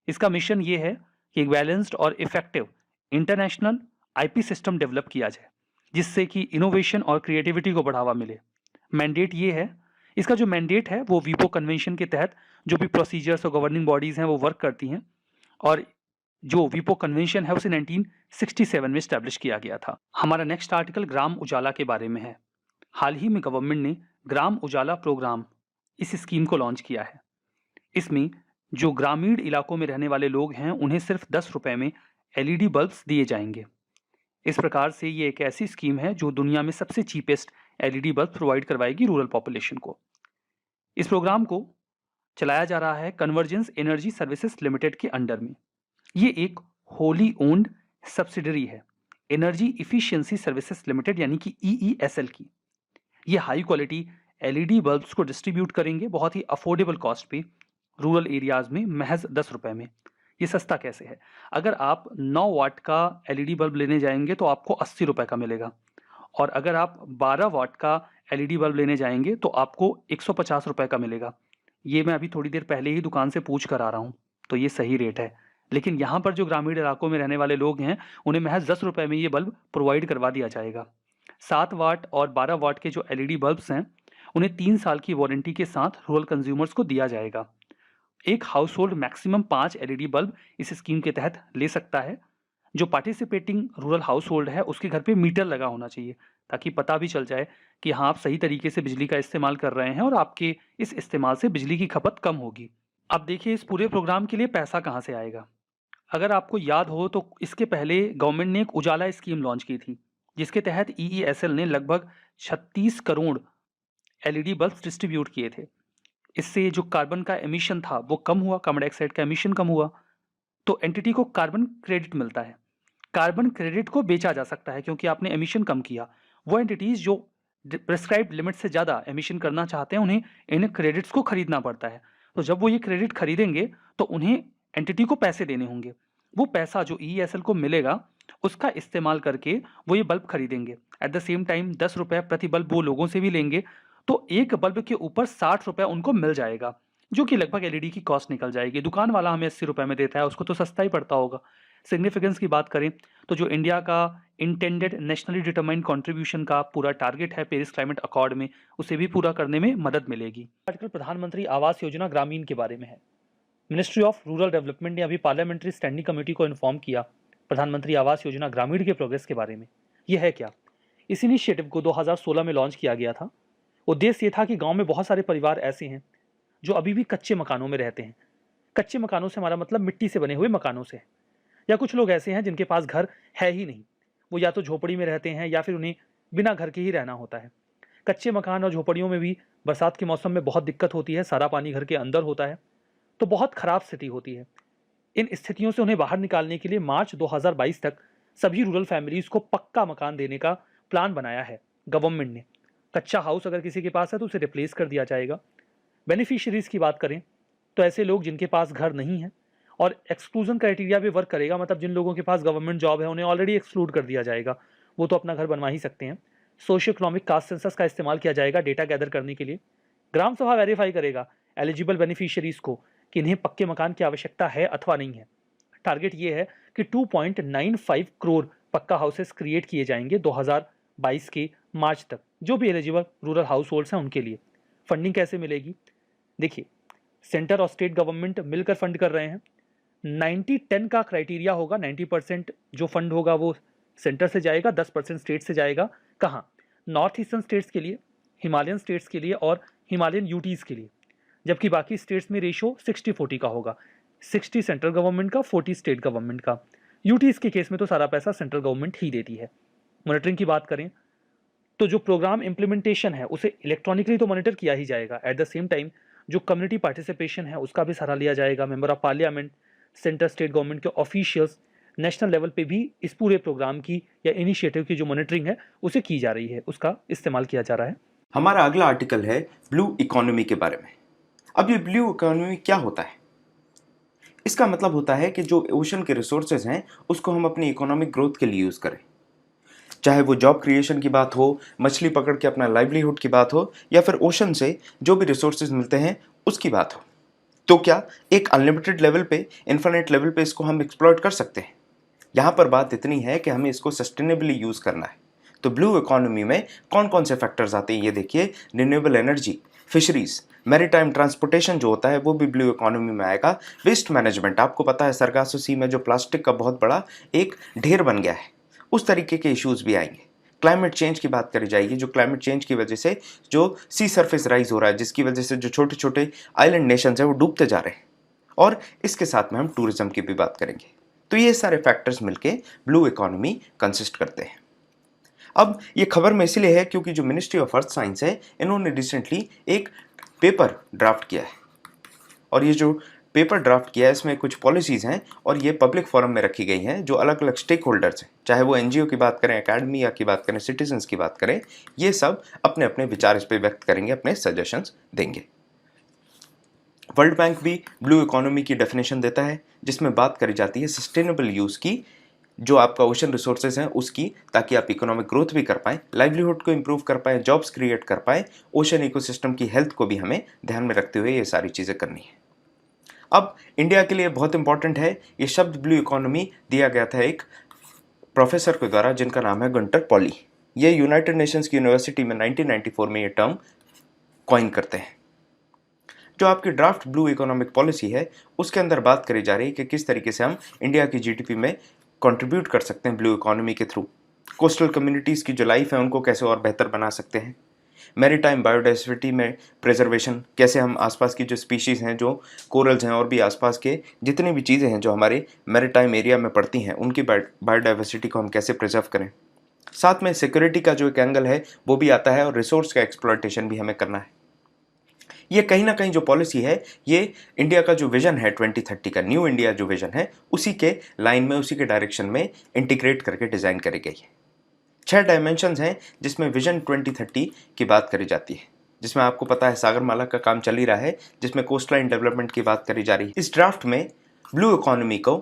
इसका मिशन ये है कि एक बैलेंस्ड और effective international IP system develop किया जाए जिससे कि इनोवेशन और क्रिएटिविटी को बढ़ावा मिले। मैंडेट ये है, इसका जो मैंडेट है वो WIPO कन्वेंशन के तहत जो भी प्रोसीजर्स और गवर्निंग बॉडीज हैं वो वर्क करती हैं, और जो WIPO कन्वेंशन है उसे 1967 में स्टैब्लिश किया गया था। हमारा नेक्स्ट आर्टिकल ग्राम उजाला के बारे में है। हाल ही में गवर्नमेंट ने ग्राम उजाला प्रोग्राम, इस स्कीम को लॉन्च किया है। इसमें जो ग्रामीण इलाकों में रहने वाले लोग हैं उन्हें सिर्फ 10 रुपए में LED बल्ब्स दिए जाएंगे। इस प्रकार से ये एक ऐसी स्कीम है जो दुनिया में सबसे चीपेस्ट LED बल्ब प्रोवाइड करवाएगी रूरल पॉपुलेशन को। इस प्रोग्राम को चलाया जा रहा है कन्वर्जेंस एनर्जी सर्विसेज लिमिटेड के अंडर में। ये एक होली ओन्ड सब्सिडरी है। एनर्जी इफिशियंसी सर्विसेज लिमिटेड यानी कि EESL की। ये हाई क्वालिटी LED बल्ब्स को डिस्ट्रीब्यूट करेंगे बहुत ही अफोर्डेबल कॉस्ट पे रूरल एरियाज में महज 10 रुपए में। ये सस्ता कैसे है? अगर आप 9 वाट का LED बल्ब लेने जाएंगे तो आपको 80 रुपए का मिलेगा, और अगर आप 12 वाट का LED बल्ब लेने जाएंगे तो आपको 150 रुपए का मिलेगा। ये मैं अभी थोड़ी देर पहले ही दुकान से पूछ कर आ रहा हूँ, तो ये सही रेट है। लेकिन यहाँ पर जो ग्रामीण इलाकों में रहने वाले लोग हैं उन्हें महज 10 रुपए में ये बल्ब प्रोवाइड करवा दिया जाएगा। 7 वाट और 12 वाट के जो LED बल्ब्स हैं उन्हें 3 साल की वारंटी के साथ रूरल कंज्यूमर्स को दिया जाएगा। एक house hold maximum 5 LED bulb इस स्कीम के तहत ले सकता है। जो पार्टिसिपेटिंग रूरल हाउस होल्ड है उसके घर पे मीटर लगा होना चाहिए, ताकि पता भी चल जाए कि हाँ आप सही तरीके से बिजली का इस्तेमाल कर रहे हैं और आपके इस इस्तेमाल से बिजली की खपत कम होगी। अब देखिए इस पूरे प्रोग्राम के लिए पैसा कहाँ से आएगा। अगर आपको याद हो तो इसके पहले गवर्नमेंट ने एक उजाला स्कीम लॉन्च की थी, जिसके तहत EESL ने लगभग 36 करोड़ LED बल्ब डिस्ट्रीब्यूट किए थे। इससे जो कार्बन का एमिशन था वो कम हुआ, कार्बन डाइऑक्साइड का एमिशन कम हुआ, तो एंटिटी को कार्बन क्रेडिट मिलता है। कार्बन क्रेडिट को बेचा जा सकता है क्योंकि आपने एमिशन कम किया। वो एंटिटीज जो प्रेस्क्राइब्ड लिमिट से ज़्यादा एमिशन करना चाहते हैं उन्हें इन क्रेडिट्स को खरीदना पड़ता है। तो जब वो ये क्रेडिट खरीदेंगे तो उन्हें एंटिटी को पैसे देने होंगे। वो पैसा जो EESL को मिलेगा उसका इस्तेमाल करके वो ये बल्ब खरीदेंगे। एट द सेम टाइम 10 रुपये प्रति बल्ब वो लोगों से भी लेंगे, तो एक बल्ब के ऊपर 60 रुपये उनको मिल जाएगा, जो कि लगभग LED की कॉस्ट निकल जाएगी। दुकान वाला हमें 80 रुपये में देता है, उसको तो सस्ता ही पड़ता होगा। सिग्निफिकेंस की बात करें तो जो इंडिया का इंटेंडेड नेशनली डिटरमाइंड कंट्रीब्यूशन का पूरा टारगेट है पेरिस क्लाइमेट अकॉर्ड में, उसे भी पूरा करने में मदद मिलेगी। आर्टिकल प्रधानमंत्री आवास योजना ग्रामीण के बारे में है। मिनिस्ट्री ऑफ रूरल डेवलपमेंट ने अभी पार्लियामेंट्री स्टैंडिंग कमेटी को इन्फॉर्म किया प्रधानमंत्री आवास योजना ग्रामीण के प्रोग्रेस के बारे में। यह है क्या? इस इनिशिएटिव को 2016 में लॉन्च किया गया था। उद्देश्य ये था कि गांव में बहुत सारे परिवार ऐसे हैं जो अभी भी कच्चे मकानों में रहते हैं। कच्चे मकानों से हमारा मतलब मिट्टी से बने हुए मकानों से, या कुछ लोग ऐसे हैं जिनके पास घर है ही नहीं, वो या तो झोपड़ी में रहते हैं या फिर उन्हें बिना घर के ही रहना होता है। कच्चे मकान और झोपड़ियों में भी बरसात के मौसम में बहुत दिक्कत होती है, सारा पानी घर के अंदर होता है, तो बहुत खराब स्थिति होती है। इन स्थितियों से उन्हें बाहर निकालने के लिए मार्च 2022 तक सभी रूरल फैमिलीज को पक्का मकान देने का प्लान बनाया है गवर्नमेंट ने। कच्चा हाउस अगर किसी के पास है तो उसे रिप्लेस कर दिया जाएगा। बेनिफिशियरीज की बात करें तो ऐसे लोग जिनके पास घर नहीं है, और एक्सक्लूजन क्राइटेरिया भी वर्क करेगा, मतलब जिन लोगों के पास गवर्नमेंट जॉब है उन्हें ऑलरेडी एक्सक्लूड कर दिया जाएगा, वो तो अपना घर बनवा ही सकते हैं। सोशियो इकोनॉमिक कास्ट सेंसस का इस्तेमाल किया जाएगा डेटा गैदर करने के लिए। ग्राम सभा वेरीफाई करेगा एलिजिबल बेनिफिशियरीज को कि इन्हें पक्के मकान की आवश्यकता है अथवा नहीं है। टारगेट ये है कि 2.95 करोड़ पक्का हाउसेस क्रिएट किए जाएंगे 2022 के मार्च तक, जो भी एलिजिबल रूरल हाउस होल्ड्स हैं उनके लिए। फंडिंग कैसे मिलेगी? देखिए, सेंटर और स्टेट गवर्नमेंट मिलकर फंड कर रहे हैं। 90-10 का क्राइटेरिया होगा। 90% जो फंड होगा वो सेंटर से जाएगा, 10% स्टेट से जाएगा। कहाँ? नॉर्थ ईस्टर्न स्टेट्स के लिए, हिमालयन स्टेट्स के लिए और हिमालयन यूटीज के लिए, जबकि बाकी स्टेट्स में रेशो 60-40 का होगा। 60 सेंट्रल गवर्नमेंट का, 40 स्टेट गवर्नमेंट का। यूटीज के केस में तो सारा पैसा सेंट्रल गवर्नमेंट ही देती है। मॉनिटरिंग की बात करें तो जो प्रोग्राम इम्प्लीमेंटेशन है उसे इलेक्ट्रॉनिकली तो मॉनिटर किया ही जाएगा। एट द सेम टाइम जो कम्युनिटी पार्टिसिपेशन है उसका भी सहारा लिया जाएगा। Member of parliament, centre state government के ऑफिशियल्स, नेशनल लेवल पे भी इस पूरे प्रोग्राम की या इनिशिएटिव की जो मॉनिटरिंग है उसे की जा रही है, उसका इस्तेमाल किया जा रहा है। हमारा अगला आर्टिकल है ब्लू इकोनॉमी के बारे में। अब ये ब्लू इकोनॉमी क्या होता है? इसका मतलब होता है कि जो ओशन के रिसोर्सेज हैं उसको हम अपनी इकोनॉमिक ग्रोथ के लिए यूज़ करें, चाहे वो जॉब क्रिएशन की बात हो, मछली पकड़ के अपना लाइवलीहुड की बात हो, या फिर ओशन से जो भी रिसोर्सेज मिलते हैं उसकी बात हो। तो क्या एक अनलिमिटेड लेवल पे, इन्फिनिट लेवल पे इसको हम एक्सप्लॉइट कर सकते हैं? यहाँ पर बात इतनी है कि हमें इसको सस्टेनेबली यूज़ करना है। तो ब्लू इकोनॉमी में कौन कौन से फैक्टर्स आते हैं ये देखिए। Renewable energy, fisheries, maritime transportation जो होता है वो भी ब्लू इकोनॉमी में आएगा। वेस्ट मैनेजमेंट, आपको पता है सरगासो सी में जो प्लास्टिक का बहुत बड़ा एक ढेर बन गया है, उस तरीके के इश्यूज़ भी आएंगे। क्लाइमेट चेंज की बात करी जाएगी, जो क्लाइमेट चेंज की वजह से जो सी सरफेस राइज हो रहा है, जिसकी वजह से जो छोटे छोटे आइलैंड नेशंस हैं वो डूबते जा रहे हैं। और इसके साथ में हम टूरिज्म की भी बात करेंगे। तो ये सारे फैक्टर्स मिलके ब्लू इकोनॉमी कंसिस्ट करते हैं। अब ये खबर में इसलिए है क्योंकि जो मिनिस्ट्री ऑफ अर्थ साइंस है इन्होंने रिसेंटली एक पेपर ड्राफ्ट किया है, और ये जो पेपर ड्राफ्ट किया है इसमें कुछ पॉलिसीज़ हैं और ये पब्लिक फोरम में रखी गई हैं जो अलग अलग स्टेक होल्डर्स हैं, चाहे वो एनजीओ की बात करें, एकेडमी की बात करें, सिटीजन्स की बात करें, ये सब अपने अपने विचार इस पर व्यक्त करेंगे, अपने सजेशंस देंगे। वर्ल्ड बैंक भी ब्लू इकोनॉमी की डेफिनेशन देता है जिसमें बात करी जाती है सस्टेनेबल यूज़ की, जो आपका ओशन रिसोर्सेज हैं उसकी, ताकि आप इकोनॉमिक ग्रोथ भी कर पाएँ, लाइवलीहुड को इंप्रूव कर पाएँ, जॉब्स क्रिएट कर पाएँ, ओशन इकोसिस्टम की हेल्थ को भी हमें ध्यान में रखते हुए ये सारी चीज़ें करनी है। अब इंडिया के लिए बहुत इंपॉर्टेंट है, ये शब्द ब्लू इकोनॉमी दिया गया था एक प्रोफेसर के द्वारा जिनका नाम है गुंटर पॉली। ये यूनाइटेड नेशंस की यूनिवर्सिटी में 1994 में ये टर्म कॉइन करते हैं। जो आपकी ड्राफ्ट ब्लू इकोनॉमिक पॉलिसी है उसके अंदर बात करी जा रही है कि किस तरीके से हम इंडिया की जीडीपी में कंट्रीब्यूट कर सकते हैं ब्लू इकोनॉमी के थ्रू। कोस्टल कम्युनिटीज़ की जो लाइफ है उनको कैसे और बेहतर बना सकते हैं, मैरीटाइम बायोडाइवर्सिटी में प्रिजर्वेशन, कैसे हम आसपास की जो स्पीशीज़ हैं, जो कोरल्स हैं और भी आसपास के जितनी भी चीज़ें हैं जो हमारे मैरीटाइम एरिया में पड़ती हैं, उनकी बायोडाइवर्सिटी को हम कैसे प्रिजर्व करें। साथ में सिक्योरिटी का जो एक एंगल है वो भी आता है और रिसोर्स का एक्सप्लॉयटेशन भी हमें करना है। ये कहीं ना कहीं जो पॉलिसी है ये इंडिया का जो विजन है 2030 का, न्यू इंडिया जो विजन है, उसी के लाइन में, उसी के डायरेक्शन में इंटीग्रेट करके डिज़ाइन करी गई है। 6 डायमेंशंस हैं जिसमें विजन 2030 की बात करी जाती है, जिसमें आपको पता है सागरमाला का काम चल ही रहा है, जिसमें कोस्टलाइन डेवलपमेंट की बात करी जा रही है। इस ड्राफ्ट में ब्लू इकोनॉमी को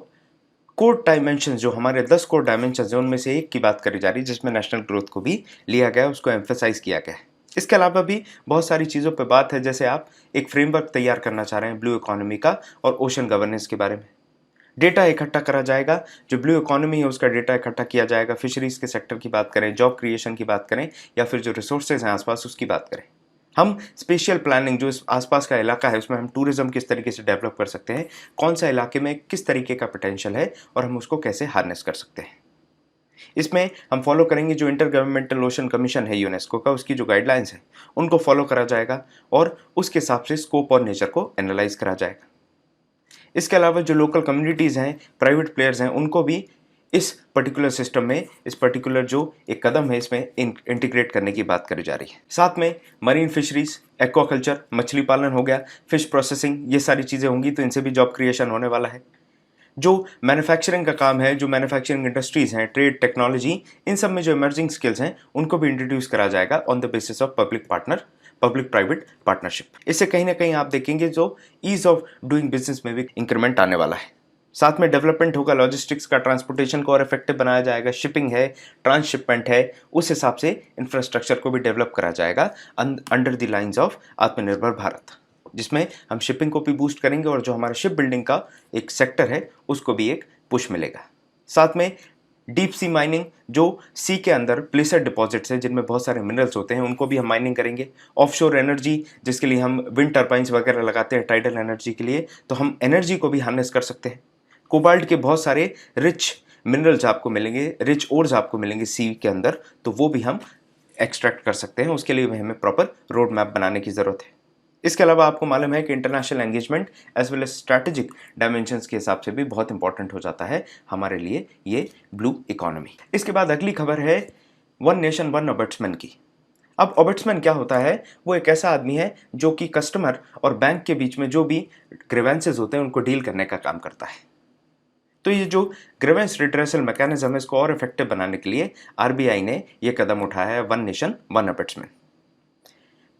कोर डायमेंशंस, जो हमारे 10 कोर डायमेंशंस हैं, उनमें से एक की बात करी जा रही है जिसमें नेशनल ग्रोथ को भी लिया गया है, उसको एम्फेसाइज किया गया है। इसके अलावा भी बहुत सारी चीज़ों पे बात है, जैसे आप एक फ्रेमवर्क तैयार करना चाह रहे हैं ब्लू इकोनॉमी का और ओशन गवर्नेंस के बारे में। डेटा इकट्ठा करा जाएगा, जो ब्लू इकोनॉमी है उसका डेटा इकट्ठा किया जाएगा। फिशरीज़ के सेक्टर की बात करें, जॉब क्रिएशन की बात करें, या फिर जो रिसोर्सेज हैं आसपास उसकी बात करें। हम स्पेशियल प्लानिंग, जो इस आसपास का इलाका है उसमें हम टूरिज्म किस तरीके से डेवलप कर सकते हैं, कौन सा इलाके में किस तरीके का पोटेंशियल है और हम उसको कैसे हार्नेस कर सकते हैं। इसमें हम फॉलो करेंगे जो इंटर गवर्नमेंटल ओशन कमीशन है यूनेस्को का, उसकी जो गाइडलाइंस है उनको फॉलो करा जाएगा और उसके हिसाब से स्कोप और नेचर को एनालाइज करा जाएगा। इसके अलावा जो लोकल कम्युनिटीज़ हैं, प्राइवेट प्लेयर्स हैं, उनको भी इस पर्टिकुलर सिस्टम में, इस पर्टिकुलर जो एक कदम है इसमें इंटीग्रेट करने की बात करी जा रही है। साथ में मरीन फिशरीज, एक्वाकल्चर, मछली पालन हो गया, फिश प्रोसेसिंग, ये सारी चीज़ें होंगी, तो इनसे भी जॉब क्रिएशन होने वाला है। जो मैन्युफैक्चरिंग का काम है, जो मैन्युफैक्चरिंग इंडस्ट्रीज़ हैं, ट्रेड, टेक्नोलॉजी, इन सब में जो इमर्जिंग स्किल्स हैं उनको भी इंट्रोड्यूस करा जाएगा on the basis of public private partnership. इससे कहीं ना कहीं आप देखेंगे जो ईज ऑफ डूइंग बिजनेस में भी इंक्रीमेंट आने वाला है। साथ में डेवलपमेंट होगा लॉजिस्टिक्स का, ट्रांसपोर्टेशन को और इफेक्टिव बनाया जाएगा, शिपिंग है, ट्रांसशिपमेंट है, उस हिसाब से इंफ्रास्ट्रक्चर को भी डेवलप करा जाएगा अंडर द लाइंस ऑफ आत्मनिर्भर भारत, जिसमें हम शिपिंग को भी बूस्ट करेंगे और जो हमारा शिप बिल्डिंग का एक सेक्टर है उसको भी एक पुश मिलेगा। साथ में डीप सी माइनिंग, जो सी के अंदर प्लेसर डिपॉजिट्स हैं जिनमें बहुत सारे मिनरल्स होते हैं, उनको भी हम माइनिंग करेंगे। ऑफशोर एनर्जी, जिसके लिए हम विंड टर्बाइंस वगैरह लगाते हैं टाइडल एनर्जी के लिए, तो हम एनर्जी को भी हार्नेस कर सकते हैं। कोबाल्ट के बहुत सारे रिच मिनरल्स आपको मिलेंगे, रिच ओर्स आपको मिलेंगे सी के अंदर, तो वो भी हम एक्सट्रैक्ट कर सकते हैं। उसके लिए हमें प्रॉपर रोड मैप बनाने की ज़रूरत है। इसके अलावा आपको मालूम है कि international engagement as well as strategic dimensions के हिसाब से भी बहुत इंपॉर्टेंट हो जाता है हमारे लिए ये ब्लू इकोनॉमी। इसके बाद अगली खबर है वन नेशन वन ओम्बड्समैन की। अब ओम्बड्समैन क्या होता है? वो एक ऐसा आदमी है जो कि कस्टमर और बैंक के बीच में जो भी ग्रीवेंसेस होते हैं उनको डील करने का काम करता है। तो ये जो ग्रीवेंस रिड्रेसल मैकेनिज्म है इसको और इफेक्टिव बनाने के लिए आरबीआई ने ये कदम उठाया है, वन नेशन वन ओम्बड्समैन।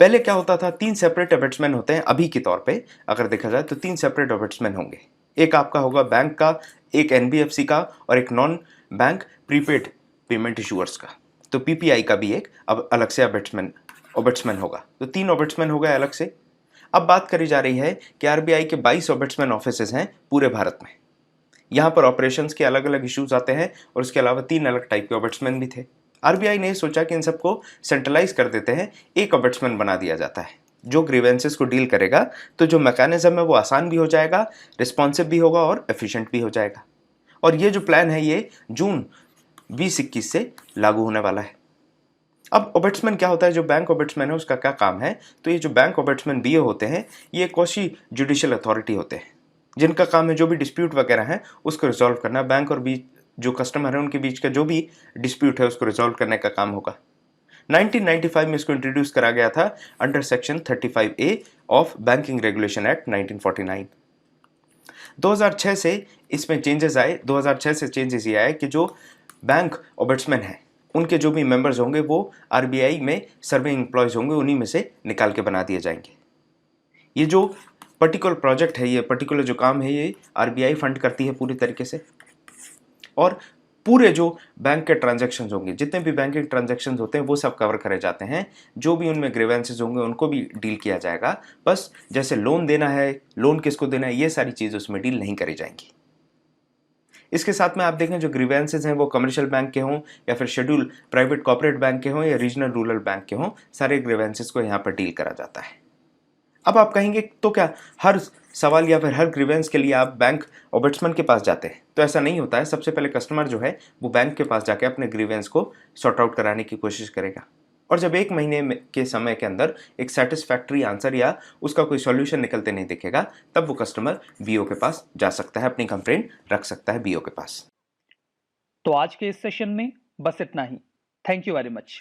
पहले क्या होता था, 3 सेपरेट ओम्बड्समैन होते हैं अभी के तौर पे, अगर देखा जाए तो 3 सेपरेट ओम्बड्समैन होंगे। एक आपका होगा बैंक का, एक एनबीएफसी का और एक non bank prepaid payment issuers का। तो पीपीआई का भी एक अब अलग से ओम्बड्समैन होगा। तो 3 ओम्बड्समैन हो गए अलग से। अब बात करी जा रही है कि आरबीआई के 22 ओम्बड्समैन ऑफिसेज हैं पूरे भारत में। यहाँ पर ऑपरेशंस के अलग अलग इश्यूज आते हैं और उसके अलावा 3 अलग टाइप के ओम्बड्समैन भी थे। आरबीआई ने सोचा कि इन सबको सेंट्रलाइज कर देते हैं, एक ओम्बड्समैन बना दिया जाता है जो ग्रीवेंसेस को डील करेगा। तो जो मैकेनिज्म है वो आसान भी हो जाएगा, रिस्पॉन्सिव भी होगा और एफिशिएंट भी हो जाएगा। और ये जो प्लान है ये जून 2021 से लागू होने वाला है। अब ओम्बड्समैन क्या होता है? जो बैंक ओम्बड्समैन है उसका क्या काम है? तो ये जो बैंक ओम्बड्समैन बीओ होते हैं ये क्वासी जुडिशियल अथॉरिटी होते हैं, जिनका काम है जो भी डिस्प्यूट वगैरह है उसको रिजॉल्व करना। बैंक और बीच जो कस्टमर है उनके बीच का जो भी डिस्प्यूट है उसको रिजॉल्व करने का काम होगा। 1995 में इसको इंट्रोड्यूस करा गया था under section 35A of banking regulation act 1949। 2006 से इसमें चेंजेस आए। 2006 से चेंजेस ये आए कि जो बैंक ओम्बड्समैन हैं उनके जो भी मेंबर्स होंगे वो आरबीआई में सर्विंग एम्प्लॉयज होंगे, उन्हीं में से निकाल के बना दिए जाएंगे। ये जो पर्टिकुलर प्रोजेक्ट है, ये पर्टिकुलर जो काम है, ये आरबीआई फंड करती है पूरी तरीके से। और पूरे जो बैंक के ट्रांजैक्शंस होंगे, जितने भी बैंकिंग ट्रांजैक्शंस होते हैं वो सब कवर करे जाते हैं। जो भी उनमें ग्रीवेंसेस होंगे उनको भी डील किया जाएगा। बस जैसे लोन देना है, लोन किसको देना है, ये सारी चीज़ उसमें डील नहीं करी जाएंगी। इसके साथ में आप देखें जो ग्रीवेंसेस हैं वो कमर्शियल बैंक के हों या फिर शेड्यूल प्राइवेट कॉर्पोरेट बैंक के हों या रीजनल रूरल बैंक के हों, सारे ग्रीवेंसेस को यहाँ पर डील करा जाता है। अब आप कहेंगे तो क्या हर सवाल या फिर हर ग्रीवेंस के लिए आप बैंक ओम्बड्समैन के पास जाते हैं? तो ऐसा नहीं होता है। सबसे पहले कस्टमर जो है वो बैंक के पास जाके अपने ग्रीवेंस को सॉर्ट आउट कराने की कोशिश करेगा, और जब 1 महीने के समय के अंदर एक सेटिस्फैक्ट्री आंसर या उसका कोई सॉल्यूशन निकलते नहीं दिखेगा, तब वो कस्टमर बीओ के पास जा सकता है, अपनी कंप्लेंट रख सकता है बीओ के पास। तो आज के इस सेशन में बस इतना ही। Thank you very much.